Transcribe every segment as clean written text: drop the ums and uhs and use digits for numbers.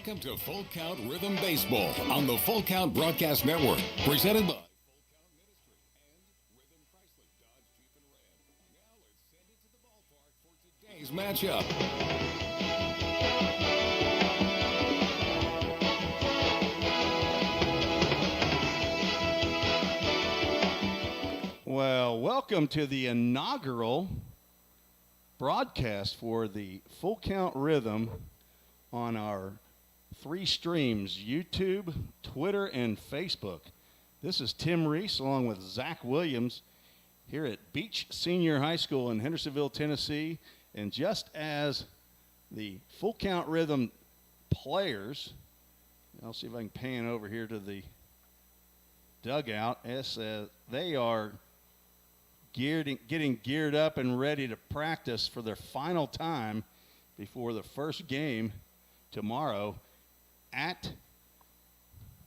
Welcome to Full Count Rhythm Baseball on the Full Count Broadcast Network, presented by Full Count Ministry and Rhythm Chrysler Dodge Jeep and Ram. Now let's send it to the ballpark for today's matchup. Well, welcome to the inaugural broadcast for the Full Count Rhythm on our 3 streams, YouTube, Twitter, and Facebook. This is Tim Reese along with Zach Williams here at Beach Senior High School in Hendersonville, Tennessee. And just as the Full Count Rhythm players, I'll see if I can pan over here to the dugout, as they are getting geared up and ready to practice for their final time before the first game tomorrow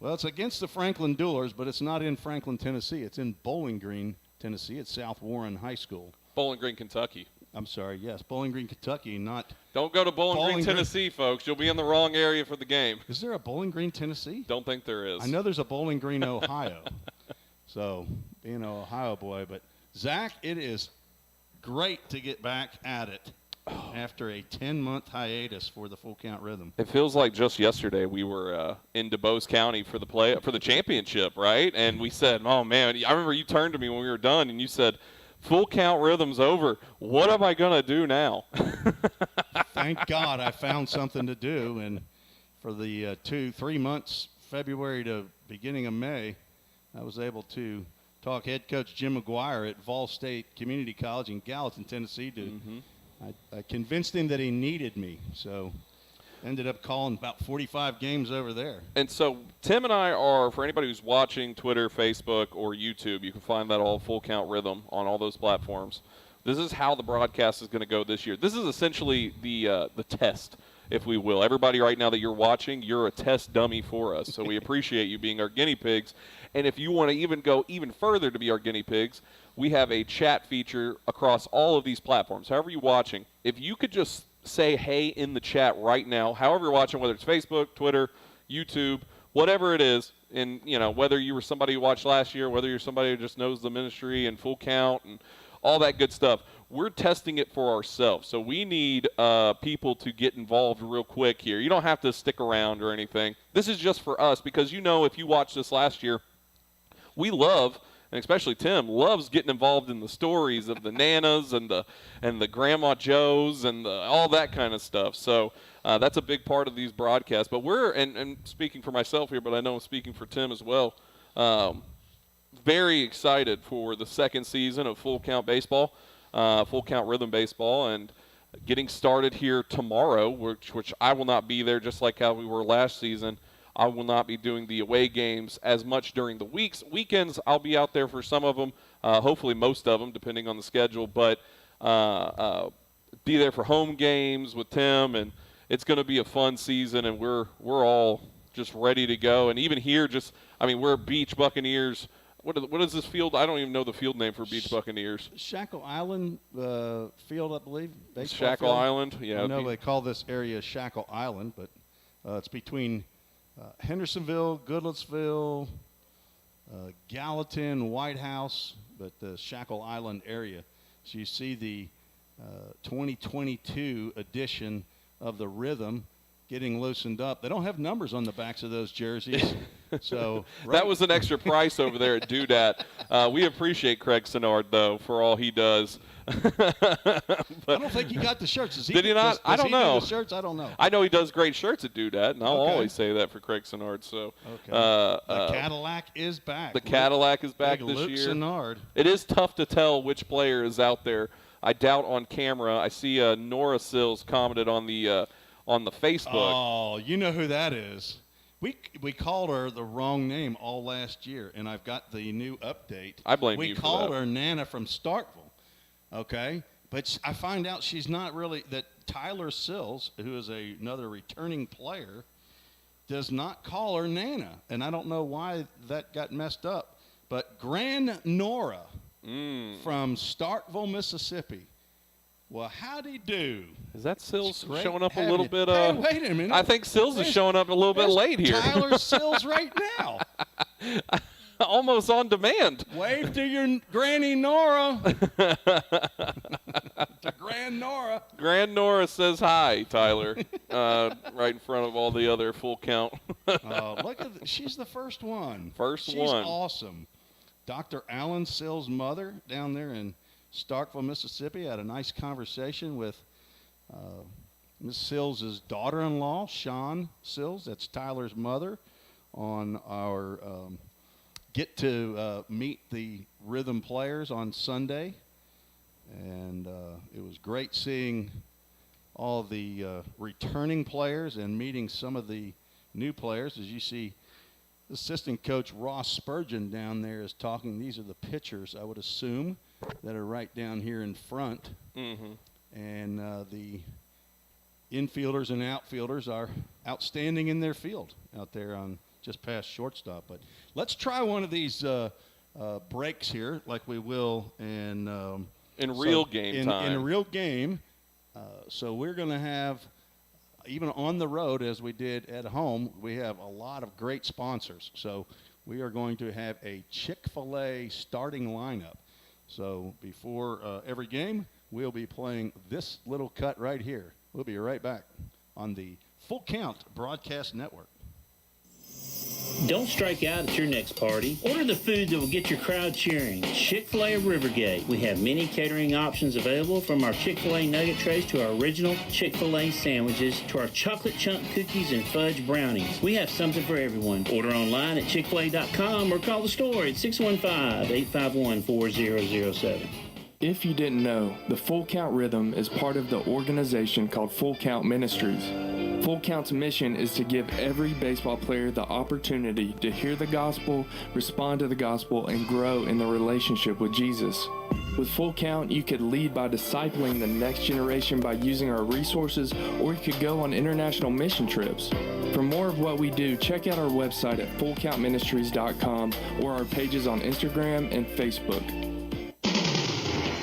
it's against the Franklin Duelers, but it's not in Franklin, Tennessee. It's in Bowling Green, Tennessee. It's South Warren High School. Bowling Green, Kentucky. I'm sorry, yes, Bowling Green, Kentucky, not... Don't go to Bowling Green, Tennessee, folks. You'll be in the wrong area for the game. Is there a Bowling Green, Tennessee? Don't think there is. I know there's a Bowling Green, Ohio. So, being an Ohio boy, but Zach, it is great to get back at it after a 10-month hiatus for the Full Count Rhythm. It feels like just yesterday we were in DuBose County for the championship, right? And we said, "Oh man!" I remember you turned to me when we were done, and you said, "Full Count Rhythm's over. What am I gonna do now?" Thank God I found something to do, and for the 2-3 months, February to beginning of May, I was able to talk head coach Jim McGuire at Vol State Community College in Gallatin, Tennessee. I convinced him that he needed me, so ended up calling about 45 games over there. And so Tim and I are, for anybody who's watching Twitter, Facebook, or YouTube, you can find that all Full Count Rhythm on all those platforms. This is how the broadcast is going to go this year. This is essentially the test, if we will. Everybody right now that you're watching, you're a test dummy for us, so we appreciate you being our guinea pigs. And if you want to even go even further to be our guinea pigs, we have a chat feature across all of these platforms. However you're watching, if you could just say hey in the chat right now, however you're watching, whether it's Facebook, Twitter, YouTube, whatever it is, and whether you were somebody who watched last year, whether you're somebody who just knows the ministry and Full Count and all that good stuff, we're testing it for ourselves. So we need people to get involved real quick here. You don't have to stick around or anything. This is just for us because if you watched this last year, we love, and especially Tim, loves getting involved in the stories of the Nanas and the Grandma Joes and all that kind of stuff. So that's a big part of these broadcasts. But we're, and speaking for myself here, but I know I'm speaking for Tim as well, very excited for the second season of Full Count Baseball, Full Count Rhythm Baseball, and getting started here tomorrow, which I will not be there, just like how we were last season. I will not be doing the away games as much during the weekends. I'll be out there for some of them, hopefully most of them, depending on the schedule. But be there for home games with Tim, and it's going to be a fun season. And we're all just ready to go. And even here, we're Beach Buccaneers. What is this field? I don't even know the field name for Beach Buccaneers. Shackle Island field, I believe. Shackle Island, yeah. I know they call this area Shackle Island, but it's between Hendersonville, Goodlettsville, Gallatin, White House, but the Shackle Island area. So you see the 2022 edition of the Rhythm getting loosened up. They don't have numbers on the backs of those jerseys. So that was an extra price over there at Doodat. We appreciate Craig Sinnard, though, for all he does. I don't think he got the shirts. Did he not? I don't know. Do the shirts? I don't know. I know he does great shirts at Doodat, and I'll always say that for Craig Sinnard. So, the Cadillac is back. The Cadillac is back this Luke year. Sinnard. It is tough to tell which player is out there. I doubt on camera. I see Nora Sills commented on the Facebook. Oh, you know who that is. We called her the wrong name all last year, and I've got the new update. I blame you for that. We called her Nana from Starkville, okay? But I find out she's not really – that Tyler Sills, who is another returning player, does not call her Nana. And I don't know why that got messed up. But Grand Nora from Starkville, Mississippi, Well, howdy do. Is that Sills Great showing up a having little you. bit? Hey, wait a minute. I think Sills is showing up a little bit There's late here. Tyler Sills right now. Almost on demand. Wave to your Granny Nora. To Grand Nora. Grand Nora says hi, Tyler, right in front of all the other full count. Look at she's the first one. She's She's awesome. Dr. Alan Sills' mother down there in Starkville, Mississippi, had a nice conversation with Miss Sills' daughter-in-law, Shawn Sills. That's Tyler's mother, on our get to meet the rhythm players on Sunday. And it was great seeing all the returning players and meeting some of the new players. As you see, assistant coach Ross Spurgeon down there is talking. These are the pitchers, I would assume, that are right down here in front. Mm-hmm. And the infielders and outfielders are outstanding in their field out there on just past shortstop. But let's try one of these breaks here, like we will in real game time. In a real game. So we're going to have, even on the road as we did at home, we have a lot of great sponsors. So we are going to have a Chick-fil-A starting lineup. So before every game, we'll be playing this little cut right here. We'll be right back on the Full Count Broadcast Network. Don't strike out at your next party. Order the food that will get your crowd cheering. Chick-fil-A of Rivergate. We have many catering options available, from our Chick-fil-A nugget trays to our original Chick-fil-A sandwiches to our chocolate chunk cookies and fudge brownies. We have something for everyone. Order online at chickfil-a.com or call the store at 615-851-4007. If you didn't know, the Full Count Rhythm is part of the organization called Full Count Ministries. Full Count's mission is to give every baseball player the opportunity to hear the gospel, respond to the gospel, and grow in the relationship with Jesus. With Full Count, you could lead by discipling the next generation by using our resources, or you could go on international mission trips. For more of what we do, check out our website at fullcountministries.com or our pages on Instagram and Facebook.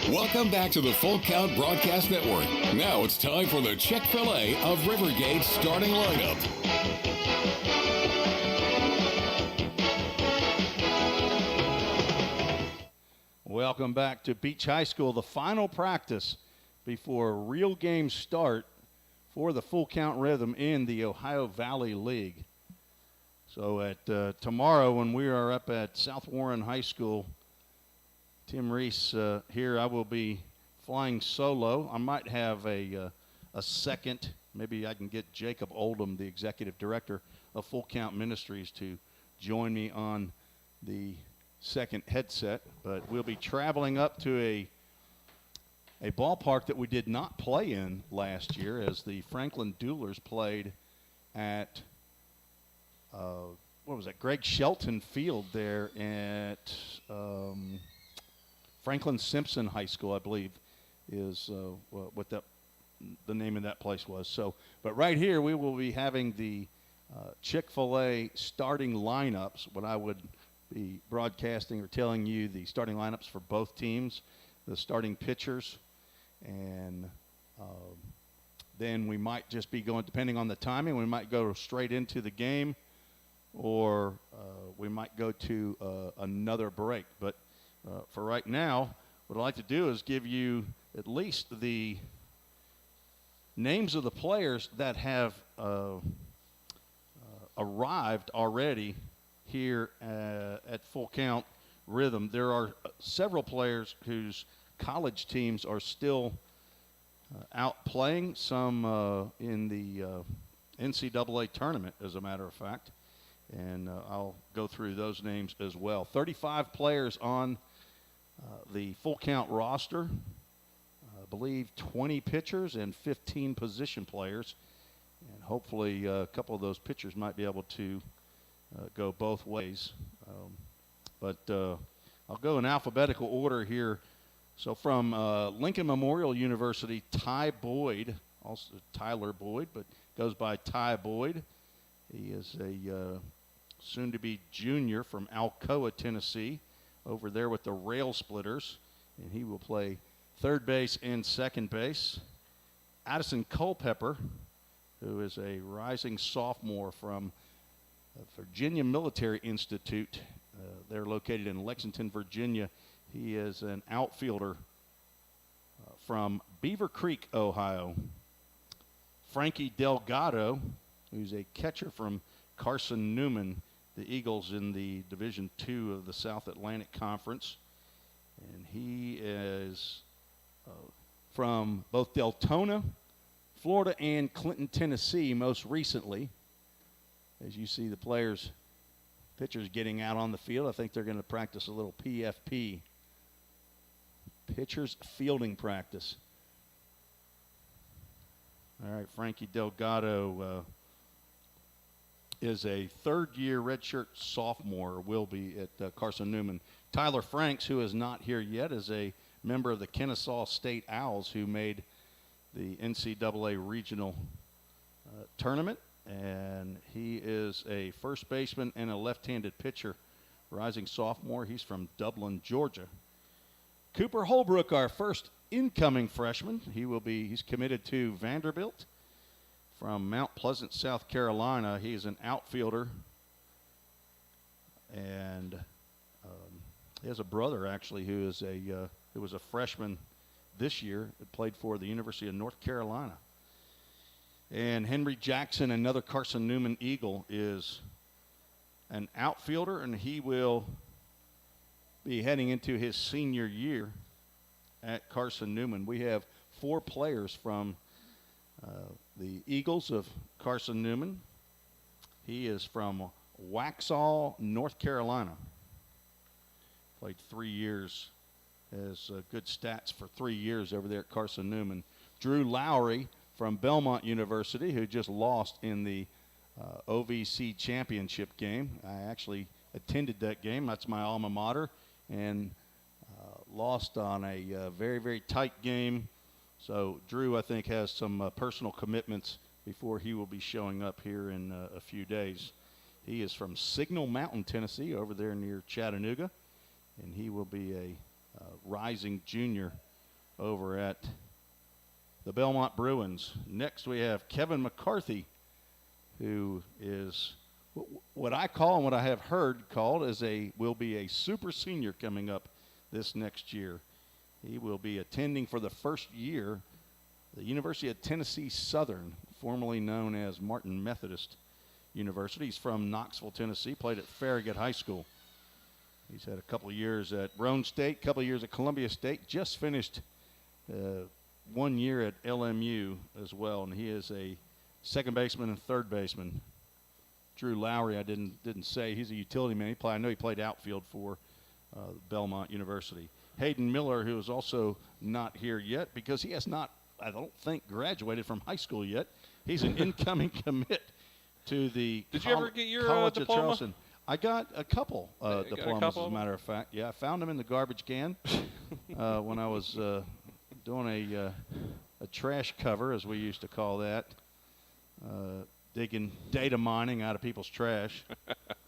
Welcome back to the Full Count Broadcast Network. Now it's time for the Chick-fil-A of Rivergate starting lineup. Welcome back to Beach High School, the final practice before real games start for the Full Count Rhythm in the Ohio Valley League. So at tomorrow, when we are up at South Warren High School, Tim Reese here, I will be flying solo. I might have a second. Maybe I can get Jacob Oldham, the executive director of Full Count Ministries, to join me on the second headset. But we'll be traveling up to a ballpark that we did not play in last year, as the Franklin Duelers played at Greg Shelton Field there at Franklin Simpson High School, I believe, is what the name of that place was. So, but right here we will be having the Chick-fil-A starting lineups. What I would be broadcasting or telling you, the starting lineups for both teams, the starting pitchers, and then we might just be going, depending on the timing, we might go straight into the game, or we might go to another break. But for right now, what I'd like to do is give you at least the names of the players that have arrived already here at Full Count Rhythm. There are several players whose college teams are still out playing, some in the NCAA tournament, as a matter of fact. And I'll go through those names as well. 35 players on the Full Count roster. I believe 20 pitchers and 15 position players. And hopefully a couple of those pitchers might be able to go both ways. But I'll go in alphabetical order here. So from Lincoln Memorial University, Ty Boyd, also Tyler Boyd, but goes by Ty Boyd. He is a soon-to-be junior from Alcoa, Tennessee, over there with the Rail Splitters, and he will play third base and second base. Addison Culpepper, who is a rising sophomore from Virginia Military Institute. They're located in Lexington, Virginia. He is an outfielder from Beaver Creek, Ohio. Frankie Delgado, who's a catcher from Carson Newman, the Eagles in the Division II of the South Atlantic Conference. And he is from both Deltona, Florida, and Clinton, Tennessee, most recently. As you see the pitchers getting out on the field, I think they're going to practice a little PFP, pitchers fielding practice. All right, Frankie Delgado is a third-year redshirt sophomore, will be at Carson Newman. Tyler Franks, who is not here yet, is a member of the Kennesaw State Owls who made the NCAA regional tournament, and he is a first baseman and a left-handed pitcher, rising sophomore. He's from Dublin, Georgia. Cooper Holbrook, our first incoming freshman. He's committed to Vanderbilt from Mount Pleasant, South Carolina. He's an outfielder, and he has a brother actually who was a freshman this year that played for the University of North Carolina. And Henry Jackson, another Carson Newman Eagle, is an outfielder, and he will be heading into his senior year at Carson Newman. We have 4 players from the Eagles of Carson Newman. He is from Waxhaw, North Carolina. Played 3 years, has good stats for 3 years over there at Carson Newman. Drew Lowry from Belmont University, who just lost in the OVC championship game. I actually attended that game. That's my alma mater, and lost on a very, very tight game. So Drew, I think, has some personal commitments before he will be showing up here in a few days. He is from Signal Mountain, Tennessee, over there near Chattanooga, and he will be a rising junior over at the Belmont Bruins. Next we have Kevin McCarthy, who is what I call and what I have heard called will be a super senior coming up this next year. He will be attending for the first year the University of Tennessee Southern, formerly known as Martin Methodist University. He's from Knoxville, Tennessee, played at Farragut High School. He's had a couple of years at Roane State, a couple of years at Columbia State, just finished 1 year at LMU as well, and he is a second baseman and third baseman. Drew Lowry, I didn't say, he's a utility man. I know he played outfield for Belmont University. Hayden Miller, who is also not here yet because he has not, I don't think, graduated from high school yet. He's an incoming commit to the Did you ever get your College diploma? of Charleston. I got a couple diplomas, as a matter of fact. Yeah, I found them in the garbage can when I was doing a trash cover, as we used to call that, digging data mining out of people's trash.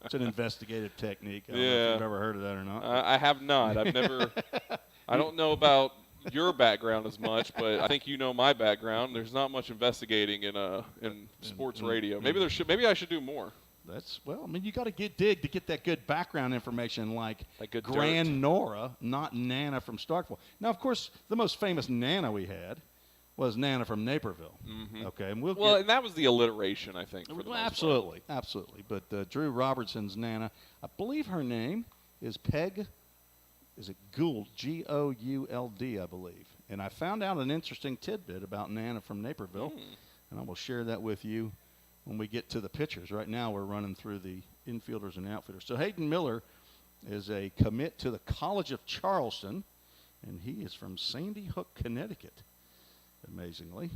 It's an investigative technique. I don't know if you've ever heard of that or not. I have not. I've never. I don't know about your background as much, but I think you know my background. There's not much investigating in sports radio. Maybe I should do more. You got to dig to get that good background information, like good Grand dirt. Nora, not Nana from Starkville. Now, of course, the most famous Nana we had was Nana from Naperville. Mm-hmm. Okay, and and that was the alliteration, I think. For the most part. Absolutely. But Drew Robertson's Nana, I believe her name is Peg. Is it Gould? Gould, I believe. And I found out an interesting tidbit about Nana from Naperville, and I will share that with you when we get to the pitchers. Right now we're running through the infielders and outfielders. So Hayden Miller is a commit to the College of Charleston, and he is from Sandy Hook, Connecticut, amazingly.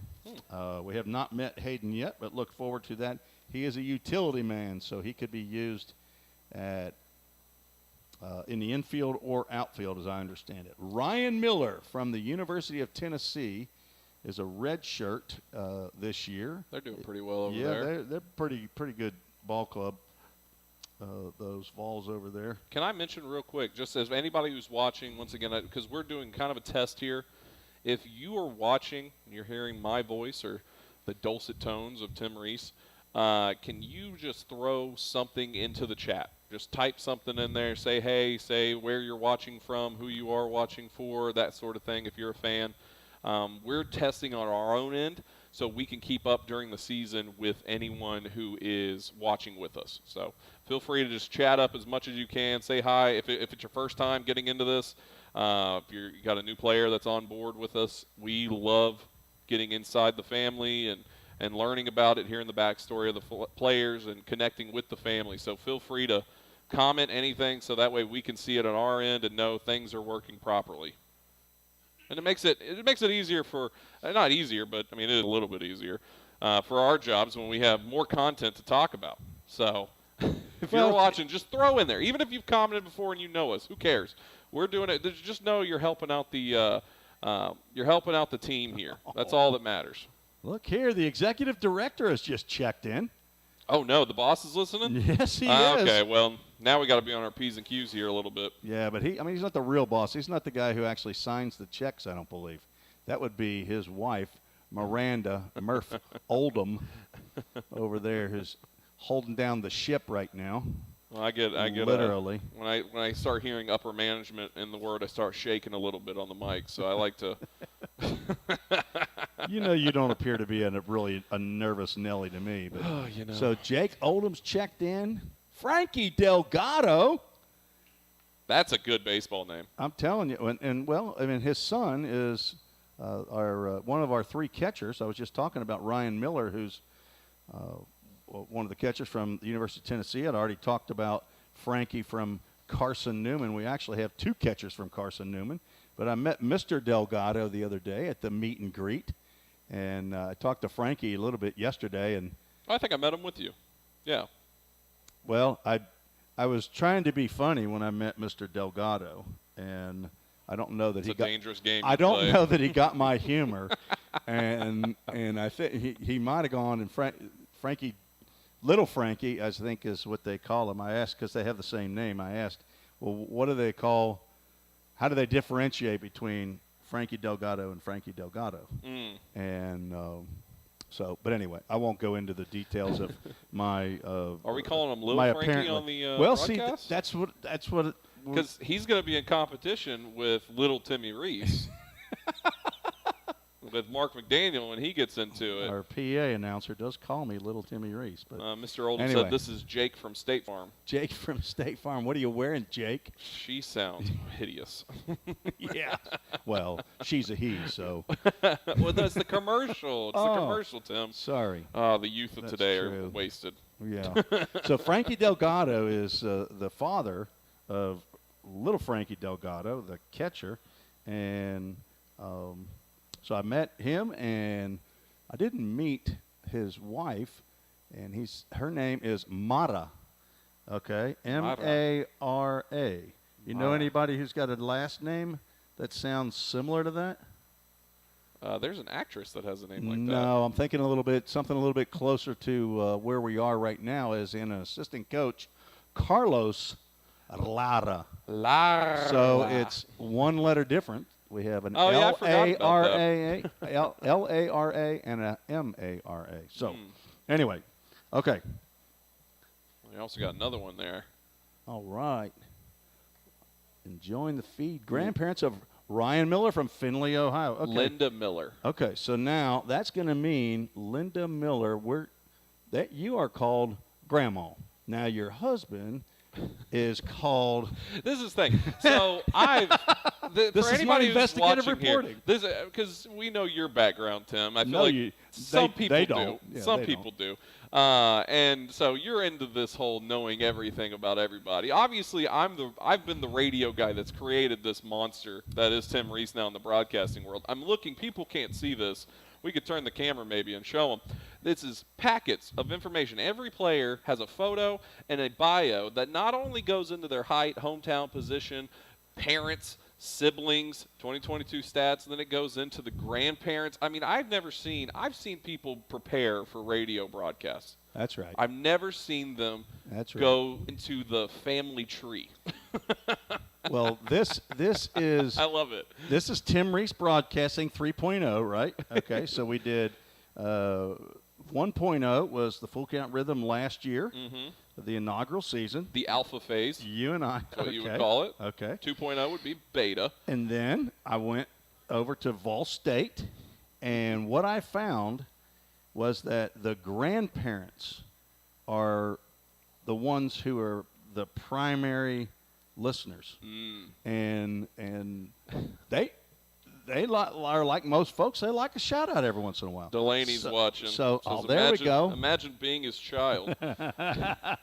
We have not met Hayden yet, but look forward to that. He is a utility man, so he could be used at in the infield or outfield, as I understand it. Ryan Miller from the University of Tennessee is a red shirt this year. They're doing pretty well over there. Yeah, they're pretty good ball club, those Vols over there. Can I mention real quick, just as anybody who's watching, once again, because we're doing kind of a test here, if you are watching and you're hearing my voice or the dulcet tones of Tim Reese, can you just throw something into the chat? Just type something in there, say hey, say where you're watching from, who you are watching for, that sort of thing if you're a fan. We're testing on our own end so we can keep up during the season with anyone who is watching with us. So feel free to just chat up as much as you can. Say hi. If it's your first time getting into this, if you got a new player that's on board with us, we love getting inside the family and learning about it, hearing the backstory of the players and connecting with the family. So feel free to comment anything so that way we can see it on our end and know things are working properly. And it makes it easier for, not easier, but I mean it is a little bit easier for our jobs when we have more content to talk about. So if you're watching, just throw in there. Even if you've commented before and you know us, who cares? We're doing it. Just know you're helping out the team here. That's all that matters. Look here, the executive director has just checked in. Oh no, the boss is listening? Yes, he is. Okay, well now we got to be on our P's and Q's here a little bit. Yeah, but he's not the real boss. He's not the guy who actually signs the checks, I don't believe. That would be his wife, Miranda Murph Oldham, over there, who's holding down the ship right now. Well, I get literally. When I start hearing upper management in the word, I start shaking a little bit on the mic. So I like to. You don't appear to be really a nervous Nelly to me. But So Jake Oldham's checked in. Frankie Delgado. That's a good baseball name. I'm telling you. And his son is one of our three catchers. I was just talking about Ryan Miller, who's one of the catchers from the University of Tennessee. I'd already talked about Frankie from Carson Newman. We actually have two catchers from Carson Newman. But I met Mr. Delgado the other day at the meet and greet. And I talked to Frankie a little bit yesterday. And I think I met him with you. Yeah. Well, I was trying to be funny when I met Mr. Delgado, and I don't know that it's a dangerous game. I don't know that he got my humor, and I think he might have gone. And Frankie, Little Frankie, I think is what they call him. I asked because they have the same name. I asked, well, what do they call? How do they differentiate between Frankie Delgado and Frankie Delgado? And but anyway, I won't go into the details of my. Are we calling him Little Frankie on the broadcast? See, that's what. Because he's going to be in competition with Little Timmy Reese, with Mark McDaniel when he gets into it. Our PA announcer does call me Little Timmy Reese, but Mr. Oldham anyway. said this is Jake from State Farm. Jake from State Farm. What are you wearing, Jake? She sounds hideous. Yeah. Well, she's a he, so. Well, that's the commercial. It's the commercial, Tim. Sorry. The youth of today true. are wasted. Yeah. So Frankie Delgado is the father of Little Frankie Delgado, the catcher, and so I met him, and I didn't meet his wife, and her name is Mara. Okay, M-A-R-A. You know anybody who's got a last name that sounds similar to that? There's an actress that has a name like that. No, I'm thinking something a little bit closer to where we are right now, as in an assistant coach, Carlos Lara. So it's one letter different. We have an L-A-R-A, L-A-R-A, and a M-A-R-A. So anyway, okay. We also got another one there. All right. Enjoying the feed. Grandparents of Ryan Miller from Findlay, Ohio. Okay. Linda Miller. Okay, so now that's going to mean Linda Miller, that you are called Grandma. Now your husband is called. This is the thing. So this for is my anybody who's investigative watching reporting. Here, because we know your background, Tim. I feel no, like some people they do. don't. Yeah, some they people don't. do. And so you're into this whole knowing everything about everybody. Obviously, I've been the radio guy that's created this monster that is Tim Reese now in the broadcasting world. I'm looking. People can't see this. We could turn the camera maybe and show them. This is packets of information. Every player has a photo and a bio that not only goes into their height, hometown position, parents, siblings, 2022 stats, and then it goes into the grandparents. I mean, I've seen people prepare for radio broadcasts. That's right. I've never seen them That's right. go into the family tree. Well, this is I love it. This is Tim Reese Broadcasting 3.0, right? Okay, so we did 1.0 was the Full Count Rhythm last year, the inaugural season. The alpha phase. You and I. That's what you would call it. Okay. 2.0 would be beta. And then I went over to Vol State, and what I found was that the grandparents are the ones who are the primary listeners, and they are like most folks. They like a shout out every once in a while. Delaney's watching. So Says, there we go. Imagine being his child. Yeah,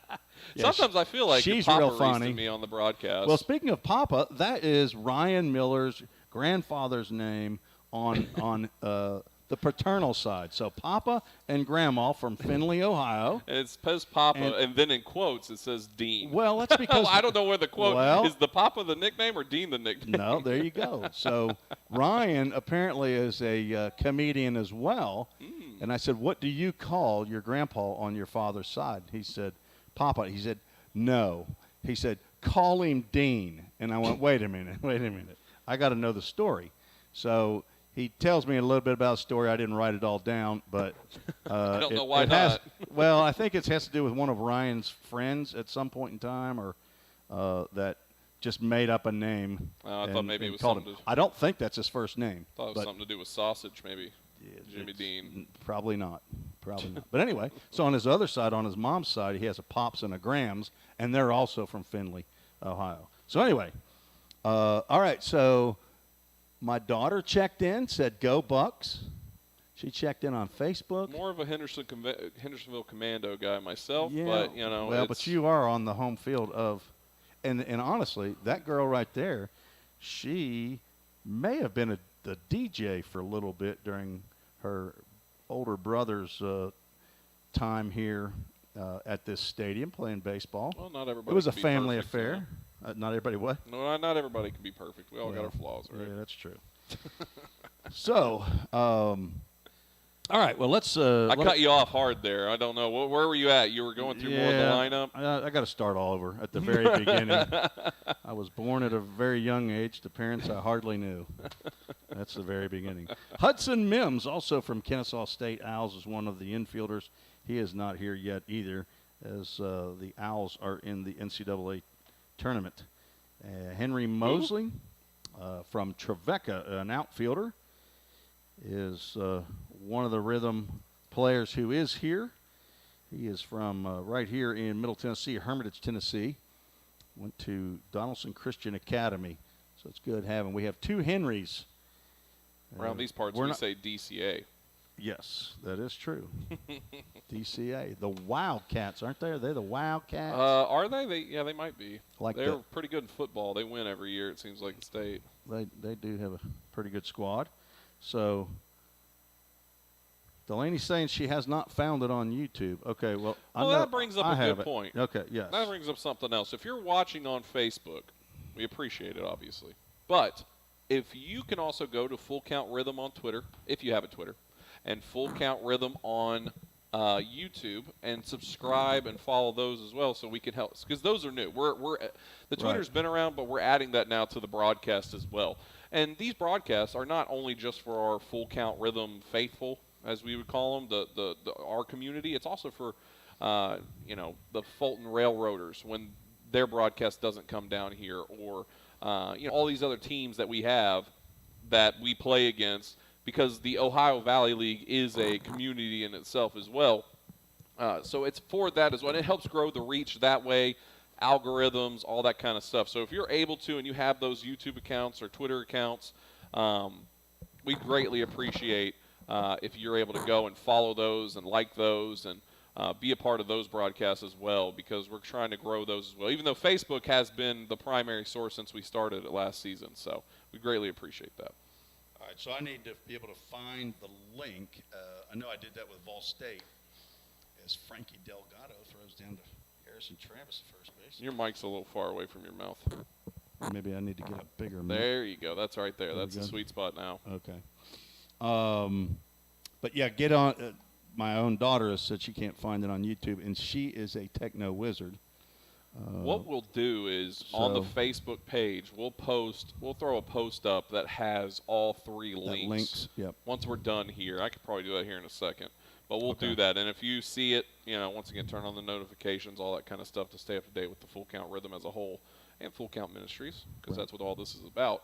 Sometimes I feel like she's Papa real Reese funny to me on the broadcast. Well, speaking of Papa, that is Ryan Miller's grandfather's name on the paternal side. So Papa and Grandma from Findlay, Ohio. and it says Papa, and then in quotes it says Dean. Well, that's because I don't know where the quote is. The Papa the nickname or Dean the nickname? No, there you go. So Ryan apparently is a comedian as well. And I said, "What do you call your grandpa on your father's side?" He said, "Papa." He said, "No." He said, "Call him Dean." And I went, "Wait a minute. I got to know the story." So he tells me a little bit about the story. I didn't write it all down, but I don't know why not. Well, I think it has to do with one of Ryan's friends at some point in time, or that just made up a name. I thought maybe it was called something. I don't think that's his first name. I thought it was something to do with sausage, maybe. Yeah, Jimmy Dean. Probably not. But anyway, so on his other side, on his mom's side, he has a Pops and a Grams, and they're also from Findlay, Ohio. So anyway, all right, so my daughter checked in, said, "Go Bucks." She checked in on Facebook. More of a Hendersonville Commando guy myself, Yeah, but, you know. Well, but you are on the home field of, and honestly, that girl right there, she may have been the DJ for a little bit during her older brother's time here at this stadium playing baseball. Well, not everybody. It was a can be family perfect, affair. Not everybody what? No, not everybody can be perfect. We all got our flaws, right? Yeah, that's true. So, all right. Well, let's. I cut you off hard there. I don't know. Where were you at? You were going through more of the lineup? I got to start all over at the very beginning. I was born at a very young age to parents I hardly knew. That's the very beginning. Hudson Mims, also from Kennesaw State Owls, is one of the infielders. He is not here yet either, as the Owls are in the NCAA tournament. Henry Mosley from Trevecca, an outfielder, is one of the Rhythm players who is here. He is from right here in Middle Tennessee, Hermitage, Tennessee. Went to Donaldson Christian Academy, so it's good having. We have two Henrys. Around these parts, we say DCA. Yes, that is true. DCA. The Wildcats, aren't they? Are they the Wildcats? Are they? Yeah, they might be. They're pretty good in football. They win every year, it seems like, in state. They do have a pretty good squad. So Delaney's saying she has not found it on YouTube. Okay, well, that brings up a good point. Okay, yes. That brings up something else. If you're watching on Facebook, we appreciate it, obviously. But if you can also go to Full Count Rhythm on Twitter, if you have a Twitter, and Full Count Rhythm on YouTube, and subscribe and follow those as well, so we can help, because those are new. The Twitter's been around, but we're adding that now to the broadcast as well. And these broadcasts are not only just for our Full Count Rhythm faithful, as we would call them, our community. It's also for the Fulton Railroaders when their broadcast doesn't come down here, or all these other teams that we have that we play against, because the Ohio Valley League is a community in itself as well. So it's for that as well. And it helps grow the reach that way, algorithms, all that kind of stuff. So if you're able to, and you have those YouTube accounts or Twitter accounts, we greatly appreciate if you're able to go and follow those and like those and be a part of those broadcasts as well, because we're trying to grow those as well, even though Facebook has been the primary source since we started it last season. So we greatly appreciate that. All right, so I need to be able to find the link. I know I did that with Vol State, as Frankie Delgado throws down to Harrison Travis at first base. Your mic's a little far away from your mouth. Maybe I need to get a bigger mic. There you go. That's right there. That's the sweet spot now. Okay. But yeah, get on. My own daughter has said she can't find it on YouTube, and she is a techno wizard. What we'll do is on the Facebook page, we'll throw a post up that has all 3 links. Yep. Once we're done here, I could probably do that here in a second, but we'll do that. And if you see it, once again, turn on the notifications, all that kind of stuff to stay up to date with the Full Count Rhythm as a whole and Full Count Ministries, because that's what all this is about.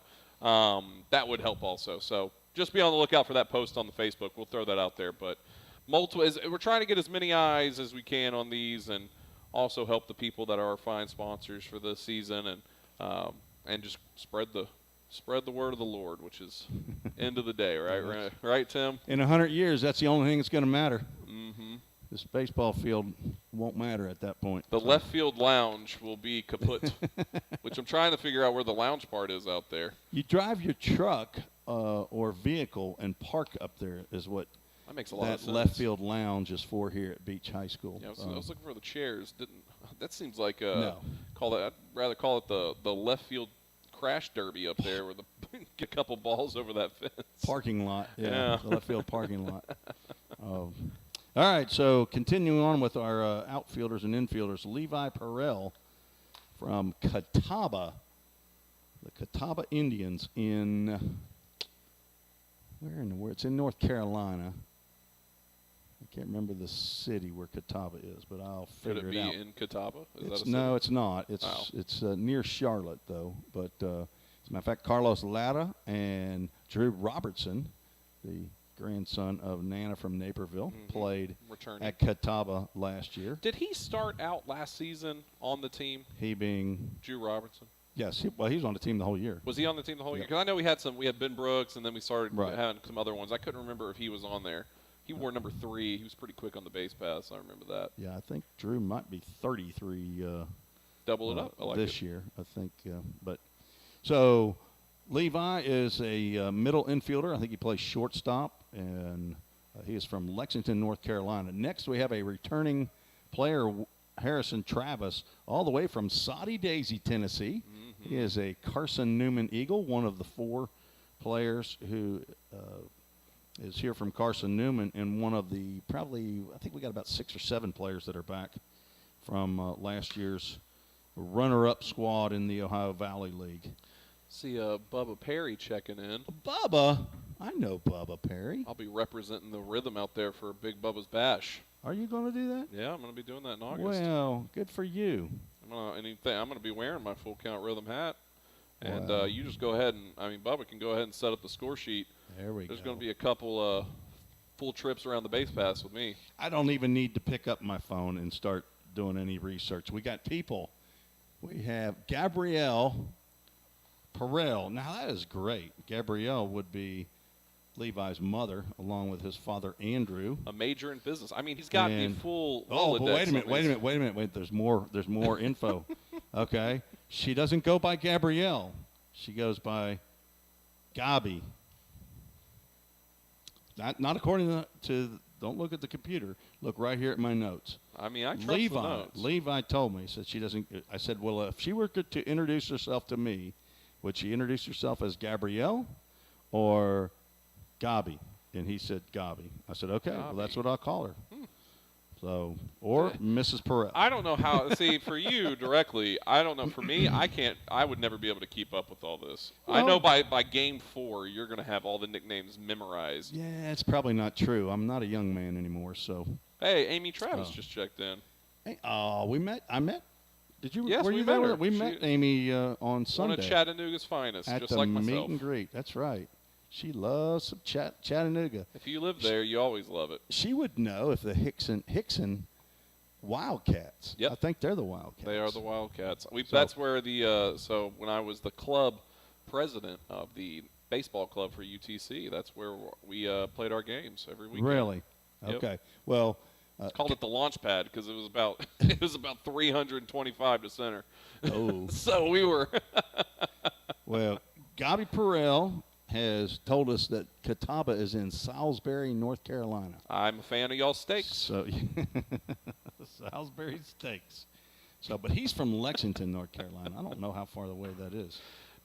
That would help also. So just be on the lookout for that post on the Facebook. We'll throw that out there. But we're trying to get as many eyes as we can on these, and also help the people that are our fine sponsors for this season, and just spread the word of the Lord, which is end of the day, right? Right, Tim? In 100 years, that's the only thing that's going to matter. Mm-hmm. This baseball field won't matter at that point. The left field lounge will be kaput, which I'm trying to figure out where the lounge part is out there. You drive your truck or vehicle and park up there is what that makes a lot of sense. Left field lounge is for here at Beach High School. Yeah, I was looking for the chairs. That seems like no. I'd rather call it the left field crash derby up there, where get a couple balls over that fence. Parking lot, yeah. The left field parking lot. All right, so continuing on with our outfielders and infielders, Levi Perrell from Catawba, the Catawba Indians it's in North Carolina. I can't remember the city where Catawba is, but I'll figure it out. Could it be in Catawba? No, it's not. It's near Charlotte, though. But as a matter of fact, Carlos Lara and Drew Robertson, the grandson of Nana from Naperville, played at Catawba last year. Did he start out last season on the team? He being Drew Robertson. Yes, he was on the team the whole year. Was he on the team the whole year? Yep. Because I know we had Ben Brooks, and then we started having some other ones. I couldn't remember if he was on there. He wore number 3. He was pretty quick on the base pass. I remember that. Yeah, I think Drew might be 33. Double it up. I like this year, I think. But so Levi is a middle infielder. I think he plays shortstop, and he is from Lexington, North Carolina. Next, we have a returning player, Harrison Travis, all the way from Soddy Daisy, Tennessee. Mm-hmm. He is a Carson Newman Eagle, one of the 4 players who is here from Carson Newman, and one of the I think we got about 6 or 7 players that are back from last year's runner-up squad in the Ohio Valley League. See Bubba Perry checking in. Bubba? I know Bubba Perry. I'll be representing the Rhythm out there for Big Bubba's Bash. Are you going to do that? Yeah, I'm going to be doing that in August. Well, good for you. I'm going to be wearing my Full Count Rhythm hat. And Wow. you just go ahead Bubba can go ahead and set up the score sheet. There we go. There's going to be a couple full trips around the base pass with me. I don't even need to pick up my phone and start doing any research. We got people. We have Gabrielle Perrell. Now, that is great. Gabrielle would be Levi's mother, along with his father, Andrew. A major in business. I mean, he's got the full Oh, but Rolodex wait a minute. Wait, there's more info. Okay? She doesn't go by Gabrielle. She goes by Gabi. Not according to don't look at the computer. Look right here at my notes. I mean, I trust the notes. Levi told me, he said she doesn't. I said, well, if she were to introduce herself to me, would she introduce herself as Gabrielle or Gabi? And he said Gabi. I said, okay, Gabi. well, that's what I'll call her. So, or Mrs. Perrell. I don't know how. See, for you directly, I don't know. For me, I can't. I would never be able to keep up with all this. Well, I know by game 4, you're going to have all the nicknames memorized. Yeah, it's probably not true. I'm not a young man anymore, so. Hey, Amy Travis just checked in. Hey, we met. I met. Did you? Yes, were we you met there? her. We met Amy on Sunday. One of Chattanooga's finest, at just the like meet myself. and greet. That's right. She loves some Chattanooga. If you live there, you always love it. She would know if the Hickson Wildcats. Yep. I think they're the Wildcats. They are the Wildcats. That's where so when I was the club president of the baseball club for UTC, that's where we played our games every weekend. Really? Yep. Okay. Well, called it the launch pad because it was about 325 to center. Oh. So we were. Well, Gabi Perrell has told us that Catawba is in Salisbury, North Carolina. I'm a fan of y'all's steaks. So, Salisbury steaks. So, but he's from Lexington, North Carolina. I don't know how far away that is.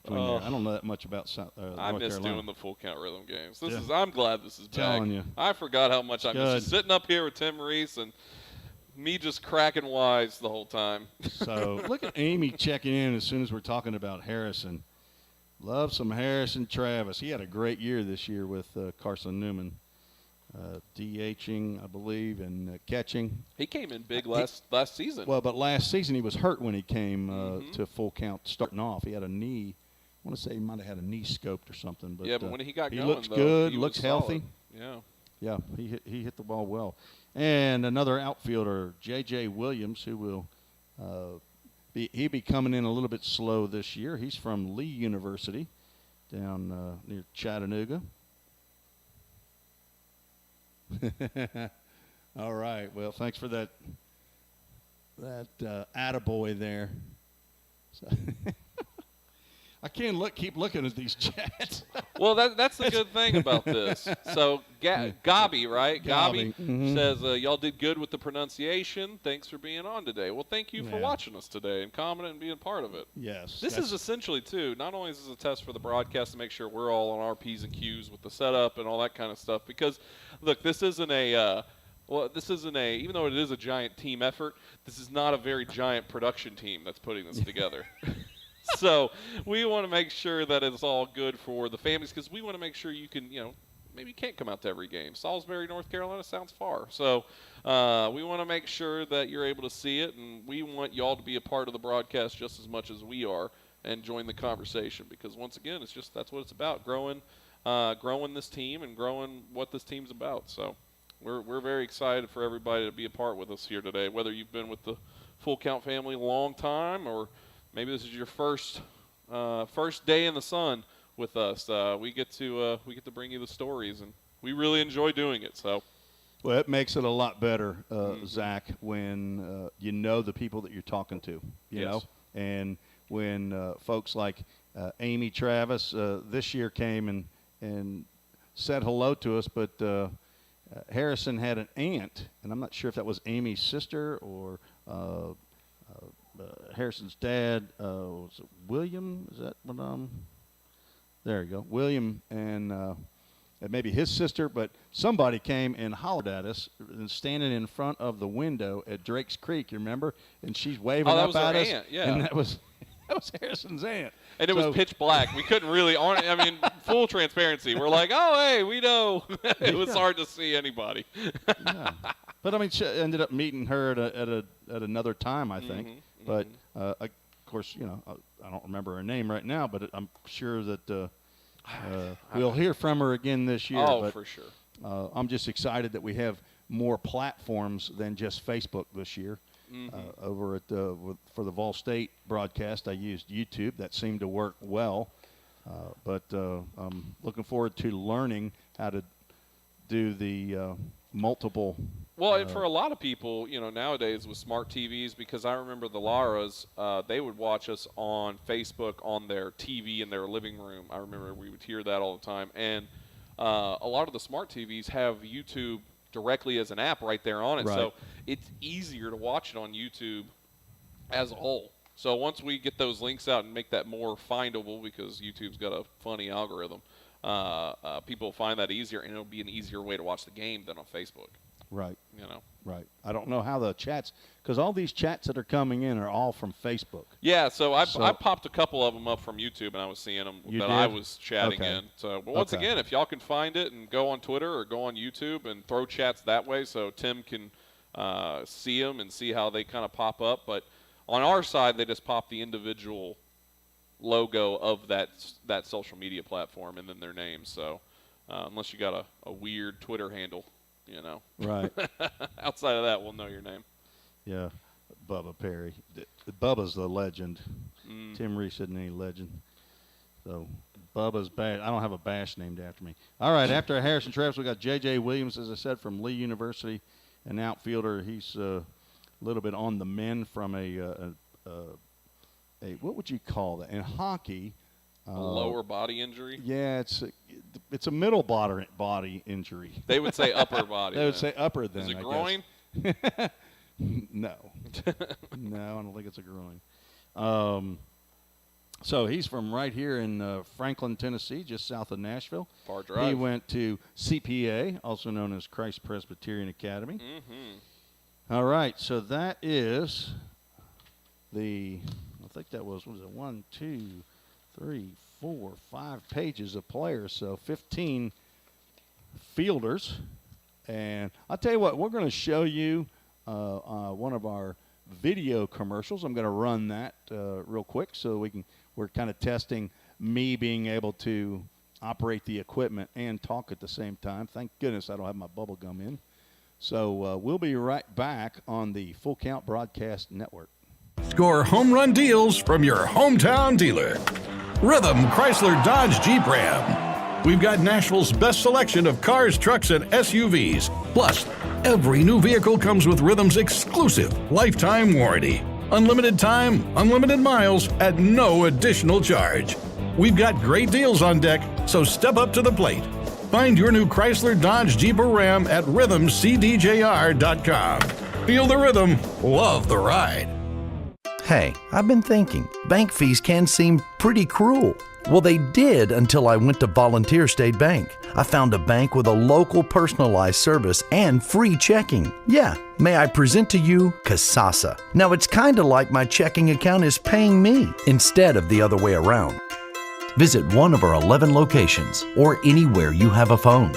There. I don't know that much about North Carolina. I miss doing the Full Count Rhythm games. I'm glad this is back. Telling you. I forgot how much I miss good. just sitting up here with Tim Reese and Me just cracking wise the whole time. So look at Amy checking in as soon as we're talking about Harrison. Love some Harrison Travis. He had a great year this year with Carson Newman. DHing, I believe, and catching. He came in big last season. Well, but last season he was hurt when he came to full count starting off. He had a knee. I want to say he might have had a knee scoped or something. But, yeah, but when he got going, looks though, good, he looks was healthy. Solid. Yeah, he hit the ball well. And another outfielder, J.J. Williams, who will he'll be coming in a little bit slow this year. He's from Lee University down near Chattanooga. All right. Well, thanks for that attaboy there. So I can't keep looking at these chats. Well, that's the good thing about this. So, Gobby, right? Gobby says, y'all did good with the pronunciation. Thanks for being on today. Well, thank you for watching us today and commenting and being part of it. Yes. This is essentially, too, not only is this a test for the broadcast to make sure we're all on our P's and Q's with the setup and all that kind of stuff, because, look, this isn't even though it is a giant team effort, this is not a very giant production team that's putting this together. So we want to make sure that it's all good for the families, because we want to make sure you can, maybe you can't come out to every game. Salisbury, North Carolina sounds far. So we want to make sure that you're able to see it, and we want y'all to be a part of the broadcast just as much as we are and join the conversation, because once again, that's what it's about, growing this team and growing what this team's about. So we're very excited for everybody to be a part with us here today, whether you've been with the Full Count family a long time or maybe this is your first day in the sun with us. We get to bring you the stories, and we really enjoy doing it. So, well, it makes it a lot better, Zach, when you know the people that you're talking to. You know, and when folks like Amy Travis this year came and said hello to us, but Harrison had an aunt, and I'm not sure if that was Amy's sister or Harrison's dad. Was it William? Is that what? There you go, William, and maybe his sister. But somebody came and hollered at us, and standing in front of the window at Drake's Creek. You remember? And she's waving up at us. Aunt, yeah. And that was Harrison's aunt. And it was pitch black. We couldn't really, full transparency. We're like, oh, hey, we know. It was hard to see anybody. Yeah. But, she ended up meeting her at another time, I think. But, of course, I don't remember her name right now, but I'm sure that we'll hear from her again this year. Oh, but, for sure. I'm just excited that we have more platforms than just Facebook this year. Over at for the Vol State broadcast, I used YouTube. That seemed to work well. But I'm looking forward to learning how to do the multiple. Well, and for a lot of people, nowadays with smart TVs, because I remember the Laras, they would watch us on Facebook on their TV in their living room. I remember we would hear that all the time. And a lot of the smart TVs have YouTube directly as an app right there on it. Right. So it's easier to watch it on YouTube as a whole. So once we get those links out and make that more findable, because YouTube's got a funny algorithm, people find that easier, and it'll be an easier way to watch the game than on Facebook. Right. Right. I don't know how the chats, because all these chats that are coming in are all from Facebook. Yeah, so I popped a couple of them up from YouTube, and I was seeing them I was chatting in. So, but once again, if y'all can find it and go on Twitter or go on YouTube and throw chats that way, so Tim can see them and see how they kind of pop up. But on our side, they just pop the individual logo of that social media platform and then their names. So unless you got a weird Twitter handle. Right. Outside of that, we'll know your name. Yeah, Bubba Perry. Bubba's the legend. Tim Reese isn't any legend. So Bubba's Bash. I don't have a Bash named after me. All right, after Harrison Travis, we got J.J. Williams, as I said, from Lee University, an outfielder. He's a little bit on the mend from a what would you call that? In hockey, A lower body injury? Yeah, it's a middle body injury. They would say upper body. They would say upper then, Is it I groin? guess. No. No, I don't think it's a groin. So he's from right here in Franklin, Tennessee, just south of Nashville. Far drive. He went to CPA, also known as Christ Presbyterian Academy. All right, so that is I think that was 1, 2, 3, 4, 5 pages of players, so 15 fielders. And I'll tell you what, we're going to show you one of our video commercials. I'm going to run that real quick so we're kind of testing me being able to operate the equipment and talk at the same time. Thank goodness I don't have my bubble gum in. So we'll be right back on the Full Count Broadcast Network. Score home run deals from your hometown dealer. Rhythm Chrysler Dodge Jeep Ram. We've got Nashville's best selection of cars, trucks, and SUVs. Plus, every new vehicle comes with Rhythm's exclusive lifetime warranty. Unlimited time, unlimited miles at no additional charge. We've got great deals on deck, so step up to the plate. Find your new Chrysler Dodge Jeep or Ram at rhythmcdjr.com. Feel the rhythm, love the ride. Hey, I've been thinking, bank fees can seem pretty cruel. Well, they did until I went to Volunteer State Bank. I found a bank with a local personalized service and free checking. Yeah, may I present to you Kasasa. Now, it's kind of like my checking account is paying me instead of the other way around. Visit one of our 11 locations or anywhere you have a phone.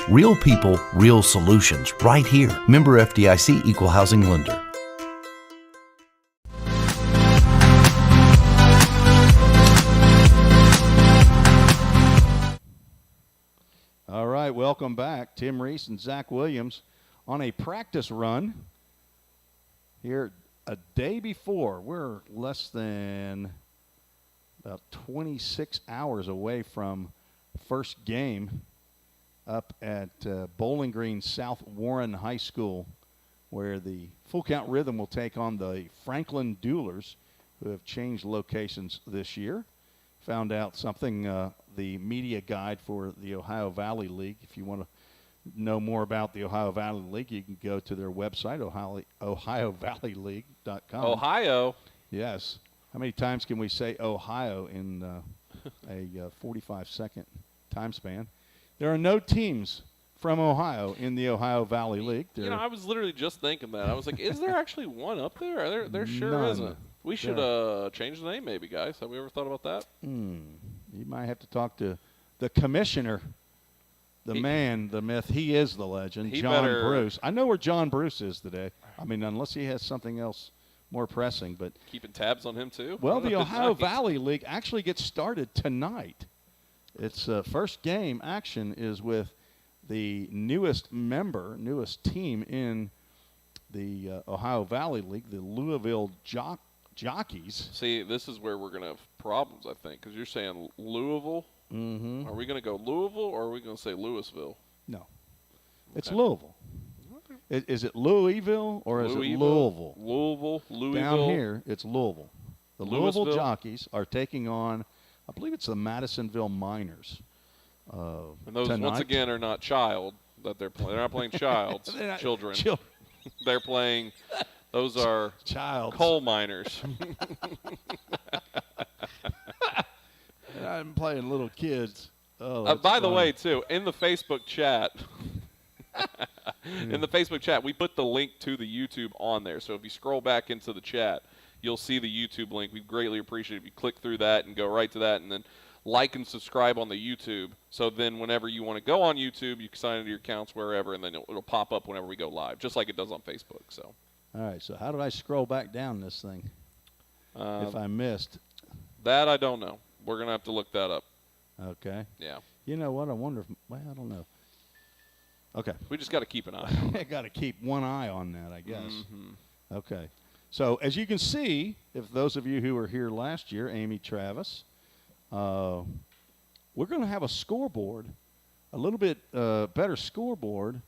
Real people, real solutions, right here. Member FDIC Equal Housing Lender. All right, welcome back. Tim Reese and Zach Williams on a practice run here a day before. We're less than about 26 hours away from first game up at Bowling Green South Warren High School, where the Full Count Rhythm will take on the Franklin Duelers, who have changed locations this year. Found out something, the media guide for the Ohio Valley League. If you want to know more about the Ohio Valley League, you can go to their website, OhioValleyLeague.com. Ohio. Yes. How many times can we say Ohio in a 45-second time span? There are no teams from Ohio in the Ohio Valley League. I was literally just thinking that. I was like, is there actually one up there? There sure None. isn't. We should change the name maybe, guys. Have we ever thought about that? You might have to talk to the commissioner, the man, the myth. He is the legend, John Bruce. I know where John Bruce is today. I mean, unless he has something else more pressing. But keeping tabs on him, too? Well, the Ohio Valley League actually gets started tonight. Its first game action is with the newest team in the Ohio Valley League, the Louisville Jockeys. See, this is where we're going to have problems, I think, because you're saying Louisville. Mm-hmm. Are we going to go Louisville or are we going to say Louisville? No. It's Louisville. Is it Louisville or is it Louisville? Louisville. Down here, it's Louisville. The Louisville Jockeys are taking on, I believe it's the Madisonville Miners. And those, tonight. Once again, are not child that they're playing. They're not playing childs, children. They're playing, those are coal miners. I'm playing little kids. By the way, too, in the Facebook chat, we put the link to the YouTube on there. So if you scroll back into the chat, you'll see the YouTube link. We'd greatly appreciate it if you click through that and go right to that and then like and subscribe on the YouTube. So then whenever you want to go on YouTube, you can sign into your accounts wherever, and then it'll pop up whenever we go live, just like it does on Facebook. So. All right, so how do I scroll back down this thing if I missed? That I don't know. We're going to have to look that up. Okay. Yeah. You know what? I wonder if – well, I don't know. Okay. We just got to keep an eye on it. Got to keep one eye on that, I guess. Mm-hmm. Okay. So as you can see, if those of you who were here last year, Amy Travis, we're going to have a scoreboard, a little bit better scoreboard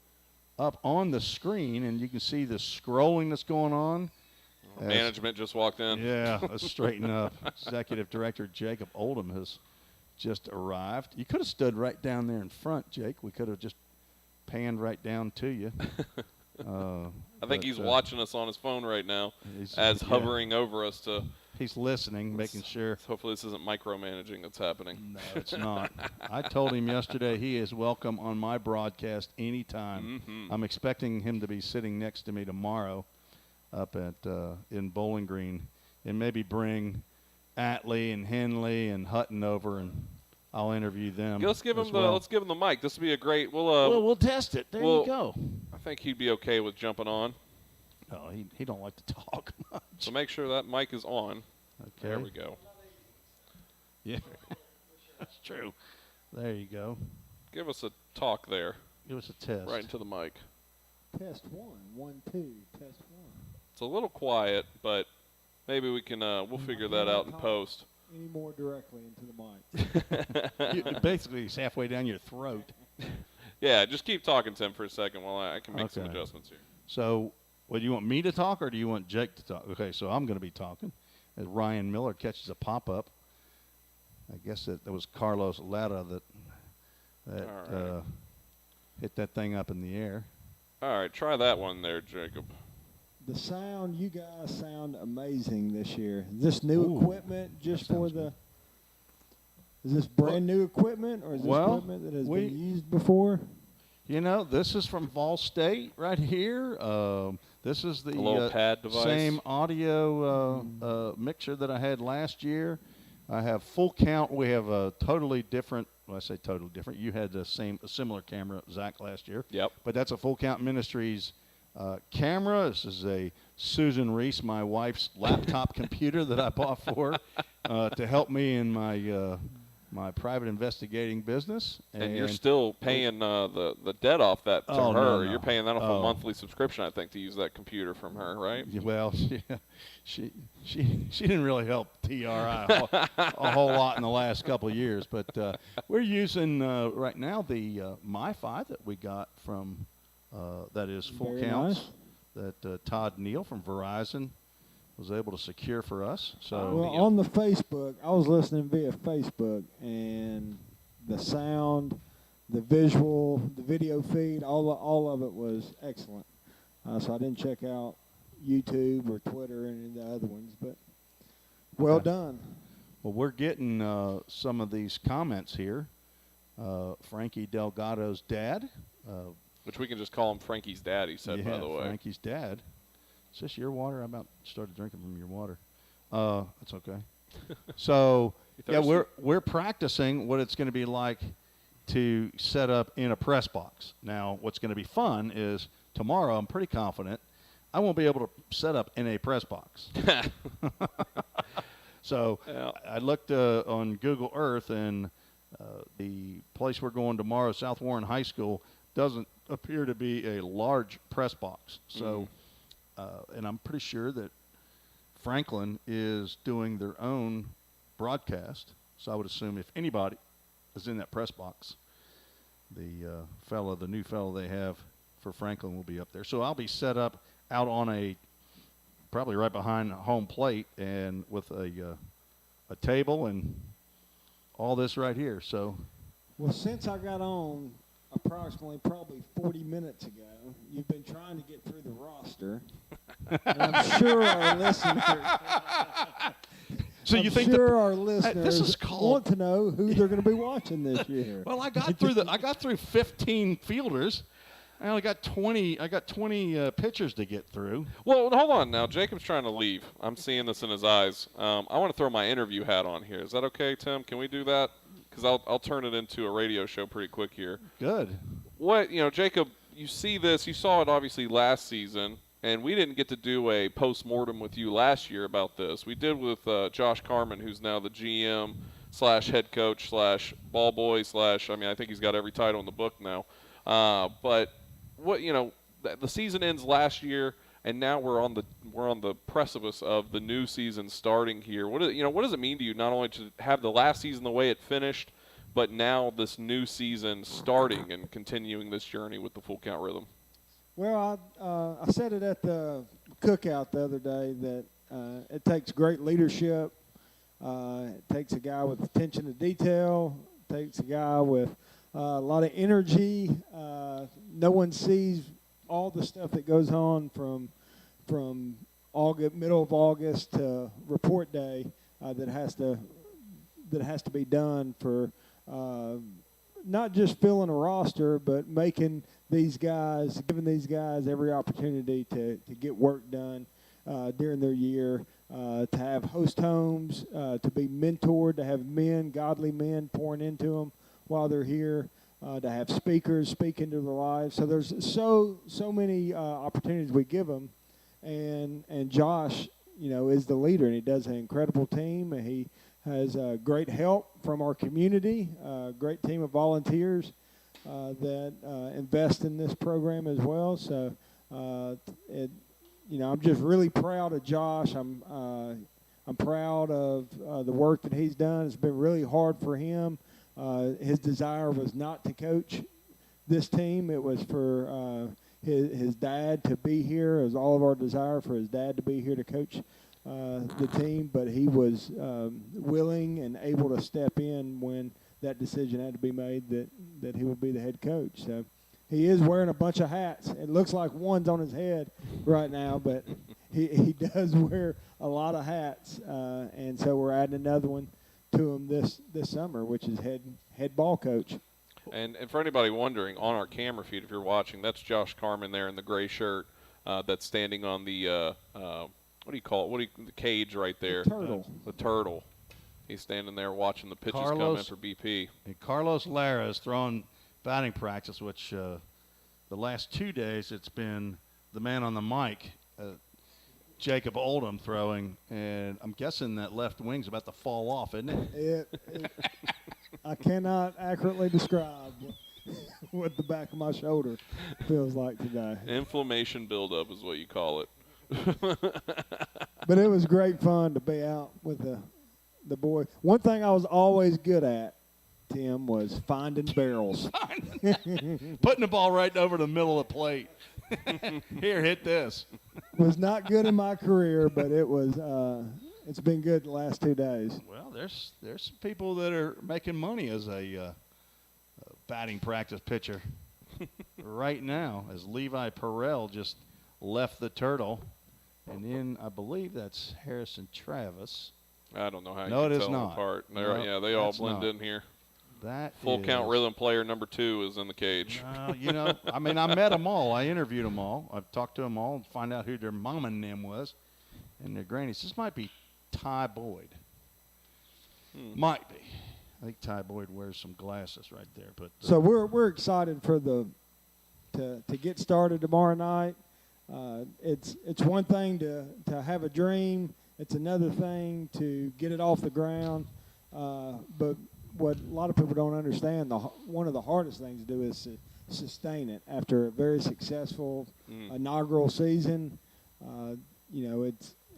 up on the screen, and you can see the scrolling that's going on. Management just walked in. Yeah, let's straighten up. Executive Director Jacob Oldham has just arrived. You could have stood right down there in front, Jake. We could have just panned right down to you. I think he's watching us on his phone right now as hovering over us to He's listening, making sure. Hopefully this isn't micromanaging that's happening. No, it's not. I told him yesterday he is welcome on my broadcast anytime. Mm-hmm. I'm expecting him to be sitting next to me tomorrow up at in Bowling Green, and maybe bring Atlee and Henley and Hutton over, and I'll interview them. Let's give him the mic. This would be a great. We'll test it. There you go. I think he'd be okay with jumping on. No, he don't like to talk much. So make sure that mic is on. Okay. There we go. Yeah, that's true. There you go. Give us a talk there. Give us a test. Right into the mic. Test 1, 1, 2, test 1. It's a little quiet, but maybe we can. We'll figure that out in post. Any more directly into the mic. Basically, it's halfway down your throat. Yeah, just keep talking, Tim, for a second while I can make some Okay. adjustments here. So, well, do you want me to talk or do you want Jake to talk? Okay, so I'm going to be talking as Ryan Miller catches a pop-up. I guess that was Carlos Lara that right. hit that thing up in the air. All right, try that one there, Jacob. The sound, you guys sound amazing this year. Is this new equipment just for the – is this brand new equipment or is this equipment that has been used before? You know, this is from Vol State right here. This is the little pad device. Same audio mixer that I had last year. I have full count. We have a totally different – well, I say totally different. You had a similar camera, Zach, last year. Yep. But that's a Full Count Ministries camera. This is a Susan Reese, my wife's laptop computer that I bought for her to help me in my my private investigating business. And you're still paying the debt off that to her. No. You're paying that off a monthly subscription, I think, to use that computer from her, right? Well, she didn't really help TRI a whole lot in the last couple of years. But we're using right now the MiFi that we got from that is Full Very Counts nice. that Todd Neal from Verizon was able to secure for us. So Well, on the Facebook, I was listening via Facebook, and the sound, the visual, the video feed, all of it was excellent. So I didn't check out YouTube or Twitter or any of the other ones, but well done. Well, we're getting some of these comments here. Frankie Delgado's dad. Which we can just call him Frankie's dad, he said, by the way. Frankie's dad. Is this your water? I about started drinking from your water. That's okay. So, yeah, we're practicing what it's going to be like to set up in a press box. Now, what's going to be fun is tomorrow, I'm pretty confident, I won't be able to set up in a press box. So I looked on Google Earth, and the place we're going tomorrow, South Warren High School, doesn't appear to be a large press box. So, and I'm pretty sure that Franklin is doing their own broadcast. So I would assume if anybody is in that press box, the new fellow they have for Franklin will be up there. So I'll be set up out on probably right behind home plate, and with a table and all this right here. So, Well, since I got on probably 40 minutes ago, you've been trying to get through the roster. And I'm sure our listeners. So you think our listeners this is want to know who they're going to be watching this year? Well, I got through 15 fielders. I only got 20. I got 20 pitchers to get through. Well, hold on now. Jacob's trying to leave. I'm seeing this in his eyes. I want to throw my interview hat on here. Is that okay, Tim? Can we do that? Because I'll turn it into a radio show pretty quick here. Good. Jacob, you see this. You saw it obviously last season, and we didn't get to do a post-mortem with you last year about this. We did with Josh Carman, who's now the GM / head coach / ball boy / I think he's got every title in the book now. But the season ends last year, and now we're on the precipice of the new season starting here. What does it mean to you not only to have the last season the way it finished, but now this new season starting and continuing this journey with the Full Count Rhythm? Well, I said it at the cookout the other day that it takes great leadership. It takes a guy with attention to detail. It takes a guy with a lot of energy. No one sees all the stuff that goes on from middle of August to report day that has to be done for not just filling a roster, but making giving these guys every opportunity to get work done during their year, to have host homes, to be mentored, to have godly men pouring into them while they're here, to have speakers speak into their lives. So there's so many opportunities we give them, and Josh, is the leader, and he does an incredible team, and he has great help from our community, a great team of volunteers that invest in this program as well. So, I'm just really proud of Josh. I'm proud of the work that he's done. It's been really hard for him. His desire was not to coach this team. It was for his dad to be here. It was all of our desire for his dad to be here to coach the team, but he was willing and able to step in when that decision had to be made that he would be the head coach. So he is wearing a bunch of hats. It looks like one's on his head right now, but he does wear a lot of hats, and so we're adding another one to him this summer, which is head ball coach. And for anybody wondering, on our camera feed, if you're watching, that's Josh Carman there in the gray shirt that's standing on the what do you call it? The cage right there? The turtle. He's standing there watching the pitches come in for BP. And Carlos Lara is throwing batting practice, which the last 2 days it's been the man on the mic, Jacob Oldham, throwing, and I'm guessing that left wing's about to fall off, isn't it? I cannot accurately describe what the back of my shoulder feels like today. Inflammation buildup is what you call it. But it was great fun to be out with the boy. One thing I was always good at, Tim, was finding barrels. Putting the ball right over the middle of the plate. Here, hit this. Was not good in my career, but it was. It's been good the last 2 days. Well, there's some people that are making money as a batting practice pitcher right now, as Levi Perrell just left the turtle. And then I believe that's Harrison Travis. I don't know how no, you can it tell is them not. apart. No, they all blend in here. That Full count rhythm player number 2 is in the cage. I met them all. I interviewed them all. I've talked to them all and find out who their mom and them was and their grannies. This might be Ty Boyd. Might be. I think Ty Boyd wears some glasses right there. But so we're excited for to get started tomorrow night. It's one thing to have a dream. It's another thing to get it off the ground. But what a lot of people don't understand, one of the hardest things to do is to sustain it after a very successful inaugural season.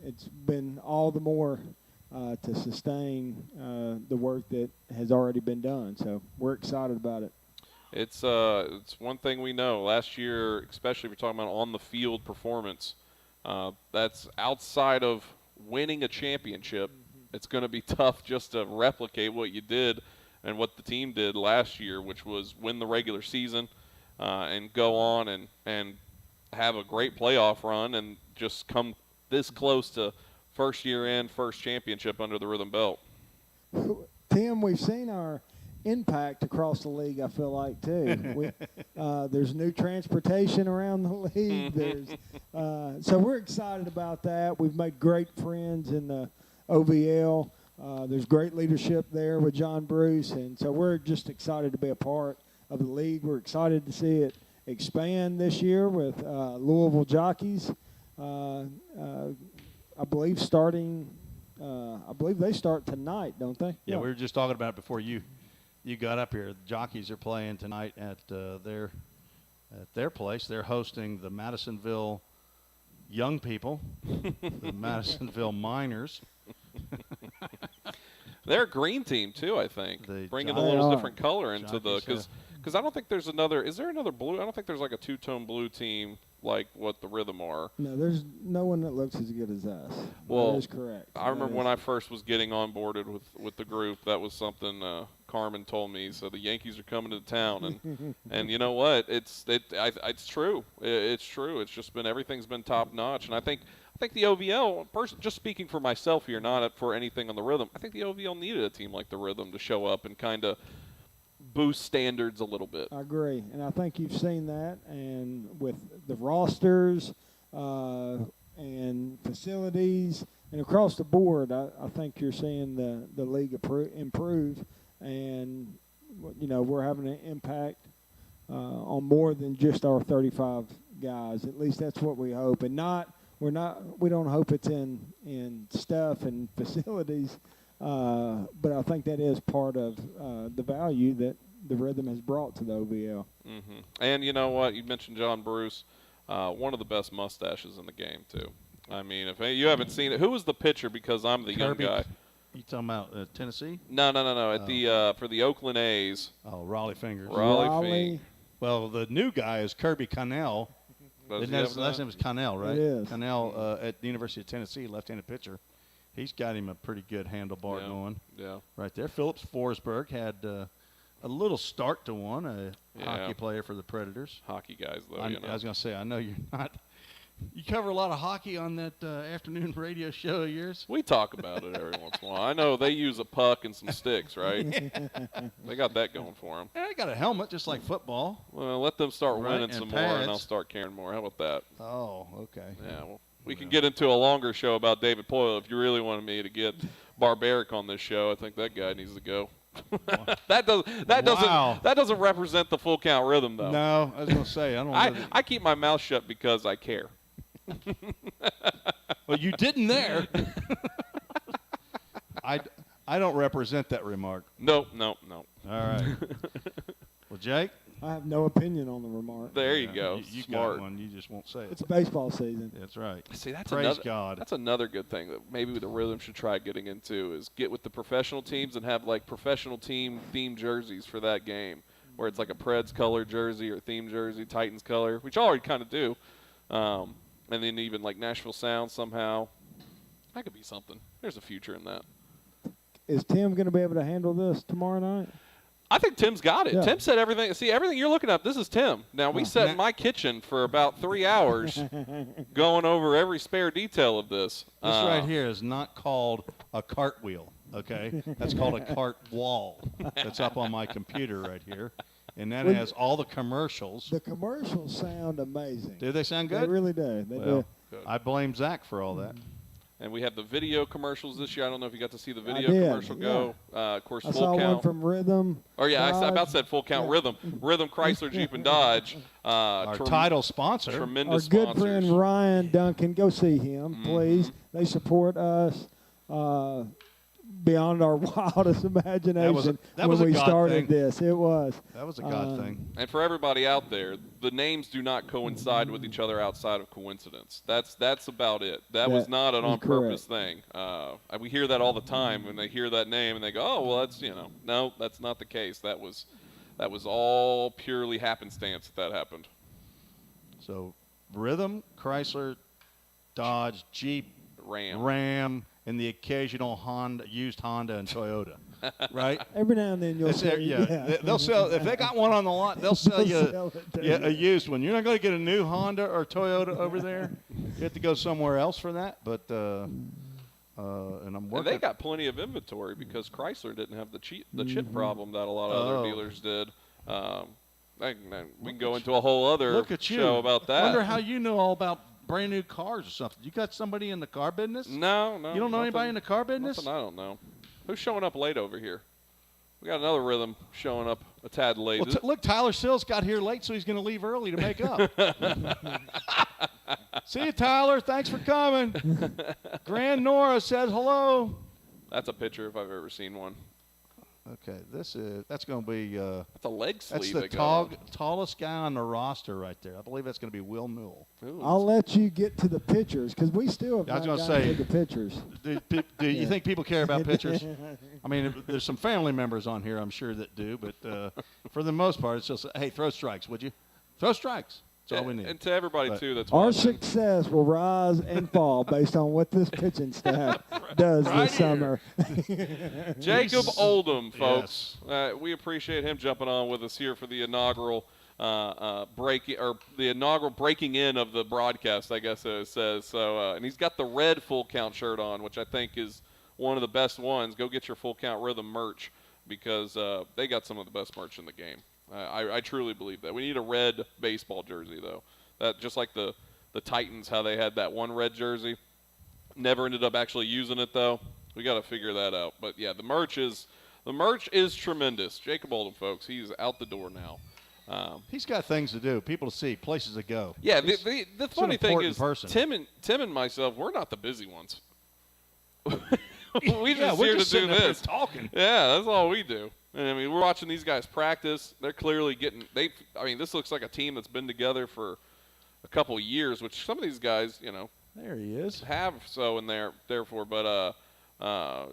It's been all the more to sustain the work that has already been done. So we're excited about it. It's one thing we know. Last year, especially if you're talking about on-the-field performance, that's outside of winning a championship. It's going to be tough just to replicate what you did and what the team did last year, which was win the regular season and go on and have a great playoff run and just come this close to first year in, first championship under the Rhythm belt. Tim, we've seen our impact across the league, I feel like, too. There's new transportation around the league. So we're excited about that. We've made great friends in the OVL. There's great leadership there with John Bruce, and so we're just excited to be a part of the league. We're excited to see it expand this year with Louisville Jockeys. I believe they start tonight, don't they? Yeah, we were just talking about it before you got up here. The Jockeys are playing tonight at their place. They're hosting the Madisonville young people, the Madisonville Miners. They're a green team too, I think, bringing a little different color into because I don't think there's another. Is there another blue? I don't think there's like a two-tone blue team like what the Rhythm are. No, there's no one that looks as good as us. Well, that is correct. I remember when I first was getting onboarded with the group, that was something Carmen told me. So the Yankees are coming to town, and you know what? It's true. It's true. It's just been everything's been top notch, and I think the OVL, just speaking for myself here, not for anything on the Rhythm, I think the OVL needed a team like the Rhythm to show up and kind of boost standards a little bit. I agree, and I think you've seen that, and with the rosters and facilities and across the board, I think you're seeing the league improve, and we're having an impact on more than just our 35 guys. At least that's what we hope, and we don't hope it's in stuff and facilities. But I think that is part of the value that the Rhythm has brought to the OVL. Mm-hmm. And you know what? You mentioned John Bruce, one of the best mustaches in the game, too. I mean, if you haven't seen it, who was the pitcher? Because I'm the young guy. You talking about Tennessee? No. At the for the Oakland A's. Oh, Raleigh Fingers. Raleigh. Well, the new guy is Kirby Connell. His last name is Connell, right? It is. Connell at the University of Tennessee, left-handed pitcher. He's got him a pretty good handlebar going. Yeah. Right there. Phillips Forsberg had a little start to one, a hockey player for the Predators. Hockey guys, though. I was going to say, I know you're not. You cover a lot of hockey on that afternoon radio show of yours. We talk about it every once in a while. I know they use a puck and some sticks, right? They got that going for them. Yeah, they got a helmet just like football. Well, let them start winning some more, and I'll start caring more. How about that? Oh, okay. Yeah, well, we can get into a longer show about David Poyle if you really wanted me to get barbaric on this show. I think that guy needs to go. That doesn't represent the Full Count Rhythm, though. No, I was going to say, I don't. I keep my mouth shut because I care. Well, you didn't there. I don't represent that remark. No. All right. Well, Jake? I have no opinion on the remark. There you go. You Smart. got one. You just won't say it. It's baseball season. That's right. See, Praise God. That's another good thing that maybe the Rhythm should try getting into is get with the professional teams and have like professional team themed jerseys for that game, where it's like a Preds color jersey or theme jersey, Titans color, which I already kind of do. And then even like Nashville Sound somehow. That could be something. There's a future in that. Is Tim going to be able to handle this tomorrow night? I think Tim's got it. Yeah. Tim said everything. See, everything you're looking at, this is Tim. Now, we sat in my kitchen for about 3 hours going over every spare detail of this. This right here is not called a cartwheel, okay? That's called a cart wall. That's up on my computer right here. And that has all the commercials. The commercials sound amazing. Do they sound good? They really do. They do. I blame Zach for all that. And we have the video commercials this year. I don't know if you got to see the video commercial go. Of course, I Full saw Count. one from Rhythm. Oh, yeah, I about said Full Count Rhythm. Rhythm, Chrysler, Jeep, and Dodge. Our title sponsor. Tremendous Our good sponsors. friend Ryan Duncan. Go see him, please. They support us beyond our wildest imagination that was when a we God started thing. this. It was. That was a God thing. And for everybody out there, the names do not coincide with each other outside of coincidence. That's about it. That was not an on-purpose thing. We hear that all the time when they hear that name and they go, "Oh, well, that's no, that's not the case. That was all purely happenstance that happened." So, Rhythm, Chrysler, Dodge, Jeep, Ram, and the occasional used Honda and Toyota, right? Every now and then you'll see. Yeah. They'll sell if they got one on the lot. They'll sell you a used one. You're not going to get a new Honda or Toyota over there. You have to go somewhere else for that. But and I'm working. And they got plenty of inventory because Chrysler didn't have the chip problem that a lot of other dealers did. We can go into a whole other show about that. I wonder how you know all about brand new cars or something. You got somebody in the car business? No. You don't know anybody in the car business? Nothing I don't know. Who's showing up late over here? We got another Rhythm showing up a tad late. Well, look, Tyler Sills got here late, so he's going to leave early to make up. See you, Tyler. Thanks for coming. Grand Nora says hello. That's a picture if I've ever seen one. Okay, that's going to be. That's a leg sleeve. That's the tallest guy on the roster right there. I believe that's going to be Will Newell. I'll let you get to the pictures because we still have not gotten to the pictures. Do you think people care about pictures? I mean, there's some family members on here, I'm sure, that do, but for the most part, it's just, hey, throw strikes, would you? Throw strikes. That's all we need. And to everybody, too, that's Our watching. success will rise and fall based on what this pitching staff does Right this here. summer. Jacob Oldham, folks. Yes. We appreciate him jumping on with us here for the inaugural breaking in of the broadcast, I guess it says. So, and he's got the red Full Count shirt on, which I think is one of the best ones. Go get your Full Count Rhythm merch because they got some of the best merch in the game. I truly believe that. We need a red baseball jersey, though. That just like the Titans, how they had that one red jersey. Never ended up actually using it, though. We got to figure that out. But, yeah, the merch is tremendous. Jacob Oldham, folks, he's out the door now. He's got things to do, people to see, places to go. Yeah, the funny thing is, person. Tim and myself, we're not the busy ones. we Yeah, just we're here just to do sitting up here this. talking. Yeah, that's all we do. And, I mean, we're watching these guys practice. They're clearly getting – this looks like a team that's been together for a couple of years, which some of these guys, There he is. have so in there, therefore. But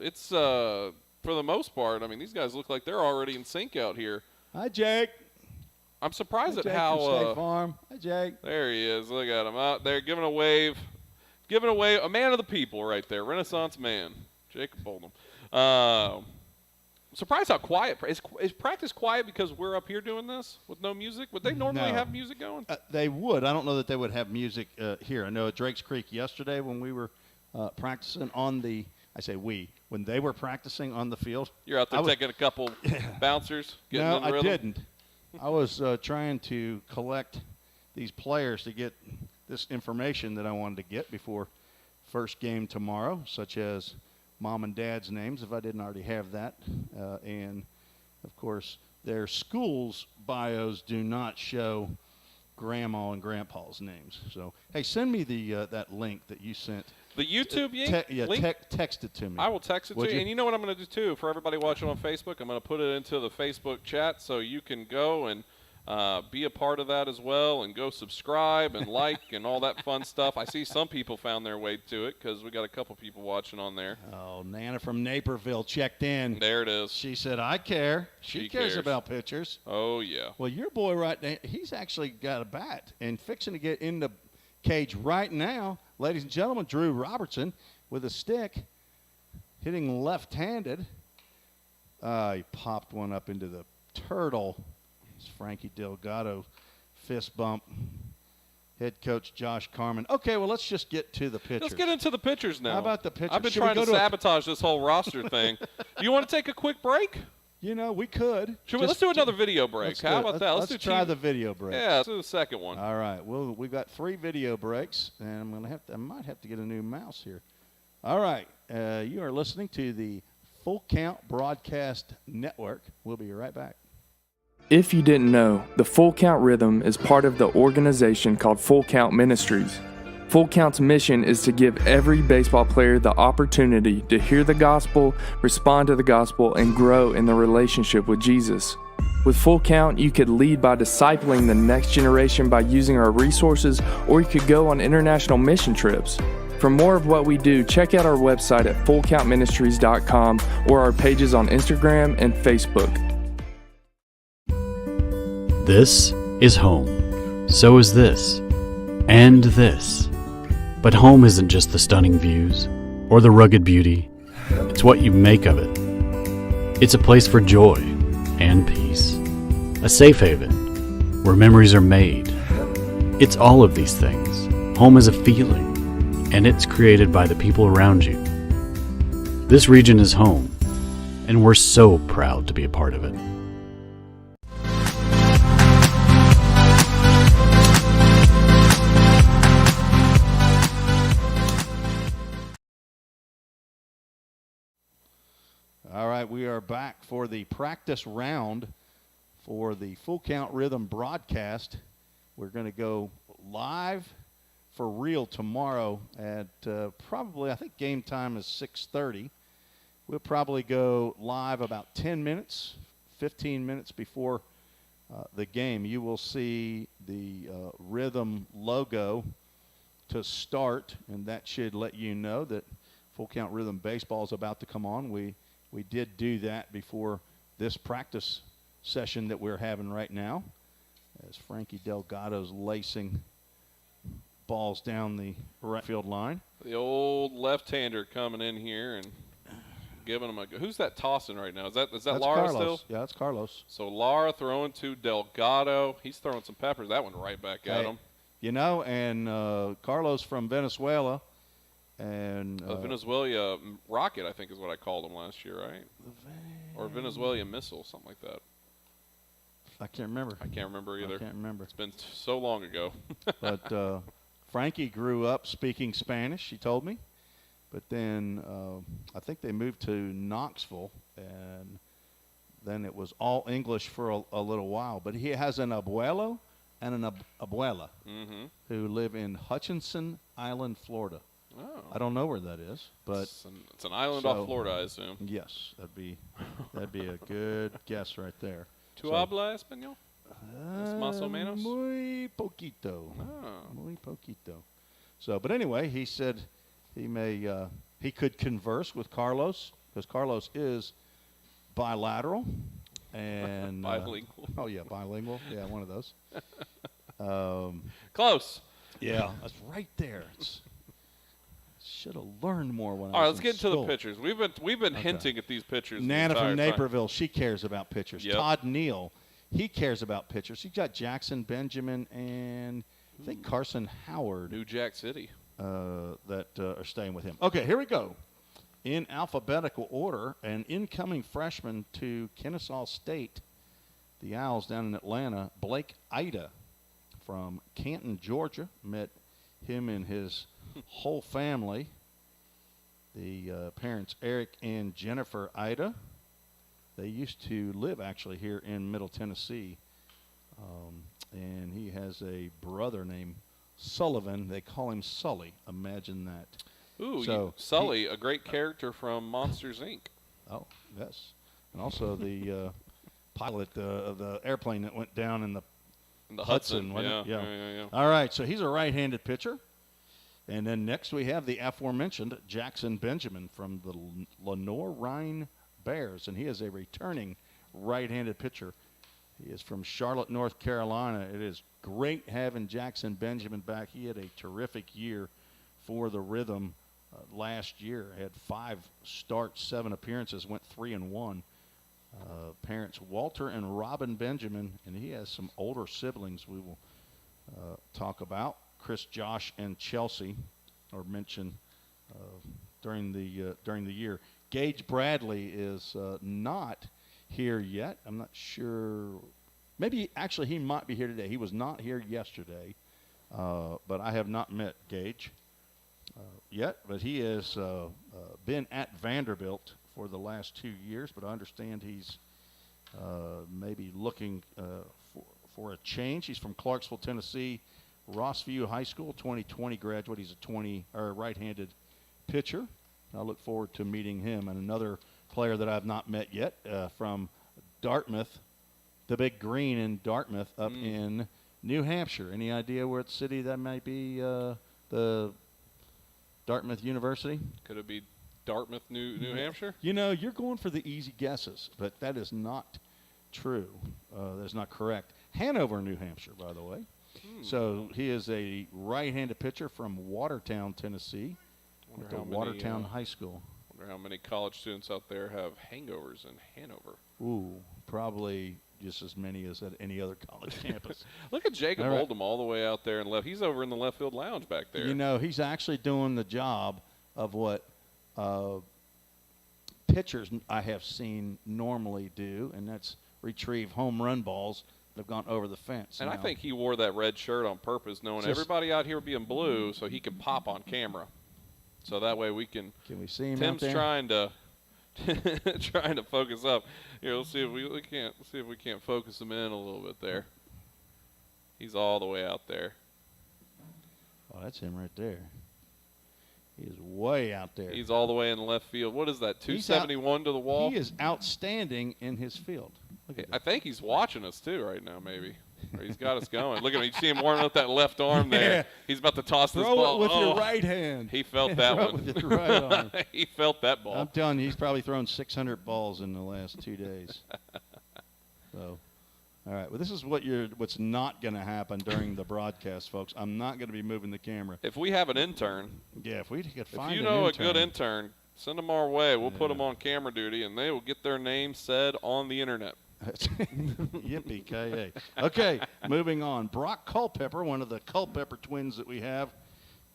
it's for the most part, these guys look like they're already in sync out here. Hi, Jake. I'm surprised Hi, at Jake how from State Farm. Hi, Jake. there he is. Look at him out there giving a wave. Giving away a man of the people right there. Renaissance man. Jacob Oldham. Surprised how quiet. Is practice quiet because we're up here doing this with no music? Would they normally No. have music going? They would. I don't know that they would have music here. I know at Drakes Creek yesterday when we were practicing on the – I say we. When they were practicing on the field. You're out there taking a couple bouncers, getting No, in the I rhythm? didn't. I was trying to collect these players to get this information that I wanted to get before first game tomorrow, such as mom and dad's names, if I didn't already have that. And, of course, their schools' bios do not show grandma and grandpa's names. So, hey, send me the that link that you sent. The YouTube link? Text it to me. I will text it Would to you. you? And you know what I'm going to do, too, for everybody watching on Facebook? I'm going to put it into the Facebook chat so you can go and be a part of that as well and go subscribe and like and all that fun stuff. I see some people found their way to it because we got a couple people watching on there. Oh, Nana from Naperville checked in. There it is. She said, I care. She cares cares. about pitchers. Oh, yeah. Well, your boy right now, he's actually got a bat and fixing to get in the cage right now. Ladies and gentlemen, Drew Robertson with a stick, hitting left-handed. He popped one up into the turtle. It's Frankie Delgado, fist bump. Head coach Josh Carmen. Okay, well, let's just get to the pitchers. Let's get into the pitchers now. How about the pitchers? I've been Should we trying go to to a- sabotage this whole roster thing. Do you want to take a quick break? You know, we could. Let's do another video break. Let's How do it. about that? Let's try the video break. Yeah, let's do the second one. All right. Well, we've got 3 video breaks, and I might have to get a new mouse here. All right. You are listening to the Full Count Broadcast Network. We'll be right back. If you didn't know, the Full Count Rhythm is part of the organization called Full Count Ministries. Full Count's mission is to give every baseball player the opportunity to hear the gospel, respond to the gospel, and grow in the relationship with Jesus. With Full Count, you could lead by discipling the next generation by using our resources, or you could go on international mission trips. For more of what we do, check out our website at fullcountministries.com or our pages on Instagram and Facebook. This is home. So is this. And this. But home isn't just the stunning views or the rugged beauty. It's what you make of it. It's a place for joy and peace. A safe haven where memories are made. It's all of these things. Home is a feeling, and it's created by the people around you. This region is home, and we're so proud to be a part of it. All right, we are back for the practice round for the Full Count Rhythm broadcast. We're going to go live for real tomorrow at probably, I think game time is 6:30. We'll probably go live about 10 minutes, 15 minutes before the game. You will see the Rhythm logo to start, and that should let you know that Full Count Rhythm Baseball is about to come on. We did do that before this practice session that we're having right now. as Frankie Delgado's lacing balls down the right field line. The old left-hander coming in here and giving him a – who's that tossing right now? Is that That's Lara Carlos. still? Yeah, that's Carlos. So Lara throwing to Delgado. He's throwing some peppers. That one right back at him. You know, and Carlos from Venezuela. And Venezuela Rocket, I think is what I called him last year, right? Or Venezuela Missile, something like that. I can't remember. I can't remember either. I can't remember. It's been so long ago. But Frankie grew up speaking Spanish, she told me. But then I think they moved to Knoxville, and then it was all English for a little while. But he has an abuelo and an abuela who live in Hutchinson Island, Florida. Oh. I don't know where that is, but it's an island off Florida, I assume. Yes, that'd be a good guess right there. ¿Tu habla español? Más o menos? Muy poquito. Oh. Muy poquito. So, but anyway, he said he could converse with Carlos because Carlos is bilateral and bilingual. Oh yeah, bilingual. Yeah, one of those. Close. Yeah, that's right there. Should have learned more when I was All right, let's get in into school. the pitchers. We've been hinting at these pitchers. Nana the from entire time. Naperville, she cares about pitchers. Yep. Todd Neal, he cares about pitchers. He's got Jackson Benjamin and I think Carson Howard. New Jack City. That are staying with him. Okay, here we go. In alphabetical order, an incoming freshman to Kennesaw State, the Owls down in Atlanta, Blake Ida from Canton, Georgia. Met him and his whole family. The parents, Eric and Jennifer Ida. They used to live actually here in Middle Tennessee. And he has a brother named Sullivan. They call him Sully. Imagine that. Ooh, So Sully, a great character from Monsters, Inc. Oh, yes. And also the pilot of the airplane that went down in the Hudson. Wasn't it? Yeah. All right, so he's a right-handed pitcher. And then next we have the aforementioned Jackson Benjamin from the Lenore Rhine Bears, and he is a returning right-handed pitcher. He is from Charlotte, North Carolina. It is great having Jackson Benjamin back. He had a terrific year for the Rhythm last year. Had 5 starts, 7 appearances, went 3-1. Parents Walter and Robin Benjamin, and he has some older siblings we will talk about. Chris, Josh, and Chelsea are mentioned during the year. Gage Bradley is not here yet. I'm not sure. Maybe actually he might be here today. He was not here yesterday, but I have not met Gage yet. But he has been at Vanderbilt for the last 2 years. But I understand he's maybe looking for a change. He's from Clarksville, Tennessee, Rossview High School, 2020 graduate. He's a right-handed pitcher. I look forward to meeting him. And another player that I've not met yet from Dartmouth, the Big Green in Dartmouth up in New Hampshire. Any idea where city that might be? The Dartmouth University? Could it be Dartmouth, New Hampshire? You know, you're going for the easy guesses, but that is not true. That is not correct. Hanover, New Hampshire, by the way. So he is a right-handed pitcher from Watertown, Tennessee, at Watertown High School. Wonder how many college students out there have hangovers in Hanover. Ooh, probably just as many as at any other college campus. Look at Jacob Oldham all the way out there and left. He's over in the left field lounge back there. You know, he's actually doing the job of what pitchers I have seen normally do, and that's retrieve home run balls that have gone over the fence. And now, I think he wore that red shirt on purpose, knowing everybody out here would be in blue, so he can pop on camera. So that way we can. Can we see him Tim's out there? trying to trying to focus up. Here, let's see if we can't focus him in a little bit there. He's all the way out there. Oh, that's him right there. He is way out there. He's all the way in the left field. What is that, 271 to the wall? He is outstanding in his field. Look at I that. think he's watching us, too, right now, maybe. Or he's got us going. Look at him. You see him warming up that left arm there. Yeah. He's about to toss this Throw ball. it with your right hand. He felt that Throw it one. with your right arm. He felt that ball. I'm telling you, he's probably thrown 600 balls in the last 2 days. So, All right. Well, this is what's not going to happen during the broadcast, folks. I'm not going to be moving the camera. If we have an intern, Yeah, if we could find if you an know intern. a good intern, send them our way. We'll put them on camera duty, and they will get their name said on the internet. Yippee-ki-yay. Okay, moving on. Brock Culpepper, one of the Culpepper twins that we have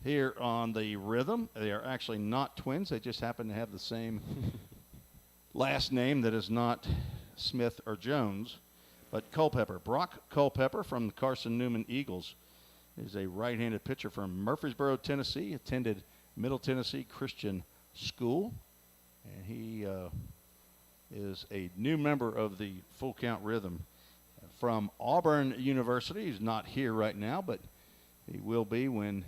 here on the Rhythm. They are actually not twins. They just happen to have the same last name that is not Smith or Jones. But Culpepper, Brock Culpepper from the Carson Newman Eagles, is a right-handed pitcher from Murfreesboro, Tennessee, attended Middle Tennessee Christian School, and he is a new member of the Full Count Rhythm from Auburn University. He's not here right now, but he will be when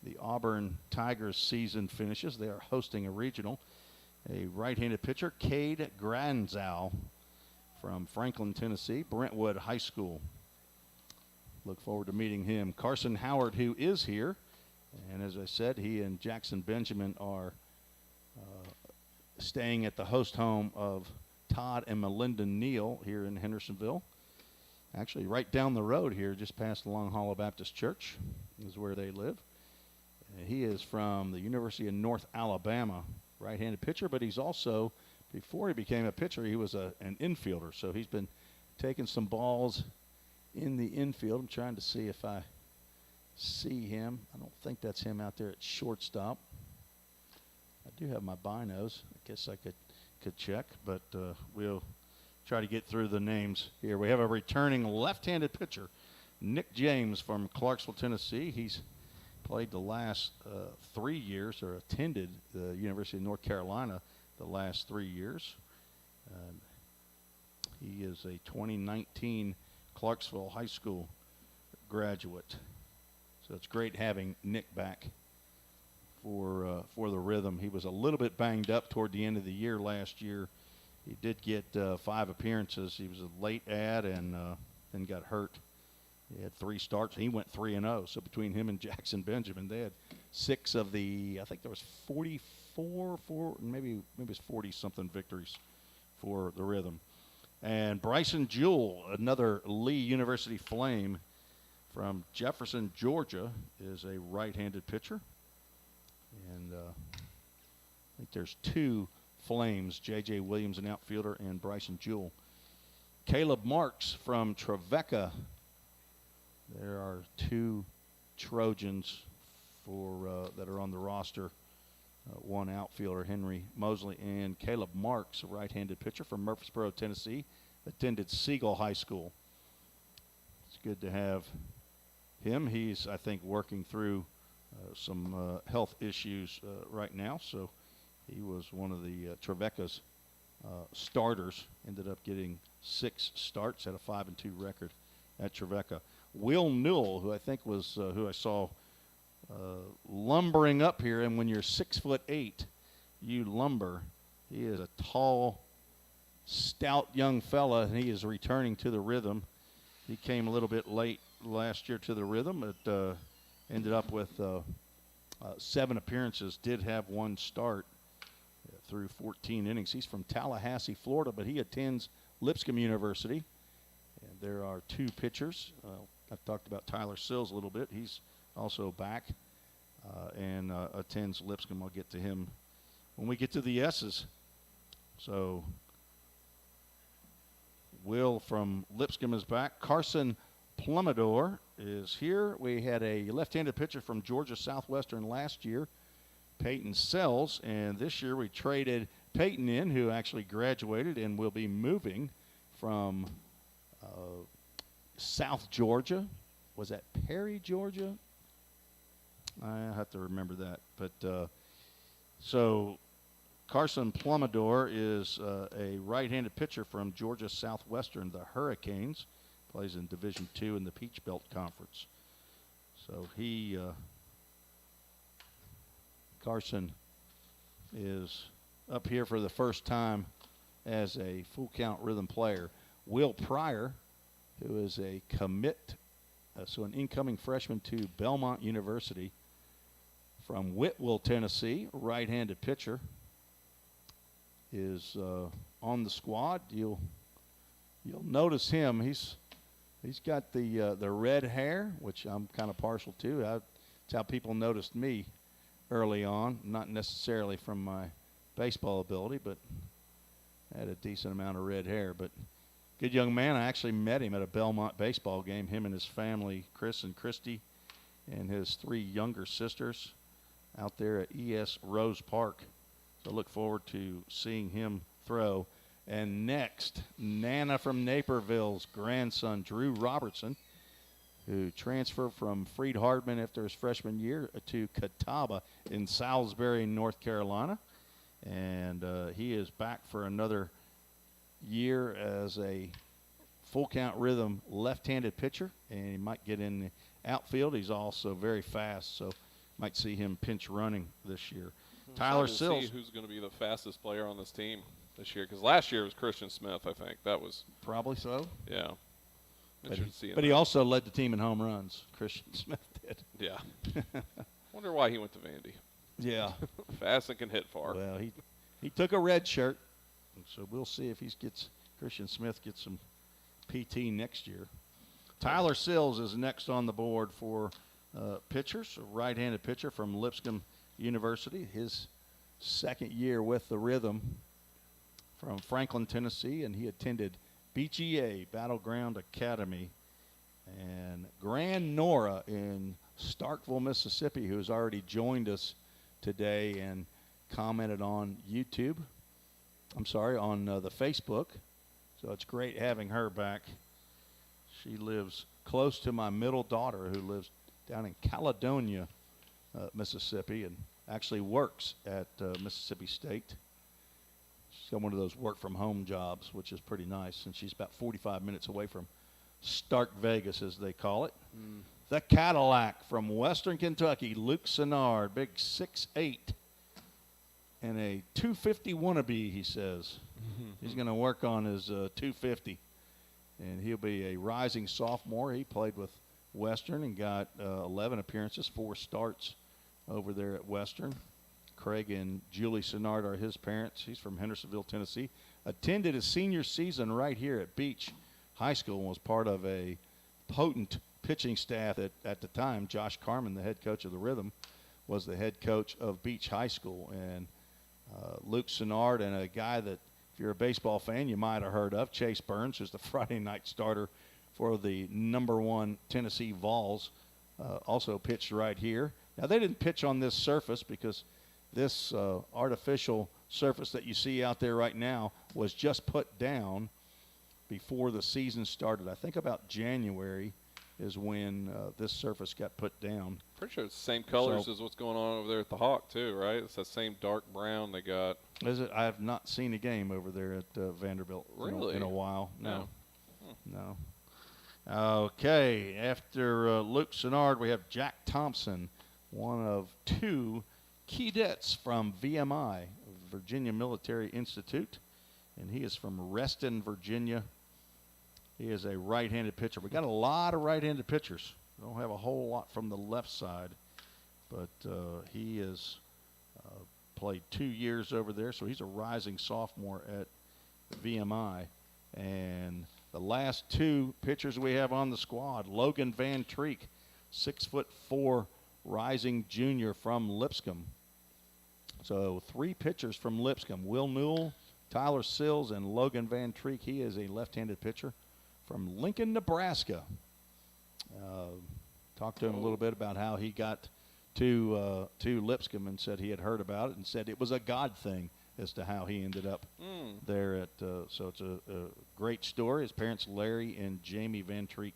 the Auburn Tigers season finishes. They are hosting a regional. A right-handed pitcher, Cade Granzow from Franklin, Tennessee, Brentwood High School. Look forward to meeting him. Carson Howard, who is here, and as I said, he and Jackson Benjamin are staying at the host home of Todd and Melinda Neal here in Hendersonville. Actually, right down the road here, just past the Long Hollow Baptist Church, is where they live. He is from the University of North Alabama, right-handed pitcher, but he's also, before he became a pitcher, he was an infielder. So he's been taking some balls in the infield. I'm trying to see if I see him. I don't think that's him out there at shortstop. I do have my binos. I guess I could check, but we'll try to get through the names here. We have a returning left-handed pitcher, Nick James from Clarksville, Tennessee. He's played the last 3 years, or attended the University of North Carolina the last 3 years. He is a 2019 Clarksville High School graduate. So it's great having Nick back for the Rhythm. He was a little bit banged up toward the end of the year last year. He did get 5 appearances. He was a late ad and then got hurt. He had 3 starts. He went 3-0. So between him and Jackson Benjamin, they had 6 of the, I think there was 44, maybe it was 40-something victories for the Rhythm. And Bryson Jewell, another Lee University Flame from Jefferson, Georgia, is a right-handed pitcher. And I think there's 2 Flames, J.J. Williams, an outfielder, and Bryson Jewell. Caleb Marks from Trevecca. There are 2 Trojans that are on the roster. One outfielder, Henry Mosley, and Caleb Marks, a right-handed pitcher from Murfreesboro, Tennessee, attended Siegel High School. It's good to have him. He's, I think, working through some health issues right now, so he was one of the Trevecca's starters. Ended up getting 6 starts, had a 5-2 record at Trevecca. Will Newell, who I think was who I saw lumbering up here, and when you're 6'8", you lumber. He is a tall, stout young fella, and he is returning to the Rhythm. He came a little bit late last year to the Rhythm. It ended up with 7 appearances, did have 1 start through 14 innings. He's from Tallahassee, Florida, but he attends Lipscomb University. And there are 2 pitchers. I've talked about Tyler Sills a little bit. He's also back and attends Lipscomb. I'll get to him when we get to the S's. So Will from Lipscomb is back. Carson Plummador is here. We had a left-handed pitcher from Georgia Southwestern last year, Peyton Sills, and this year we traded Peyton in, who actually graduated and will be moving from South Georgia. Was that Perry, Georgia? I have to remember that. But so Carson Plummador is a right-handed pitcher from Georgia Southwestern, the Hurricanes. Plays in Division II in the Peach Belt Conference. So he, Carson, is up here for the first time as a full count Rhythm player. Will Pryor, who is a commit, so an incoming freshman to Belmont University from Whitwell, Tennessee, right-handed pitcher, is on the squad. You'll you'll notice him. He's got the red hair, which I'm kind of partial to. That's how people noticed me early on, not necessarily from my baseball ability, but I had a decent amount of red hair. But good young man. I actually met him at a Belmont baseball game, him and his family, Chris and Christy, and his 3 younger sisters out there at ES Rose Park. So I look forward to seeing him throw. And next, Nana from Naperville's grandson, Drew Robertson, who transferred from Freed Hardman after his freshman year to Catawba in Salisbury, North Carolina. And he is back for another year as a full count rhythm left-handed pitcher, and he might get in the outfield. He's also very fast, so might see him pinch running this year. Tyler Sills. See who's going to be the fastest player on this team this year, because last year was Christian Smith, I think. That was probably so. Yeah. But he also led the team in home runs. Christian Smith did. Yeah. Wonder why he went to Vandy. Yeah. Fast and can hit far. Well, he took a red shirt, so we'll see if Christian Smith gets some PT next year. Tyler Sills is next on the board for pitchers, a right-handed pitcher from Lipscomb University. His second year with the Rhythm from Franklin, Tennessee, and he attended BGA, Battleground Academy, and Grand Nora in Starkville, Mississippi, who has already joined us today and commented on YouTube. I'm sorry, on the Facebook. So it's great having her back. She lives close to my middle daughter, who lives down in Caledonia, Mississippi, and actually works at Mississippi State. She's got one of those work-from-home jobs, which is pretty nice, and she's about 45 minutes away from Stark Vegas, as they call it. The Cadillac from Western Kentucky, Luke Senard, big 6'8", and a 250 wannabe, he says. He's going to work on his 250, and he'll be a rising sophomore. He played with Western and got 11 appearances, 4 starts over there at Western. Craig and Julie Senard are his parents. He's from Hendersonville, Tennessee. Attended his senior season right here at Beach High School and was part of a potent pitching staff at the time. Josh Carman, the head coach of the Rhythm, was the head coach of Beach High School. And Luke Senard and a guy that, if you're a baseball fan, you might have heard of, Chase Burns, who's the Friday night starter for the #1 Tennessee Vols, also pitched right here. Now, they didn't pitch on this surface because this artificial surface that you see out there right now was just put down before the season started. I think about January is when this surface got put down. Pretty sure it's the same colors as what's going on over there at the Hawk, too, right? It's that same dark brown they got. Is it? I have not seen a game over there at Vanderbilt in a while. No. No. Okay. After Luke Senard, we have Jack Thompson, one of 2 cadets from VMI, Virginia Military Institute, and he is from Reston, Virginia. He is a right-handed pitcher. We got a lot of right-handed pitchers. We don't have a whole lot from the left side, but he has played 2 years over there, so he's a rising sophomore at VMI. And the last 2 pitchers we have on the squad, Logan Van Treek, 6'4", rising junior from Lipscomb. So 3 pitchers from Lipscomb, Will Newell, Tyler Sills, and Logan Van Treek. He is a left-handed pitcher from Lincoln, Nebraska. Talked to him a little bit about how he got to Lipscomb and said he had heard about it and said it was a God thing as to how he ended up there at so it's a great story. His parents, Larry and Jamie Van Treek.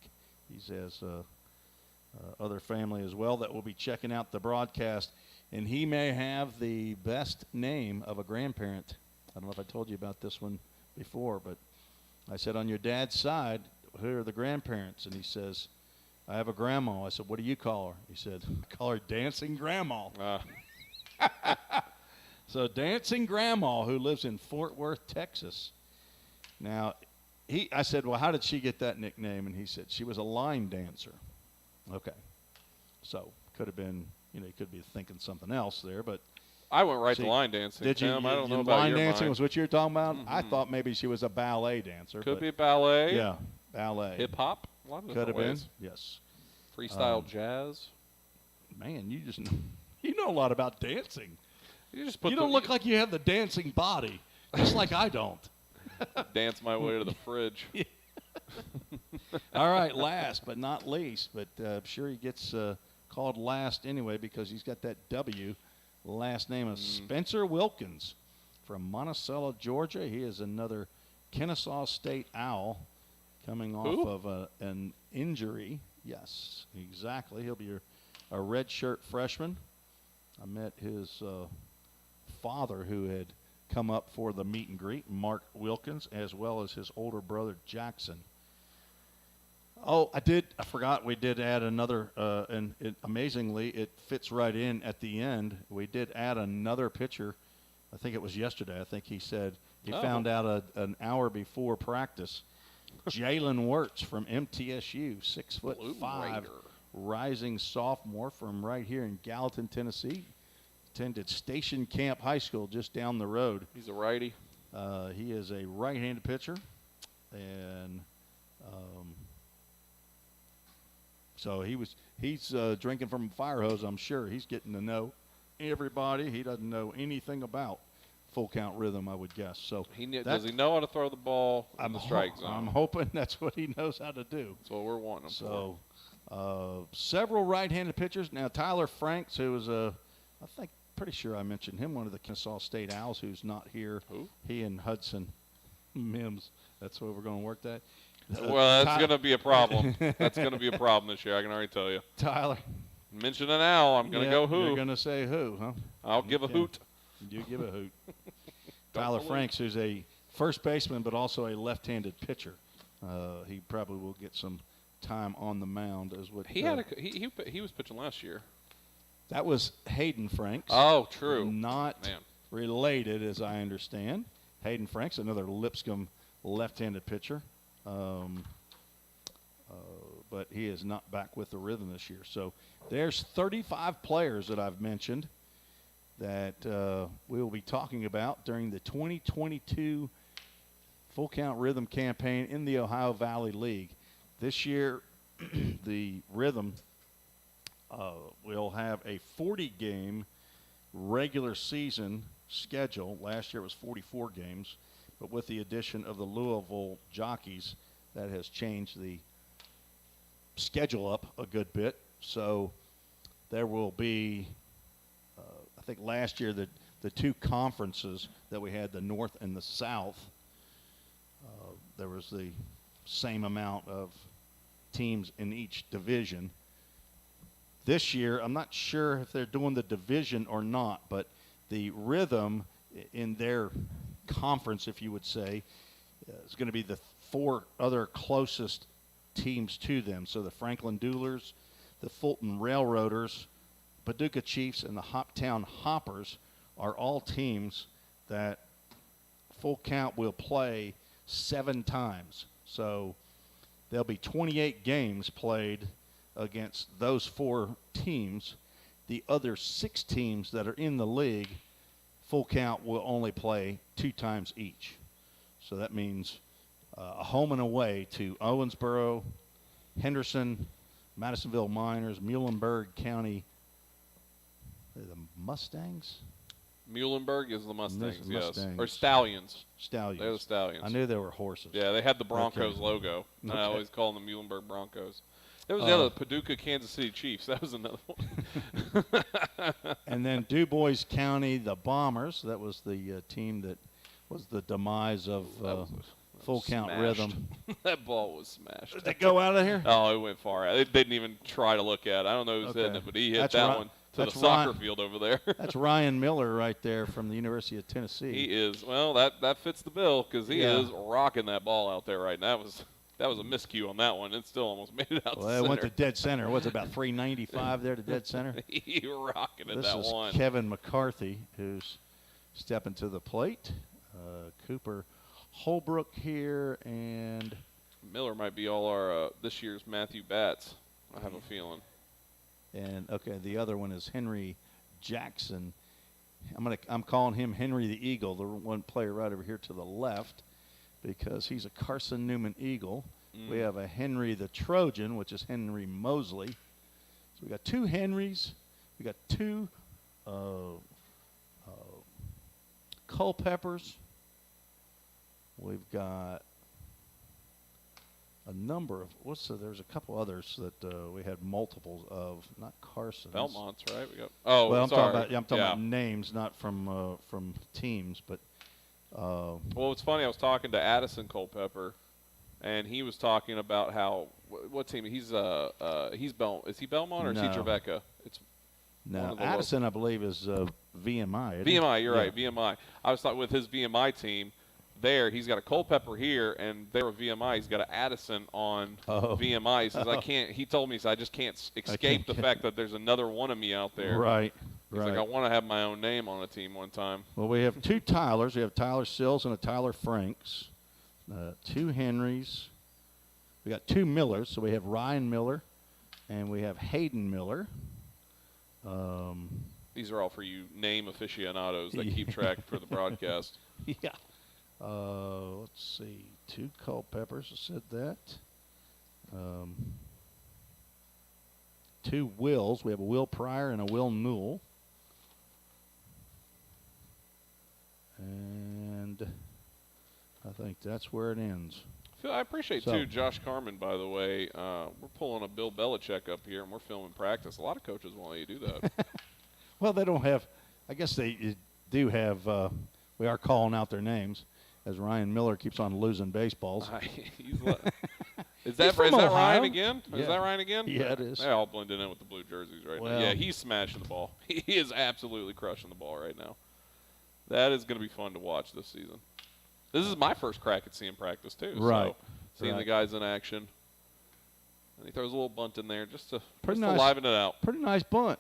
He has other family as well that will be checking out the broadcast. And he may have the best name of a grandparent. I don't know if I told you about this one before, but I said, on your dad's side, who are the grandparents? And he says, I have a grandma. I said, what do you call her? He said, I call her Dancing Grandma. So Dancing Grandma, who lives in Fort Worth, Texas. Now, I said, well, how did she get that nickname? And he said, she was a line dancer. Okay. So could have been, you could be thinking something else there, but I went right See, to line dancing. Did you? Tim, I don't know about line your dancing mind. was what you were talking about? I thought maybe she was a ballet dancer. Could but be ballet. Yeah, ballet. Hip hop. A lot of Could different have been. ways. Yes. Freestyle jazz. Man, you know a lot about dancing. You just put You don't look like you have the dancing body, just like I don't. dance my way to the fridge. All right, last but not least, but I'm sure he gets called last anyway because he's got that W. Last name of Spencer Wilkins from Monticello, Georgia. He is another Kennesaw State Owl coming off of an injury. Yes, exactly. He'll be a redshirt freshman. I met his father who had come up for the meet and greet, Mark Wilkins, as well as his older brother, Jackson. Oh, I forgot we did add another, and amazingly, it fits right in at the end. We did add another pitcher. I think it was yesterday. I think he said he found out an hour before practice. Jaylen Wurtz from MTSU, 6'5", rising sophomore from right here in Gallatin, Tennessee. Attended Station Camp High School just down the road. He's a righty. He is a right-handed pitcher, and so he's drinking from a fire hose. I'm sure he's getting to know everybody. He doesn't know anything about full count rhythm, I would guess. So Does he know how to throw the ball in the strike zone? I'm hoping that's what he knows how to do. That's what we're wanting him So several right-handed pitchers. Now Tyler Franks, who was pretty sure I mentioned him, one of the Kennesaw State Owls, who's not here. Who? He and Hudson Mims. That's what we're going to work that. Well, that's going to be a problem. That's going to be a problem this year, I can already tell you. Tyler. Mention an owl, I'm going to go who. You're going to say who, huh? I'll give a hoot. You give a hoot. Tyler Franks, who's a first baseman but also a left-handed pitcher. He probably will get some time on the mound. He was pitching last year. That was Hayden Franks. Oh, true. Not related, as I understand. Hayden Franks, another Lipscomb left-handed pitcher. But he is not back with the rhythm this year. So there's 35 players that I've mentioned that we will be talking about during the 2022 Full Count Rhythm campaign in the Ohio Valley League. This year, the Rhythm will have a 40-game regular season schedule. Last year it was 44 games, but with the addition of the Louisville Jockeys, that has changed the schedule up a good bit. So there will be, I think last year the two conferences that we had, the North and the South, there was the same amount of teams in each division. This year, I'm not sure if they're doing the division or not, but the Rhythm in their conference, if you would say, is going to be the four other closest teams to them. So the Franklin Duelers, the Fulton Railroaders, Paducah Chiefs, and the Hoptown Hoppers are all teams that Full Count will play 7 times. So there'll be 28 games played against those 4 teams. The other 6 teams that are in the league, Full Count will only play 2 times each. So that means a home and away to Owensboro, Henderson, Madisonville Miners, Muhlenberg County, the Mustangs? Muhlenberg is the Mustangs, yes. Mustangs. Or Stallions. Stallions. They're the Stallions. I knew they were horses. Yeah, they had the Broncos Okay. logo. Okay. I always call them the Muhlenberg Broncos. There was the other Paducah, Kansas City Chiefs. That was another one. And then Du Bois County, the Bombers. That was the team that was the demise of Full Count Smashed. Rhythm. That ball was smashed. Did it go out of here? Oh, it went far. They didn't even try to look at it. I don't know who's hitting it, but he hit that one to the soccer field over there. That's Ryan Miller right there from the University of Tennessee. He is. Well, that fits the bill because he is rocking that ball out there right now. That was a miscue on that one. It still almost made it out to center. It went to dead center. Was it about 395 there to dead center? He rocking it, that one. This is Kevin McCarthy, who's stepping to the plate. Cooper Holbrook here, and Miller might be all our this year's Matthew Batts, I have a feeling. And, okay, the other one is Henry Jackson. I'm calling him Henry the Eagle, the one player right over here to the left, because he's a Carson Newman Eagle. We have a Henry the Trojan, which is Henry Mosley. So we got 2 Henrys. We got 2 Culpeppers. We've got a number of there's a couple others that we had multiples of, not Carson's. Belmont's, right? We got. I'm sorry. talking about names, not from teams, but. Well, it's funny. I was talking to Addison Culpepper, and he was talking about how what team he's is he Belmont or is he Trevecca? It's no, Addison, I believe, is VMI. VMI, you're right, VMI. I was talking with his VMI team. There, he's got a Culpepper here, and there with VMI, he's got an Addison on VMI. He says, I can't. He told me, he said, I just can't escape the fact that there's another one of me out there. Right. He's like, I want to have my own name on a team one time. Well, we have 2 Tylers. We have Tyler Sills and a Tyler Franks. 2 Henrys. We got 2 Millers. So we have Ryan Miller, and we have Hayden Miller. These are all for you name aficionados that keep track for the broadcast. Yeah. Let's see. 2 Culpeppers, I said that. 2 Wills. We have a Will Pryor and a Will Newell. And I think that's where it ends. I appreciate, too, Josh Carmen, by the way. We're pulling a Bill Belichick up here, and we're filming practice. A lot of coaches won't let you do that. Well, they don't have – I guess they do have we are calling out their names, as Ryan Miller keeps on losing baseballs. Is that Ryan again? Yeah. Is that Ryan again? Yeah, it is. They're all blending in with the blue jerseys right now. Yeah, he's smashing the ball. He is absolutely crushing the ball right now. That is going to be fun to watch this season. This is my first crack at seeing practice, too. Right. So seeing the guys in action. And he throws a little bunt in there just to nice, liven it out. Pretty nice bunt.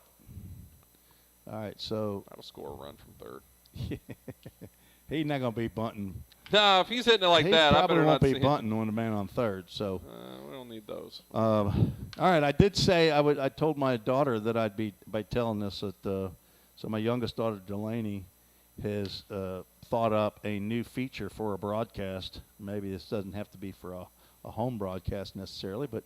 All right, so. That'll score a run from third. He's not going to be bunting. No, if he's hitting it like that, I better not see him. He probably won't be bunting when the man on third. So we don't need those. All right, I did say I told my daughter that I'd be by telling this that so my youngest daughter Delaney has thought up a new feature for a broadcast. Maybe this doesn't have to be for a home broadcast necessarily, but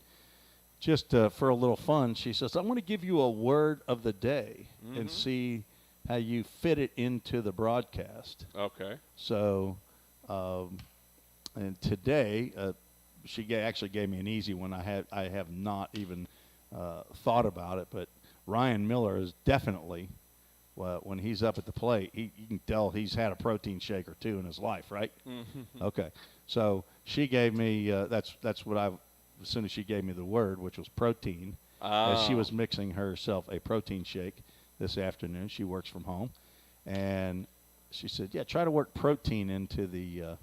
just for a little fun. She says, I want to give you a word of the day and see how you fit it into the broadcast. Okay. So, and today she actually gave me an easy one. I have not even thought about it, but Ryan Miller is definitely, when he's up at the plate, you can tell he's had a protein shake or 2 in his life, right? Mm-hmm. Okay. So she gave me that's what as soon as she gave me the word, which was protein, as she was mixing herself a protein shake this afternoon. She works from home, and she said, "Yeah, try to work protein into the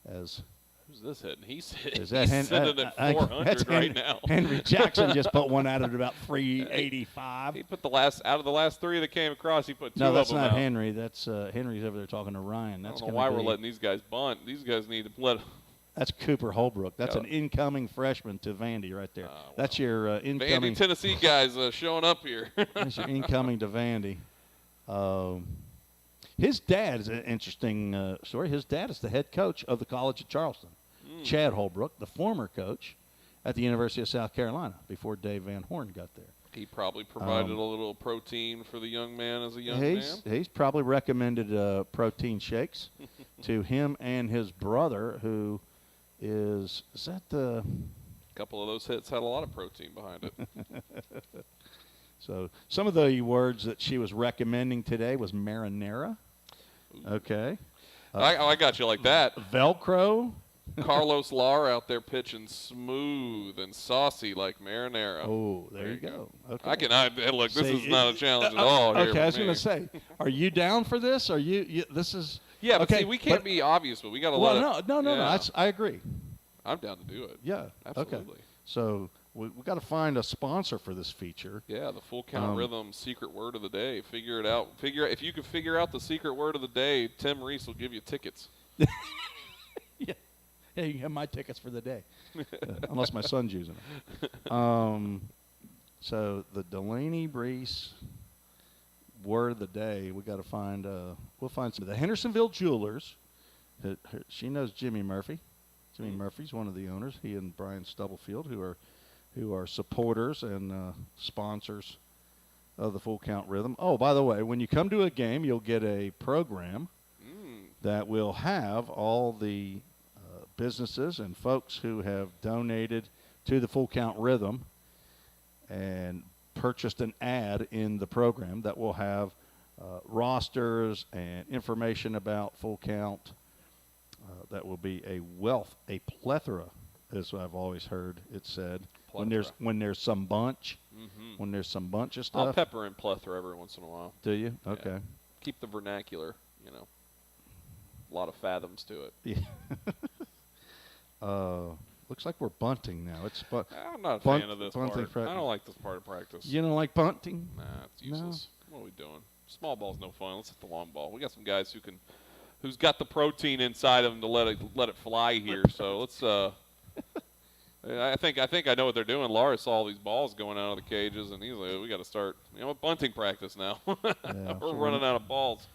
as." Who's this hitting? He's sitting at 400 right now. Henry Jackson just put one out at about 385. He put out of the last 3 that came across, he put 2 of them out. No, that's not out. Henry. That's Henry's over there talking to Ryan. That's I don't know why we're letting these guys bunt. These guys need to let. That's Cooper Holbrook. That's an incoming freshman to Vandy right there. That's your incoming. Vandy, Tennessee guys showing up here. That's your incoming to Vandy. His dad is an interesting story. His dad is the head coach of the College of Charleston, Chad Holbrook, the former coach at the University of South Carolina before Dave Van Horn got there. He probably provided a little protein for the young man as a young man. He's probably recommended protein shakes to him and his brother, who is that the... A couple of those hits had a lot of protein behind it. So some of the words that she was recommending today was marinara. Okay. I got you like that. Velcro. Carlos Lar out there pitching smooth and saucy like marinara. Oh, there you go. Okay. Look, this is not a challenge at all. Okay, I was going to say, are you down for this? Are you this is... Yeah, but see, we can't be obvious, but we got to let it. No. I agree. I'm down to do it. Yeah. Absolutely. Okay. So we got to find a sponsor for this feature. Yeah, the Full Count Rhythm secret word of the day. Figure it out. If you can figure out the secret word of the day, Tim Reese will give you tickets. Yeah, you can have my tickets for the day, unless my son's using them. So the Delaney Reese word of the day. We got to find. We'll find some. The Hendersonville Jewelers. She knows Jimmy Murphy. Jimmy Murphy's one of the owners. He and Brian Stubblefield, who are supporters and sponsors of the Full Count Rhythm. Oh, by the way, when you come to a game, you'll get a program that will have all the businesses and folks who have donated to the Full Count Rhythm and purchased an ad in the program that will have rosters and information about Full Count. That will be a plethora, as I've always heard it said. Plethora. When there's some bunch, when there's some bunch of stuff. I'll pepper in plethora every once in a while. Do you? Okay. Yeah. Keep the vernacular, a lot of fathoms to it. Yeah. Looks like we're bunting now. I'm not a fan of this part. I don't like this part of practice. You don't like bunting? Nah, it's useless. No. What are we doing? Small ball's no fun. Let's hit the long ball. We got some guys who's got the protein inside of them to let it fly here. So let's. I think I know what they're doing. Laura saw all these balls going out of the cages, and he's like, "We got to start, bunting practice now. Yeah, we're running out of balls."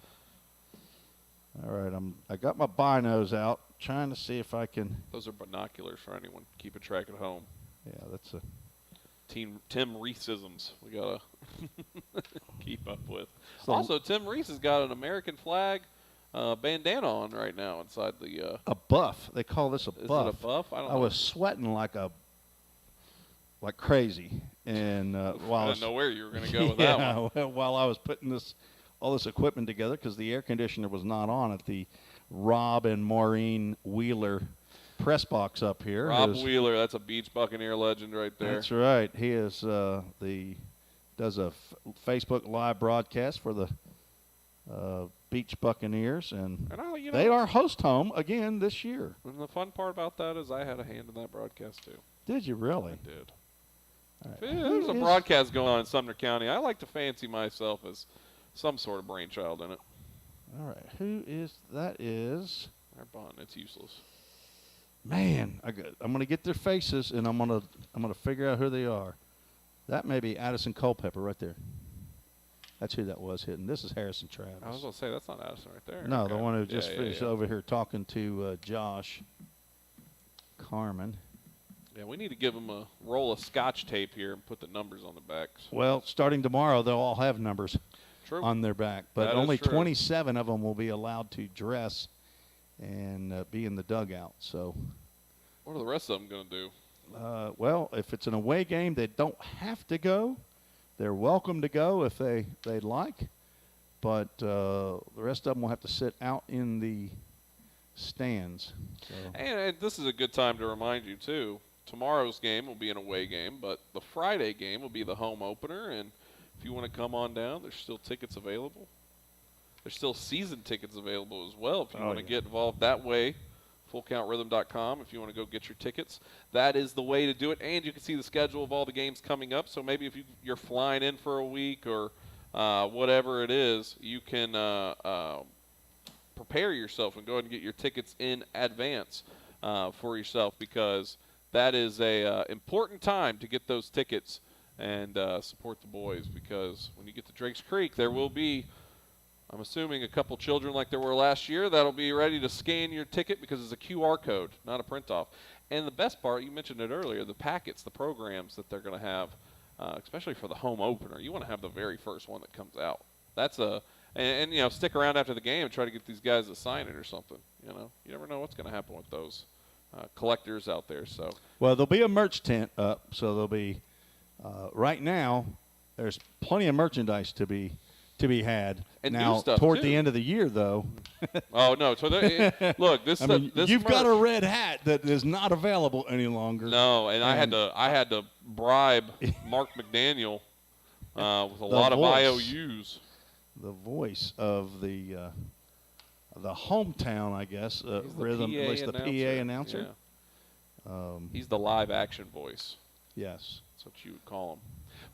All right, I got my binos out, trying to see if I can. Those are binoculars for anyone keeping track at home. Yeah, that's a. Tim Reese-isms we gotta keep up with. So Also, Tim Reese has got an American flag bandana on right now inside the. A buff. They call this a buff. Is it a buff? I don't know. I was sweating like crazy, and while I didn't know where you were going to go with that one. While I was putting all this equipment together, because the air conditioner was not on at the Rob and Maureen Wheeler press box up here. Rob Wheeler, that's a Beach Buccaneer legend right there. That's right. He is does a Facebook live broadcast for the Beach Buccaneers, and they are host home again this year. And the fun part about that is I had a hand in that broadcast too. Did you really? I did. Right. There's a broadcast going on in Sumner County. I like to fancy myself as some sort of brainchild in it. All right. Who is that? Is our bond? It's useless. Man, I'm going to get their faces, and I'm going to figure out who they are. That may be Addison Culpepper right there. That's who that was hitting. This is Harrison Travis. I was going to say, that's not Addison right there. No, okay. The one who just finished over here talking to Josh Carmen. Yeah, we need to give them a roll of Scotch tape here and put the numbers on the back. Well, starting tomorrow, they'll all have numbers on their back. But that only 27 of them will be allowed to dress and be in the dugout. So, what are the rest of them going to do? Well, if it's an away game, they don't have to go. They're welcome to go if they'd like. But the rest of them will have to sit out in the stands. So. And this is a good time to remind you, too. Tomorrow's game will be an away game, but the Friday game will be the home opener. And if you want to come on down, there's still tickets available. There's still season tickets available as well if you want to get involved that way. FullCountRhythm.com if you want to go get your tickets. That is the way to do it. And you can see the schedule of all the games coming up. So maybe if you're flying in for a week or whatever it is, you can prepare yourself and go ahead and get your tickets in advance for yourself, because that is a important time to get those tickets and support the boys, because when you get to Drake's Creek, there will be, I'm assuming, a couple children like there were last year that'll be ready to scan your ticket, because it's a QR code, not a print-off. And the best part, you mentioned it earlier, the packets, the programs that they're going to have, especially for the home opener. You want to have the very first one that comes out. That's and stick around after the game and try to get these guys to sign it or something. You never know what's going to happen with those collectors out there. So, well, there'll be a merch tent up, so there'll be right now. There's plenty of merchandise to be had. And now, new stuff toward too. the end of the year, though. Oh no! So look, this. This you've merch, got a red hat that is not available any longer. No, and I had to bribe Mark McDaniel with a lot of IOUs. The voice of the hometown, I guess, rhythm, at least the PA announcer. Yeah. He's the live action voice. Yes, that's what you would call him.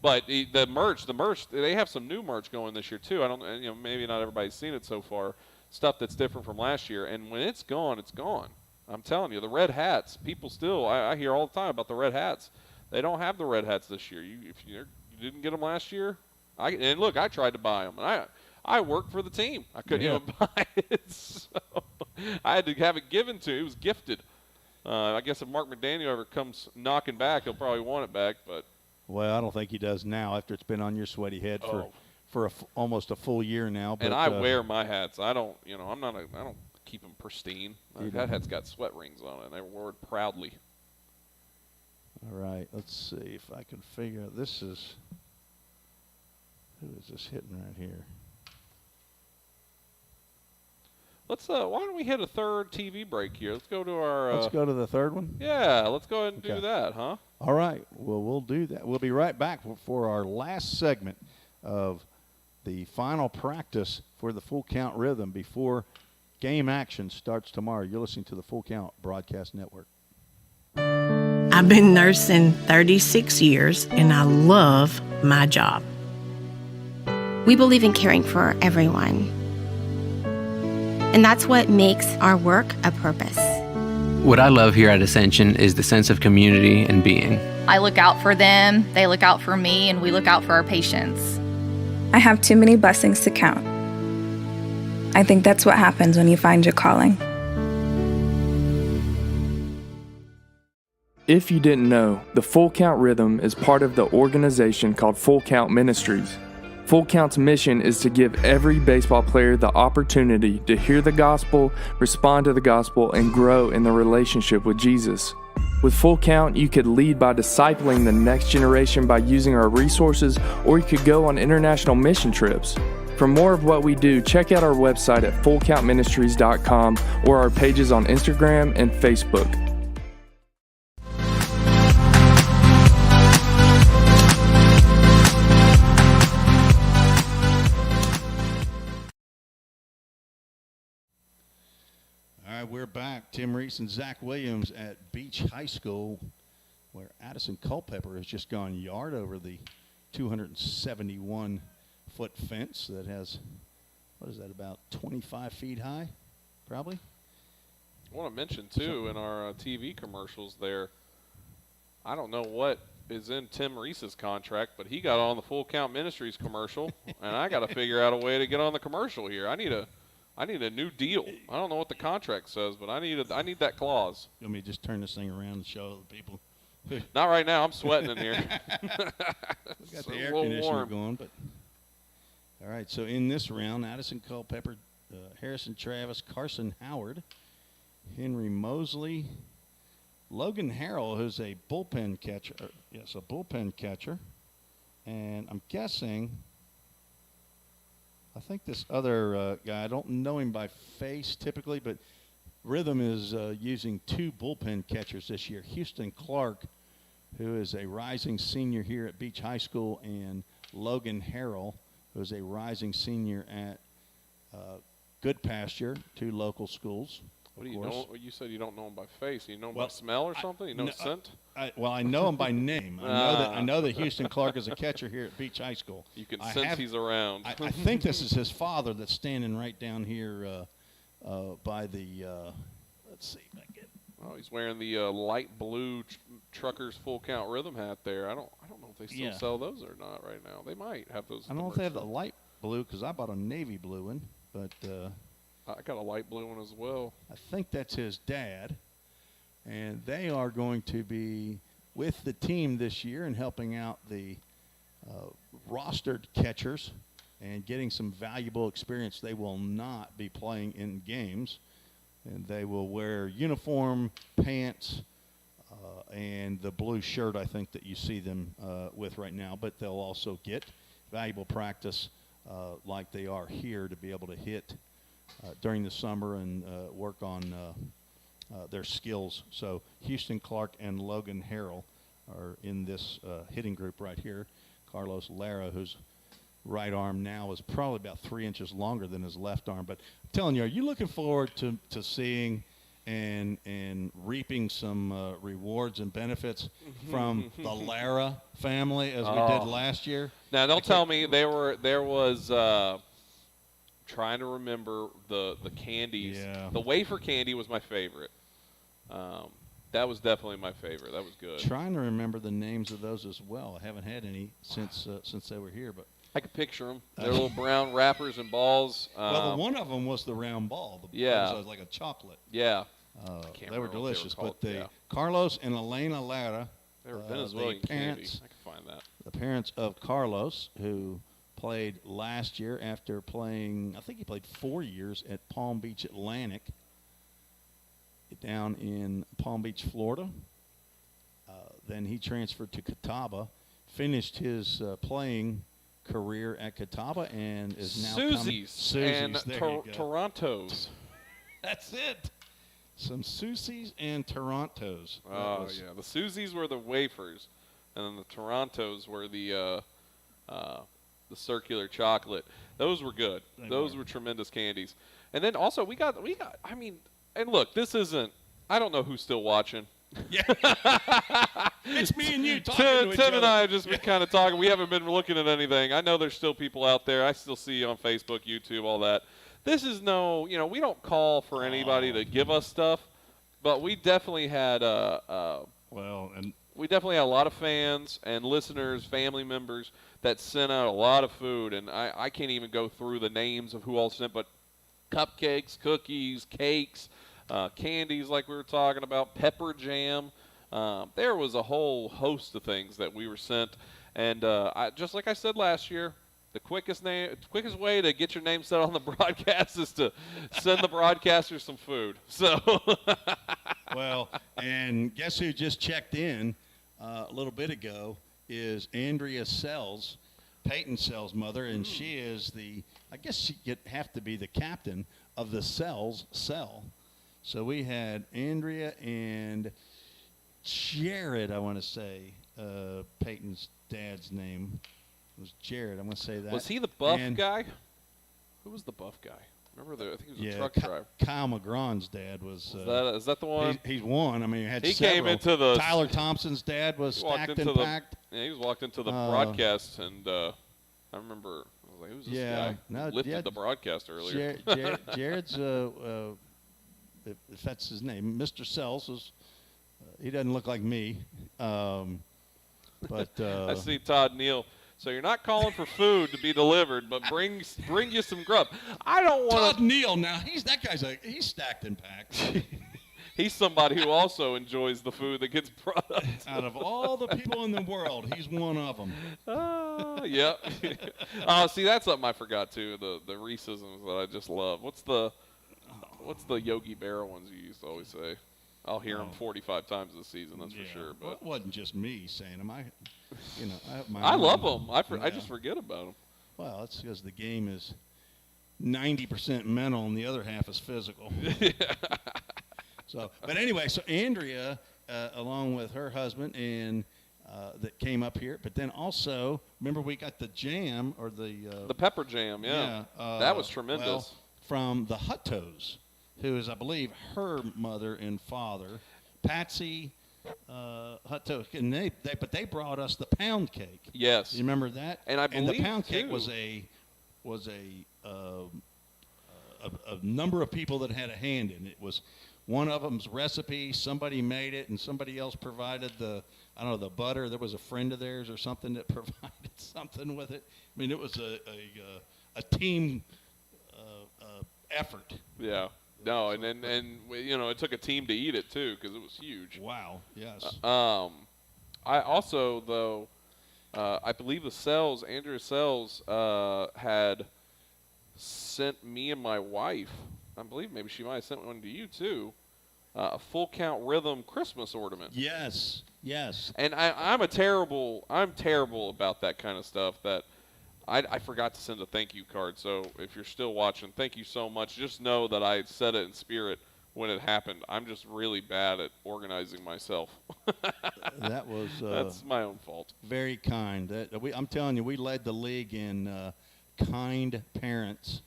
But the merch, they have some new merch going this year too. I don't, maybe not everybody's seen it so far. Stuff that's different from last year, and when it's gone, it's gone. I'm telling you, the red hats. People still, I hear all the time about the red hats. They don't have the red hats this year. If you didn't get them last year, And look, I tried to buy them, and I worked for the team. I couldn't even buy it, so I had to have it given to me. It was gifted. I guess if Mark McDaniel ever comes knocking back, he'll probably want it back. But well, I don't think he does now after it's been on your sweaty head for almost a full year now. But, and I wear my hats. I don't, I don't keep them pristine. That hat's got sweat rings on it, and they wore it proudly. All right, let's see if I can figure out. Who is this hitting right here? Let's. Why don't we hit a third TV break here? Let's go to our. Let's go to the third one. Yeah, let's go ahead and do that, huh? All right. Well, we'll do that. We'll be right back for our last segment of the final practice for the Full Count Rhythm before game action starts tomorrow. You're listening to the Full Count Broadcast Network. I've been nursing 36 years, and I love my job. We believe in caring for everyone. And that's what makes our work a purpose. What I love here at Ascension is the sense of community and being. I look out for them, they look out for me, and we look out for our patients. I have too many blessings to count. I think that's what happens when you find your calling. If you didn't know, the Full Count Rhythm is part of the organization called Full Count Ministries. Full Count's mission is to give every baseball player the opportunity to hear the gospel, respond to the gospel, and grow in their relationship with Jesus. With Full Count, you could lead by discipling the next generation by using our resources, or you could go on international mission trips. For more of what we do, check out our website at fullcountministries.com or our pages on Instagram and Facebook. All right, we're back. Tim Reese and Zach Williams at Beach High School, where Addison Culpepper has just gone yard over the 271-foot fence that has, what is that, about 25 feet high, probably? I want to mention, too, in our TV commercials there, I don't know what is in Tim Reese's contract, but he got on the Full Count Ministries commercial, and I got to figure out a way to get on the commercial here. I need a new deal. I don't know what the contract says, but I need that clause. You want me to just turn this thing around and show the people? Not right now. I'm sweating in here. We've got the air conditioner going, but all right. So in this round, Addison Culpepper, Harrison Travis, Carson Howard, Henry Mosley, Logan Harrell, who's a bullpen catcher. Yes, a bullpen catcher, and I'm guessing. I think this other guy, I don't know him by face typically, but Rhythm is using two bullpen catchers this year. Houston Clark, who is a rising senior here at Beach High School, and Logan Harrell, who is a rising senior at Good Pasture, two local schools. What do you know? You said you don't know him by face. You know him by smell or something? You know scent? I know him by name. I know that Houston Clark is a catcher here at Beach High School. You can sense he's around. I think this is his father that's standing right down here by the. Let's see if I get. Oh, he's wearing the light blue Truckers Full Count Rhythm hat there. I don't know if they still sell those or not right now. They might have those. I don't know if they have the light blue because I bought a navy blue one, but. I got a light blue one as well. I think that's his dad. And they are going to be with the team this year and helping out the rostered catchers and getting some valuable experience. They will not be playing in games. And they will wear uniform, pants, and the blue shirt, I think, that you see them with right now. But they'll also get valuable practice like they are here to be able to hit during the summer and work on their skills. So Houston Clark and Logan Harrell are in this hitting group right here. Carlos Lara, whose right arm now is probably about 3 inches longer than his left arm. But I'm telling you, are you looking forward to seeing and reaping some rewards and benefits from the Lara family as we did last year? Now, don't tell me there was trying to remember the candies. Yeah. The wafer candy was my favorite. That was definitely my favorite. That was good. Trying to remember the names of those as well. I haven't had any since they were here, but I could picture them. They're little brown wrappers and balls. Well, one of them was the round ball. Yeah. It was like a chocolate. Yeah. They were delicious. But yeah. Carlos and Elena Lara, they were Venezuelan candy. I can find that. The parents of Carlos, who played last year after playing, I think he played 4 years at Palm Beach Atlantic down in Palm Beach, Florida. Then he transferred to Catawba, finished his playing career at Catawba, and is now Susie's and Toronto's. That's it. Some Susie's and Toronto's. Oh, yeah. The Susie's were the wafers, and then the Toronto's were the circular chocolate. Those were good. Those were tremendous candies. And then also we got. I mean, and look, this isn't. I don't know who's still watching. Yeah. It's me and you talking to each Tim other. and I have just been kind of talking. We haven't been looking at anything. I know there's still people out there. I still see you on Facebook, YouTube, all that. This is no, we don't call for anybody to give us stuff, but we definitely had we definitely had a lot of fans and listeners, family members that sent out a lot of food, and I can't even go through the names of who all sent, but cupcakes, cookies, cakes, candies like we were talking about, pepper jam. There was a whole host of things that we were sent, and just like I said last year, the quickest way to get your name set on the broadcast is to send the broadcaster some food. So, well, and guess who just checked in a little bit ago is Andrea Sills, Peyton Sills' mother, and she is I guess she'd have to be the captain of the Sills cell. So we had Andrea and Jared, I want to say, Peyton's dad's name. It was Jared. I'm going to say that. Was he the buff guy? Who was the buff guy? Remember I think he was a truck driver. Kyle McGrawn's dad was. Is that the one? He's one. I mean, he came into the. Tyler Thompson's dad was stacked and packed. Yeah, he was walked into the broadcast, and I remember I was like, "Who's this guy?" No, lifted the broadcast earlier. Jared's, if that's his name, Mr. Sills was. He doesn't look like me, but I see Todd Neal. So you're not calling for food to be delivered, but bring you some grub. I don't want Todd Neal. Now he's stacked and packed. He's somebody who also enjoys the food that gets brought up. Out of all the people in the world, he's one of them. Yeah. See, that's something I forgot too. The Reeseisms that I just love. What's the Yogi Berra ones you used to always say? I'll hear them 45 times this season, that's for sure. But it wasn't just me saying them. I love them. I just forget about them. Well, that's because the game is 90% mental and the other half is physical. But anyway, so Andrea, along with her husband, and that came up here. But then also, remember we got the jam or the pepper jam. Yeah, that was tremendous. Well, from the Huttos, who is, I believe, her mother and father, Patsy Hutto, and they brought us the pound cake. Yes, you remember that? And I believe the pound cake was a number of people that had a hand in it. It was one of them's recipe. Somebody made it, and somebody else provided the butter. There was a friend of theirs or something that provided something with it. I mean, it was a team effort. Yeah. No, and it took a team to eat it too because it was huge. Wow. Yes. I also though, I believe Andrea Sills, had sent me and my wife. I believe maybe she might have sent one to you too. A Full Count Rhythm Christmas ornament. Yes. Yes. And I'm terrible about that kind of stuff. That I forgot to send a thank you card, so if you're still watching, thank you so much. Just know that I said it in spirit when it happened. I'm just really bad at organizing myself. That was that's my own fault. Very kind. I'm telling you, we led the league in kind parents,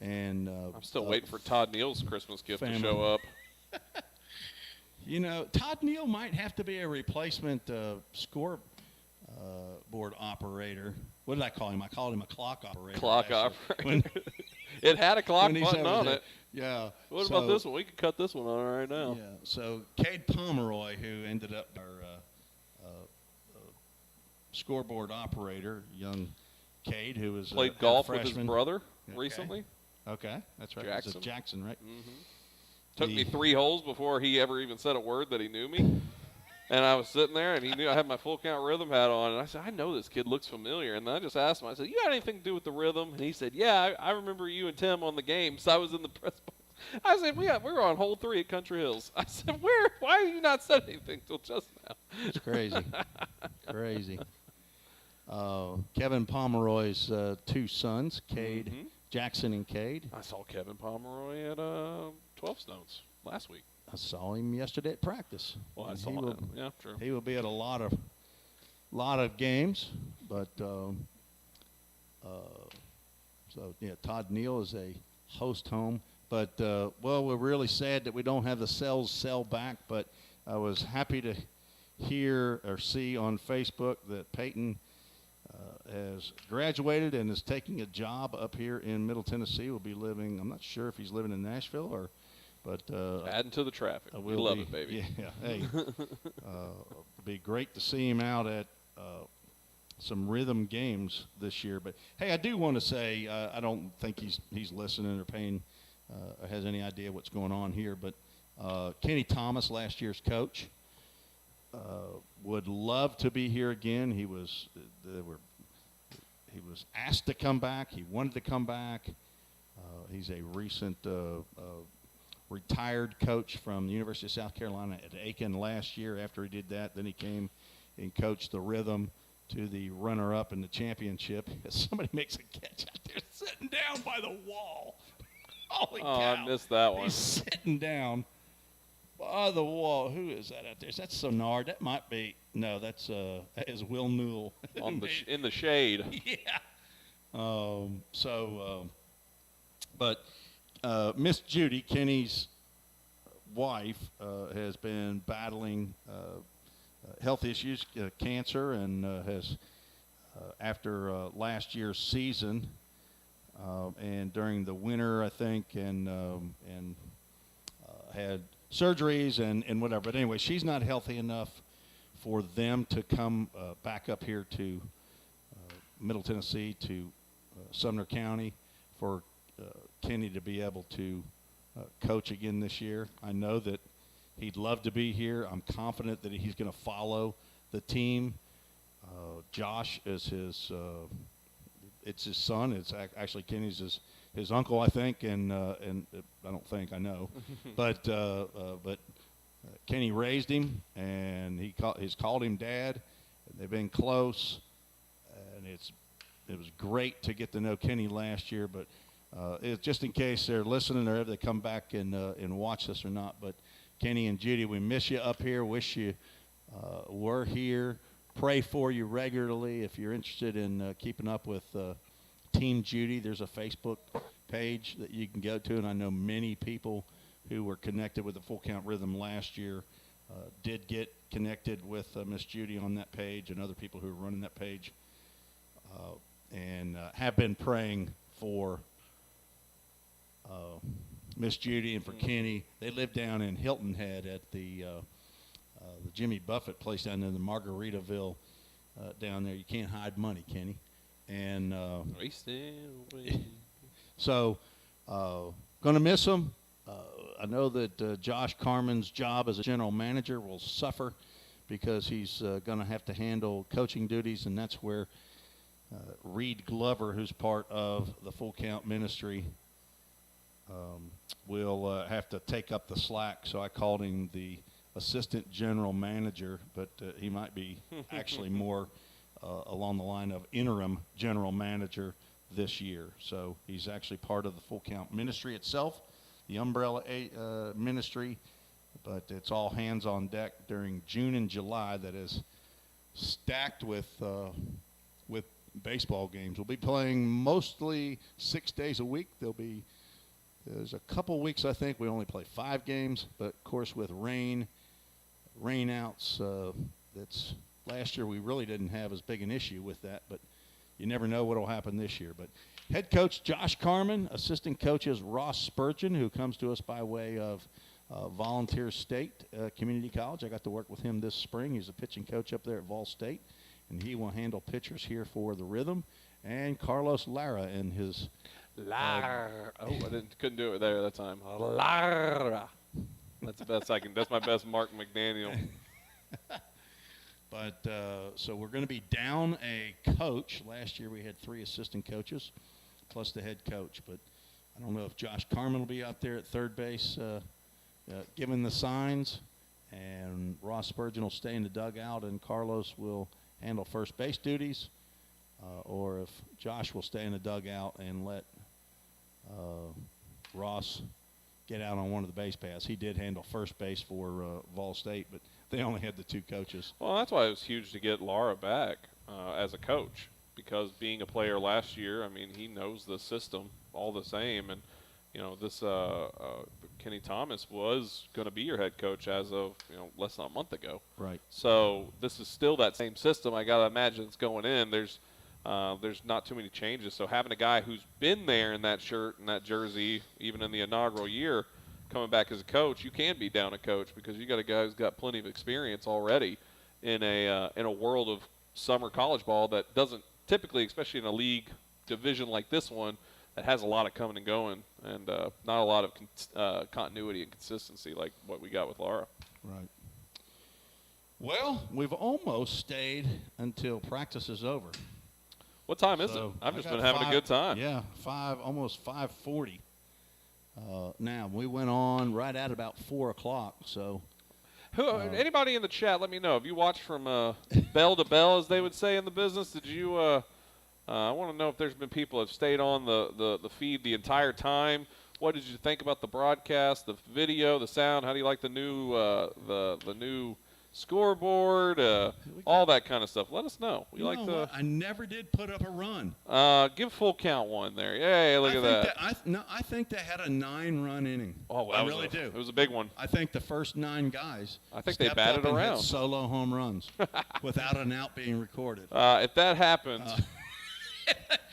and I'm still waiting for Todd Neal's Christmas gift to show up. Todd Neal might have to be a replacement scoreboard operator. What did I call him? I called him a clock operator. Clock operator. It had a clock button on it. Yeah. What about this one? We could cut this one on right now. Yeah. So Cade Pomeroy, who ended up our scoreboard operator, young Cade, who was played a golf with freshman. his brother Okay. recently. Okay, that's right. Jackson. It's Jackson, right? Took me 3 holes before he ever even said a word that he knew me. And I was sitting there, and he knew I had my full count rhythm hat on. And I said, I know this kid looks familiar. And then I just asked him, I said, you got anything to do with the rhythm? And he said, yeah, I remember you and Tim on the game. So I was in the press box. I said, we were on hole 3 at Country Hills. I said, why have you not said anything till just now? It's crazy. Crazy. Kevin Pomeroy's 2 sons, Cade, Jackson and Cade. I saw Kevin Pomeroy at 12 Stones last week. I saw him yesterday at practice. Well, I saw him. Yeah, true. He will be at a lot of games, but so yeah, Todd Neal is a host home. But well, we're really sad that we don't have the Sills sell back. But I was happy to hear or see on Facebook that Peyton has graduated and is taking a job up here in Middle Tennessee. Will be living. I'm not sure if he's living in Nashville or. But adding to the traffic. We love it, baby. Yeah. Hey, it'll be great to see him out at some rhythm games this year. But hey, I do want to say I don't think he's listening or paying or has any idea what's going on here. But Kenny Thomas, last year's coach, would love to be here again. He was asked to come back. He wanted to come back. He's a recent retired coach from the University of South Carolina at Aiken last year. After he did that, then he came and coached the Rhythm to the runner-up in the championship. Somebody makes a catch out there sitting down by the wall. Holy cow. I missed that one. He's sitting down by the wall. Who is that out there? Is that Sonard? That might be. No, that is Will Newell. In the shade. Yeah. But Miss Judy, Kenny's wife, has been battling health issues, cancer, and has, after last year's season and during the winter, I think, and had surgeries and whatever. But anyway, she's not healthy enough for them to come back up here to Middle Tennessee, to Sumner County, for Kenny to be able to coach again this year. I know that he'd love to be here. I'm confident that he's going to follow the team. Josh is his it's his son. It's actually Kenny's his uncle, I think, and I don't think, I know. but Kenny raised him, and he's called him Dad. They've been close, and it was great to get to know Kenny last year, but just in case they're listening or if they come back and watch this or not. But Kenny and Judy, we miss you up here. Wish you were here. Pray for you regularly. If you're interested in keeping up with Team Judy, there's a Facebook page that you can go to, and I know many people who were connected with the Full Count Rhythm last year did get connected with Miss Judy on that page, and other people who are running that page, and have been praying for Miss Judy and for Kenny. They live down in Hilton Head at the Jimmy Buffett place down in the Margaritaville down there. You can't hide money, Kenny. And so going to miss him. I know that Josh Carman's job as a general manager will suffer because he's going to have to handle coaching duties, and that's where Reed Glover, who's part of the Full Count Ministry, will have to take up the slack. So I called him the assistant general manager, but he might be actually more along the line of interim general manager this year. So he's actually part of the Full Count Ministry itself, the umbrella ministry, but it's all hands on deck during June and July. That is stacked with baseball games. We'll be playing mostly 6 days a week. There's a couple weeks, I think, we only play 5 games, but of course with rainouts, that's last year we really didn't have as big an issue with that, but you never know what will happen this year. But head coach Josh Carman, assistant coaches Ross Spurgeon, who comes to us by way of Volunteer State Community College. I got to work with him this spring. He's a pitching coach up there at Vol State, and he will handle pitchers here for the Rhythm. and Carlos Lara in his Lara. Couldn't do it there that time. Lara. That's the best I can. That's my best Mark McDaniel. But so we're going to be down a coach. Last year we had 3 assistant coaches plus the head coach. But I don't know if Josh Carmen will be out there at third base giving the signs. And Ross Spurgeon will stay in the dugout, and Carlos will handle first base duties. Or if Josh will stay in the dugout and let Ross get out on one of the base paths. He did handle first base for Vol State, but they only had the 2 coaches. Well, that's why it was huge to get Lara back as a coach, because being a player last year, I mean, he knows the system all the same. And, you know, this Kenny Thomas was going to be your head coach as of, less than a month ago. Right. So this is still that same system. I got to imagine it's going in. There's not too many changes. So having a guy who's been there in that shirt and that jersey, even in the inaugural year, coming back as a coach, you can be down a coach because you got a guy who's got plenty of experience already in a world of summer college ball that doesn't typically, especially in a league division like this one, that has a lot of coming and going and not a lot of continuity and consistency like what we got with Lara. Right. Well, we've almost stayed until practice is over. What time is it? I've just been having a good time. Yeah, almost 5:40. Now, we went on right at about 4 o'clock, so. Anybody in the chat, let me know. Have you watched from bell to bell, as they would say in the business? Did you I want to know if there's been people that have stayed on the feed the entire time. What did you think about the broadcast, the video, the sound? How do you like the new the new scoreboard, all that kind of stuff? Let us know. I never did put up a run. Give Full Count one there. Yay, look at that. I think they had a 9-run inning. Oh, well, I really do. It was a big one. I think the first 9 guys they batted up and around. hit solo home runs without an out being recorded. If that happens.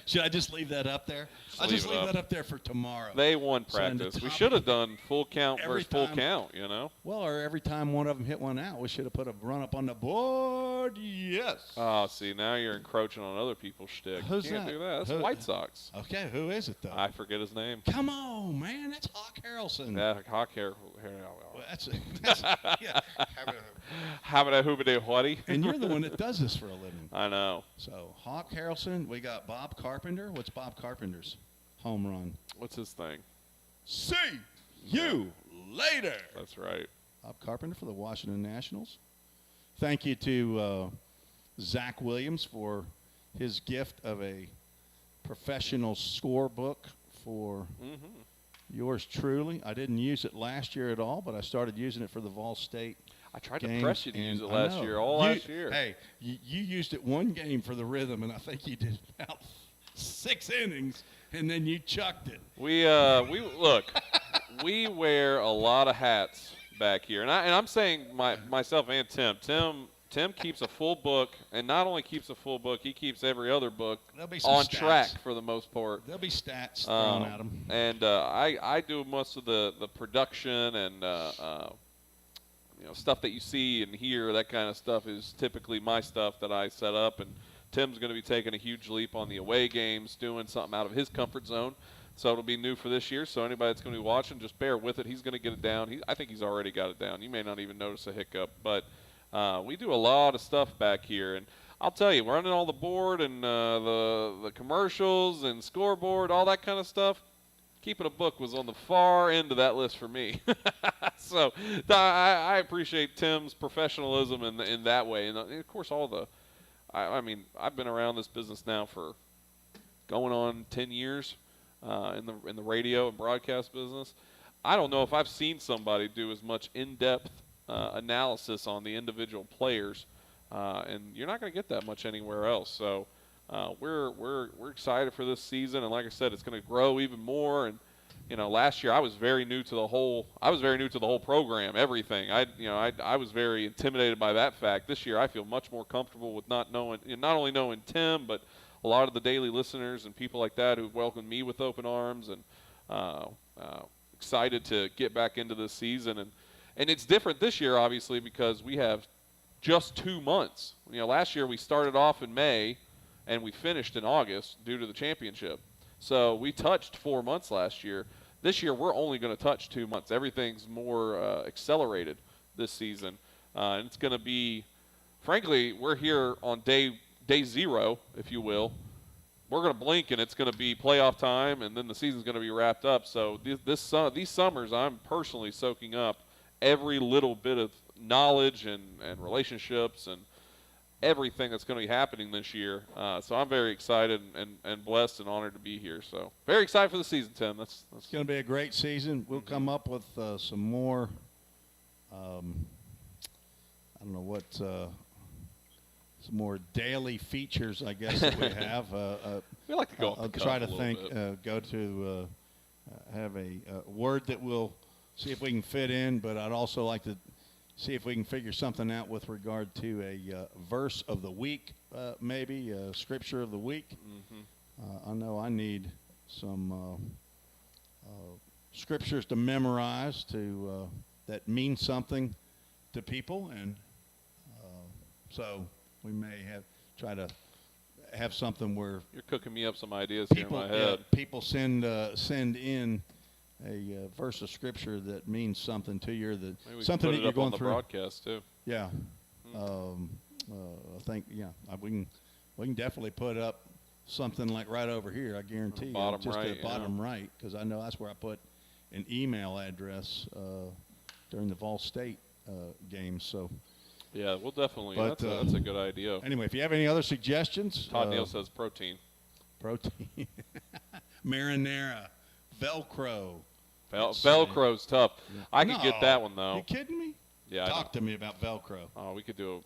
Should I just leave that up there? I'll just leave that up there for tomorrow. They won practice. We should have done full count versus full count, Well, or every time one of them hit one out, we should have put a run up on the board. Yes. Oh, see, now you're encroaching on other people's shtick. Who's you can't that? do that. That's White Sox. Okay, who is it, though? I forget his name. Come on, man. That's Hawk Harrelson. Yeah, Hawk Harrelson. Well, that's yeah. Whatty. And you're the one that does this for a living. I know. So, Hawk Harrelson. We got Bob Carpenter. What's Bob Carpenter's home run? What's his thing? See you later. That's right. Bob Carpenter for the Washington Nationals. Thank you to Zach Williams for his gift of a professional scorebook for yours truly. I didn't use it last year at all, but I started using it for the Vol State. I tried to press you to use it last year, last year. Hey, you used it one game for the Rhythm, and I think you did about 6 innings, and then you chucked it. We look, we wear a lot of hats back here, and I'm saying myself and Tim. Tim keeps a full book, and not only keeps a full book, he keeps every other book on track for the most part. There'll be stats thrown at him. And I do most of the production and stuff that you see and hear. That kind of stuff is typically my stuff that I set up, and Tim's going to be taking a huge leap on the away games, doing something out of his comfort zone. So it'll be new for this year. So anybody that's going to be watching, just bear with it. He's going to get it down. I think he's already got it down. You may not even notice a hiccup, but we do a lot of stuff back here. And I'll tell you, running all the board and the commercials and scoreboard, all that kind of stuff, keeping a book was on the far end of that list for me. So I appreciate Tim's professionalism in that way. And, of course, I've been around this business now for going on 10 years in the radio and broadcast business. I don't know if I've seen somebody do as much in-depth analysis on the individual players, and you're not going to get that much anywhere else. So we're excited for this season, and like I said, it's going to grow even more. And last year I was very new to the whole program, everything. I was very intimidated by that fact. This year I feel much more comfortable with not only knowing Tim, but a lot of the daily listeners and people like that who've welcomed me with open arms, and excited to get back into this season. And it's different this year, obviously, because we have just 2 months. Last year we started off in May, and we finished in August due to the championship. So we touched 4 months last year. This year we're only going to touch 2 months. Everything's more accelerated this season. And it's going to be, frankly, we're here on day 0, if you will. We're going to blink, and it's going to be playoff time, and then the season's going to be wrapped up. So these summers, I'm personally soaking up every little bit of knowledge and relationships and everything that's going to be happening this year. So I'm very excited and blessed and honored to be here. So very excited for the season, Tim. That's It's going to be a great season. We'll come up with some more, I don't know what, some more daily features, I guess, that we have. We like to go off I'll the try cuff to a think, little bit. have a word that we'll see if we can fit in, but I'd also like to see if we can figure something out with regard to a verse of the week, maybe, scripture of the week. I know I need some scriptures to memorize that mean something to people, and so we may try to have something where You're cooking me up some ideas people, here in my head. people send in a verse of scripture that means something to you, or that Maybe we something can that put you're it up going on the through. broadcast too. Yeah, I think we can definitely put up something like right over here. I guarantee you, Bottom just right, at the bottom right, because I know that's where I put an email address during the Vol State games. So. Yeah, we'll definitely. But, That's a good idea. Anyway, if you have any other suggestions, Todd Neal says protein. Protein, marinara, Velcro. Velcro's tough. Yeah. I could get that one though. You kidding me? Yeah. Talk to me about Velcro. Oh, we could do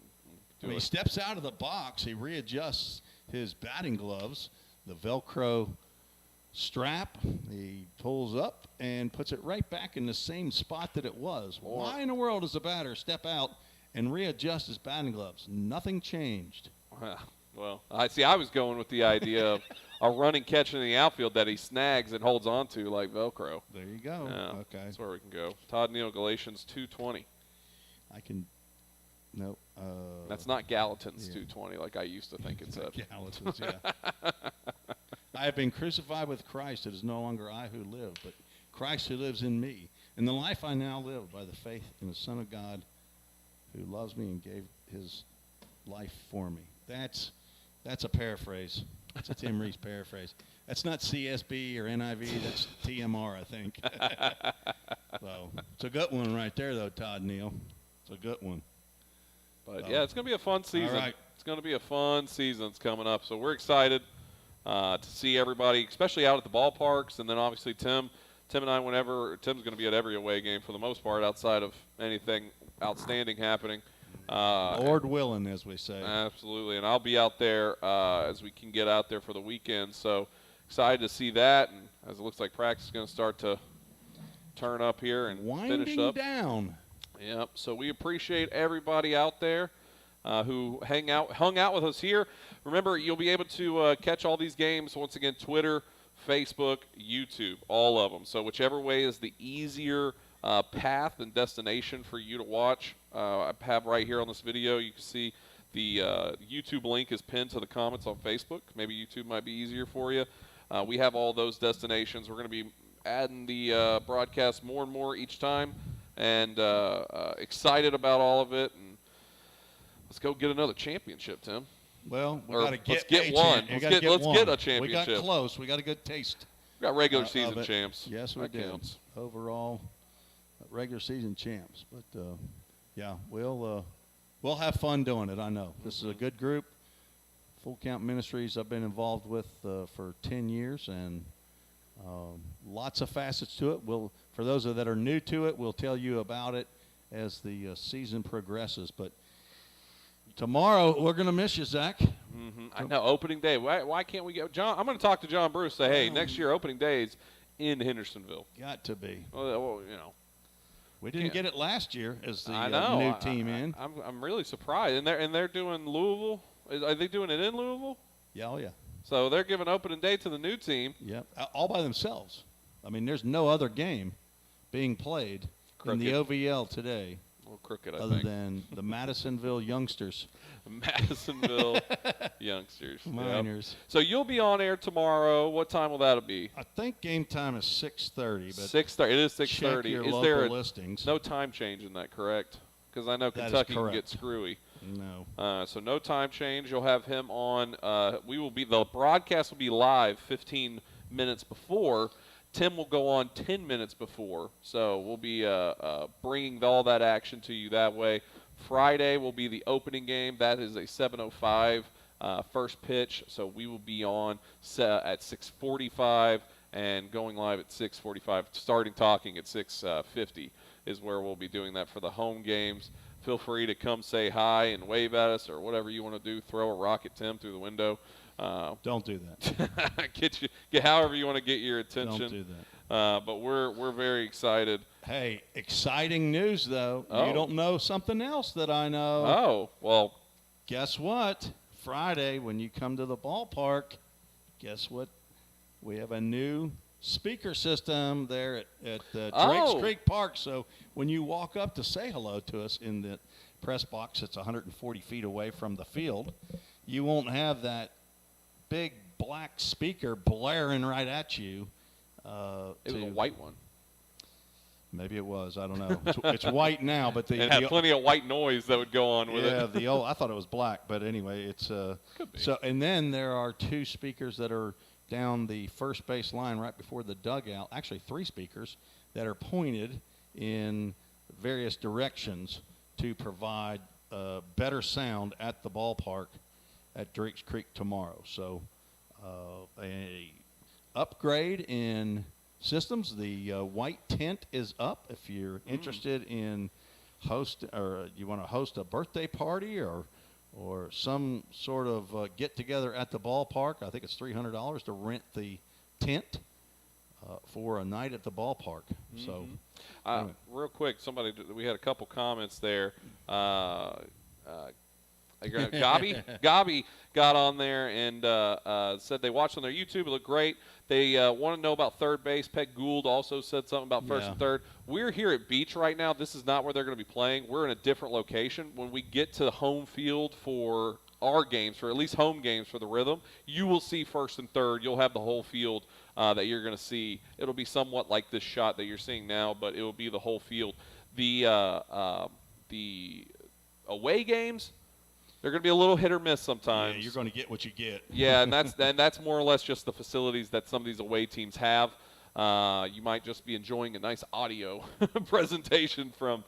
He steps out of the box. He readjusts his batting gloves, the Velcro strap. He pulls up and puts it right back in the same spot that it was. Why in the world does the batter step out and readjust his batting gloves? Nothing changed. Well, I was going with the idea of a running catch in the outfield that he snags and holds on to like Velcro. There you go. Yeah, Okay. That's where we can go. Todd Neal, Galatians 2:20. I can. Nope. That's not Gallatin's 2:20 like I used to think it said. Gallatin's, yeah. I have been crucified with Christ. It is no longer I who live, but Christ who lives in me. And the life I now live by the faith in the Son of God who loves me and gave his life for me. That's a paraphrase. That's a Tim Reese paraphrase. That's not CSB or NIV. That's TMR, I think. So it's a good one right there, though, Todd Neal. It's a good one. But, yeah, it's going to be a fun season. All right. It's going to be a fun season that's coming up. So we're excited to see everybody, especially out at the ballparks. And then, obviously, Tim and I, Tim's going to be at every away game for the most part outside of anything outstanding happening. Lord willing, as we say. Absolutely. And I'll be out there as we can get out there for the weekend. So excited to see that. And as it looks like practice is going to start to turn up here and finish up. Down. Yep. So we appreciate everybody out there who hung out with us here. Remember, you'll be able to catch all these games once again, Twitter, Facebook, YouTube, all of them. So whichever way is the easier path and destination for you to watch. I have right here on this video, you can see the YouTube link is pinned to the comments on Facebook. Maybe YouTube might be easier for you. We have all those destinations. We're going to be adding the broadcast more and more each time, and excited about all of it. And let's go get another championship, Tim. Well, let's get one. Let's get a championship. We got close. We got a good taste. We got regular season champs. Yes, we did. Counts. Overall, regular season champs. But yeah, we'll have fun doing it. I know this is a good group. Full Count Ministries I've been involved with for 10 years, and lots of facets to it. For those that are new to it, we'll tell you about it as the season progresses. But tomorrow we're going to miss you, Zach. I know, opening day. Why can't we go? John, I'm going to talk to John Bruce. Say, hey, next year opening day is in Hendersonville. Got to be. Well, you know. We didn't get it last year as the new team in. I'm really surprised. And they're doing Louisville. Are they doing it in Louisville? Yeah, oh yeah. So they're giving opening day to the new team. Yep, all by themselves. I mean, there's no other game being played in the OVL today little crooked, I other think. than the Madisonville youngsters. Madisonville youngsters. Miners. Yep. So you'll be on air tomorrow. What time will that be? I think game time is 6:30. But 6:30. It is 6:30. Check your is local there listings. no time change in that, correct? Because I know That is Kentucky can correct. get screwy. No. So no time change. You'll have him on. The broadcast will be live 15 minutes before. Tim will go on 10 minutes before. So we'll be bringing all that action to you that way. Friday will be the opening game. That is a 7:05 first pitch. So we will be on at 6:45 and going live at 6:45. Starting talking at 6:50 is where we'll be doing that for the home games. Feel free to come say hi and wave at us or whatever you want to do. Throw a rock at Tim through the window. Don't do that. get however you want to get your attention. Don't do that. But we're very excited. Hey, exciting news though. Oh. You don't know something else that I know. Oh, well. Guess what? Friday when you come to the ballpark, guess what? We have a new speaker system there at Drakes Creek Park. So when you walk up to say hello to us in the press box that's 140 feet away from the field, you won't have that big black speaker blaring right at you. It was a white one. Maybe it was. I don't know. It's white now, but it had plenty of white noise that would go on with it. Yeah, I thought it was black, but anyway, it's Could be. so. And then there are two speakers that are down the first base line right before the dugout. Actually, three speakers that are pointed in various directions to provide better sound at the ballpark at Drakes Creek tomorrow. So a upgrade in systems. The white tent is up. If you're interested in you want to host a birthday party or some sort of get-together at the ballpark, I think it's $300 to rent the tent for a night at the ballpark. Mm-hmm. So, real quick, we had a couple comments there. Gabi got on there and said they watched on their YouTube. It looked great. They want to know about third base. Peg Gould also said something about first and third. We're here at Beach right now. This is not where they're going to be playing. We're in a different location. When we get to the home field for our games, for at least home games for the Rhythm, you will see first and third. You'll have the whole field that you're going to see. It'll be somewhat like this shot that you're seeing now, but it will be the whole field. The away games, they're going to be a little hit or miss sometimes. Yeah, you're going to get what you get. Yeah, and that's more or less just the facilities that some of these away teams have. You might just be enjoying a nice audio presentation from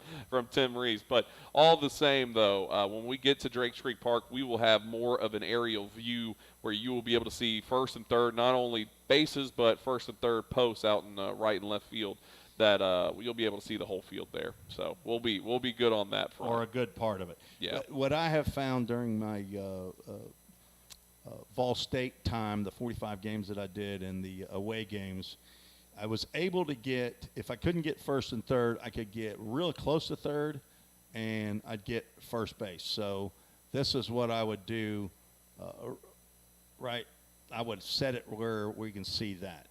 Tim Reese. But all the same, though, when we get to Drakes Creek Park, we will have more of an aerial view where you will be able to see first and third, not only bases, but first and third posts out in right and left field. That you'll be able to see the whole field there. So we'll be good on that front. Or a good part of it. Yeah. What I have found during my Vol State time, the 45 games that I did and the away games, I was able to get, if I couldn't get first and third, I could get real close to third, and I'd get first base. So this is what I would do, right? I would set it where we can see that.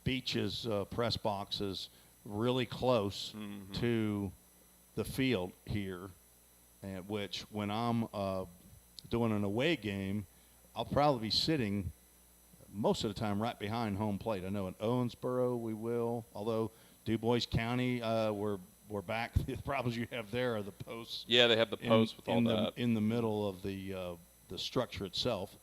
Beach's press box is really close to the field here, and which when I'm doing an away game, I'll probably be sitting most of the time right behind home plate. I know in Owensboro we will, although DuBois County, we're back. The problems you have there are the posts. Yeah, they have the posts with all that. In the middle of the structure itself.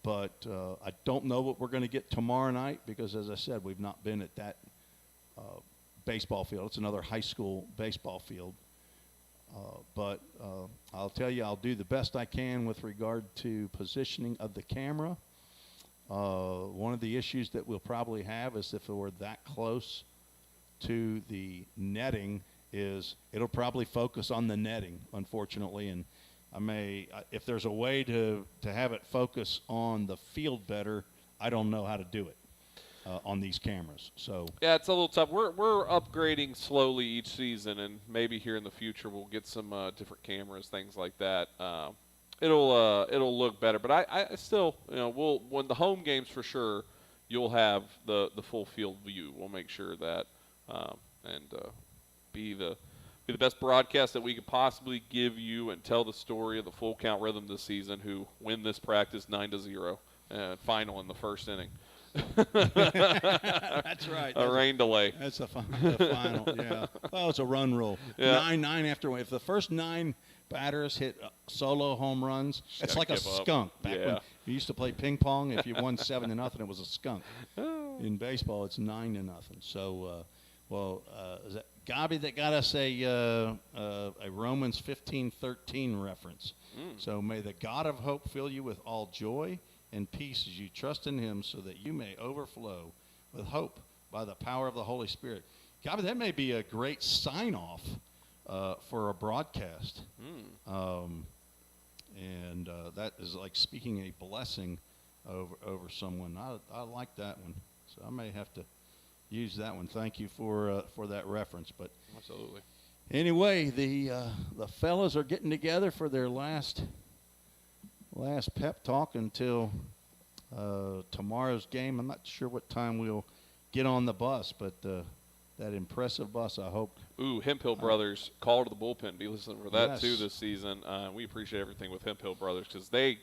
But I don't know what we're going to get tomorrow night because, as I said, we've not been at that baseball field. It's another high school baseball field. But I'll tell you, I'll do the best I can with regard to positioning of the camera. One of the issues that we'll probably have is if we're that close to the netting is it'll probably focus on the netting, unfortunately, and I may, if there's a way to have it focus on the field better, I don't know how to do it on these cameras. So yeah, it's a little tough. We're upgrading slowly each season, and maybe here in the future we'll get some different cameras, things like that. It'll look better, but I still, when the home games for sure, you'll have the full field view. We'll make sure that and be the best broadcast that we could possibly give you and tell the story of the Full Count Rhythm this season, who win this practice 9-0 and final in the first inning. That's right. A rain delay. That's the final. Yeah. Well, it's a run rule. Yeah. 9 after one. If the first 9 batters hit solo home runs, it's like a skunk. Back when you used to play ping pong, if you won 7-0, it was a skunk. In baseball, it's 9-0. So, is that Gabi that got us a Romans 15:13 reference? So may the God of hope fill you with all joy and peace as you trust in him, so that you may overflow with hope by the power of the Holy Spirit. Gabi, that may be a great sign-off for a broadcast. And that is like speaking a blessing over someone. I like that one. So I may have to use that one. Thank you for that reference. But absolutely. Anyway, the fellas are getting together for their last pep talk until tomorrow's game. I'm not sure what time we'll get on the bus, but that impressive bus, I hope. Hemphill Brothers, call to the bullpen. Be listening for that too this season. We appreciate everything with Hemphill Brothers, because they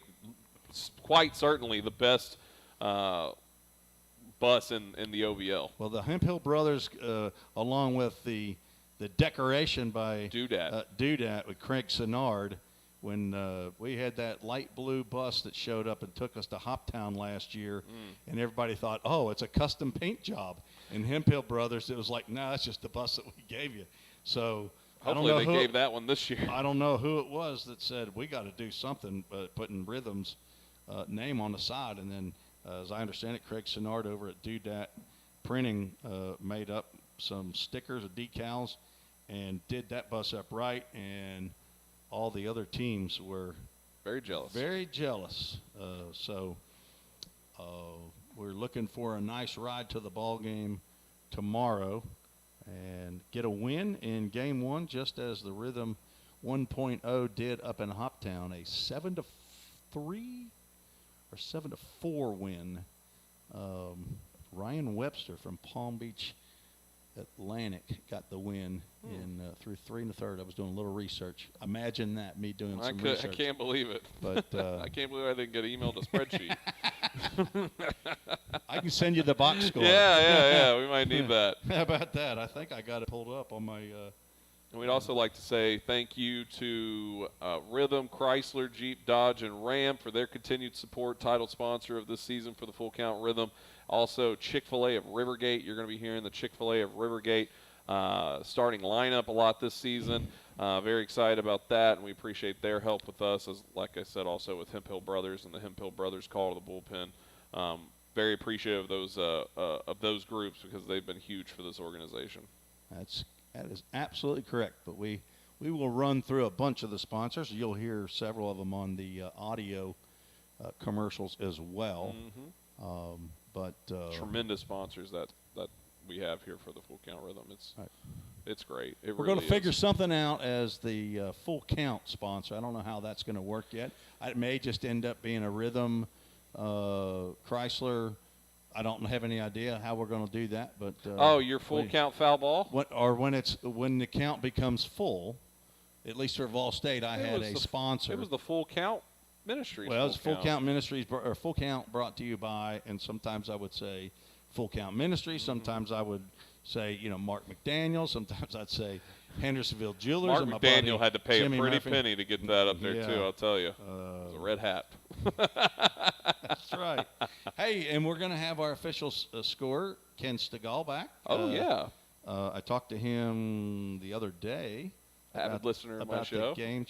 quite certainly the best bus in the OVL. Well, the Hemphill Brothers, along with the decoration by Doodat with Craig Sinnard, when we had that light blue bus that showed up and took us to Hoptown last year, and everybody thought, oh, it's a custom paint job. And Hemphill Brothers, it was like, no, that's just the bus that we gave you. So hopefully they gave that one this year. I don't know who it was that said, we got to do something, putting Rhythm's name on the side. And then, as I understand it, Craig Sinnard over at Doodat Printing made up some stickers or decals and did that bus up right, and all the other teams were very jealous. Very jealous. So we're looking for a nice ride to the ball game tomorrow and get a win in Game 1, just as the Rhythm 1.0 did up in Hoptown, a 7-3 or 7-4 win. Ryan Webster from Palm Beach Atlantic got the win in through 3 1/3. I was doing a little research. Imagine that, me doing some research. I can't believe it. But I can't believe I didn't get emailed a spreadsheet. I can send you the box score. Yeah. We might need that. How about that? I think I got it pulled up on my. And we'd also like to say thank you to Rhythm, Chrysler, Jeep, Dodge, and Ram for their continued support, title sponsor of this season for the Full Count Rhythm. Also, Chick-fil-A of Rivergate. You're going to be hearing the Chick-fil-A of Rivergate starting lineup a lot this season. Very excited about that, and we appreciate their help with us, as like I said, also with Hemphill Brothers and the Hemphill Brothers Call to the Bullpen. Very appreciative of those groups, because they've been huge for this organization. That is absolutely correct. But we will run through a bunch of the sponsors. You'll hear several of them on the audio commercials as well. But tremendous sponsors that we have here for the Full Count Rhythm. It's great. We're going to figure something out as the Full Count sponsor. I don't know how that's going to work yet. It may just end up being a Rhythm, Chrysler. I don't have any idea how we're going to do that. But your Full Count foul ball? When the count becomes full, at least for Vol State, I had a sponsor. It was the Full Count Ministries. Well, it's Full Count Ministries, or Full Count brought to you by, and sometimes I would say Full Count Ministries. Sometimes I would say, Mark McDaniel. Sometimes I'd say Hendersonville Jewelers. Mark McDaniel had to pay a pretty penny to get that up there, too, I'll tell you. It was a red hat. That's right. Hey, and we're going to have our official scorer, Ken Stegall, back. Oh, yeah. I talked to him the other day. Avid listener of my show. The game.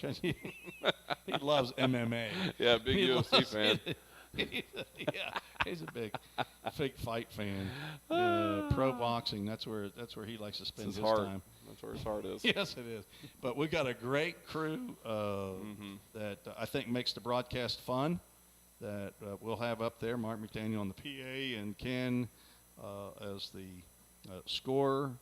He loves MMA. Yeah, big UFC fan. He's a big fight fan. Pro boxing, that's where he likes to spend his time. That's where his heart is. Yes, it is. But we've got a great crew that I think makes the broadcast fun, that we'll have up there. Mark McDaniel on the PA, and Ken as the scorer.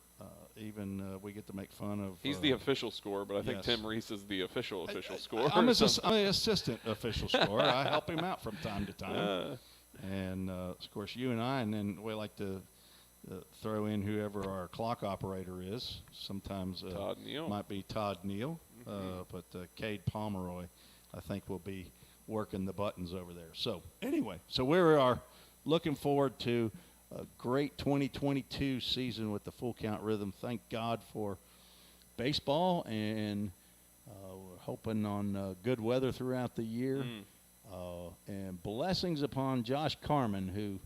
We get to make fun of. He's the official scorer, but I think Tim Reese is the official scorer. I'm the assistant official scorer. I help him out from time to time. And, of course, you and I, and then we like to throw in whoever our clock operator is. Sometimes Todd Neal. might be Todd Neal, but Cade Pomeroy, I think, will be working the buttons over there. So anyway, so we are looking forward to a great 2022 season with the Full Count Rhythm. Thank God for baseball, and we're hoping on good weather throughout the year. And blessings upon Josh Carman, who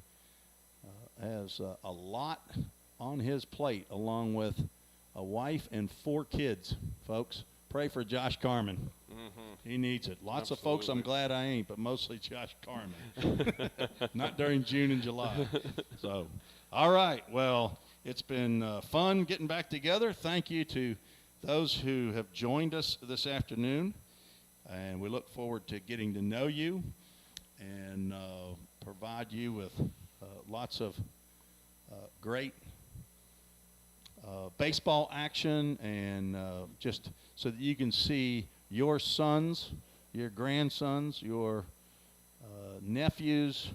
has a lot on his plate, along with a wife and 4 kids. Folks, pray for Josh Carman. He needs it. Lots of folks I'm glad I ain't, but mostly Josh Carman. Not during June and July. So, all right. Well, it's been fun getting back together. Thank you to those who have joined us this afternoon. And we look forward to getting to know you and provide you with lots of great baseball action, and just so that you can see your sons, your grandsons, your nephews,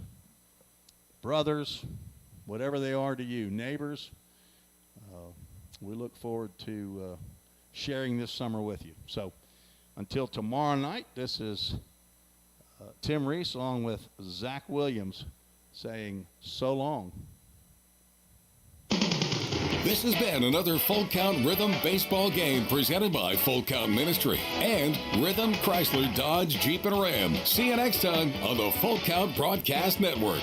brothers, whatever they are to you, neighbors. We look forward to sharing this summer with you. So until tomorrow night, this is Tim Reese along with Zach Williams saying so long. This has been another Full Count Rhythm baseball game presented by Full Count Ministry and Rhythm Chrysler Dodge Jeep and Ram. See you next time on the Full Count Broadcast Network.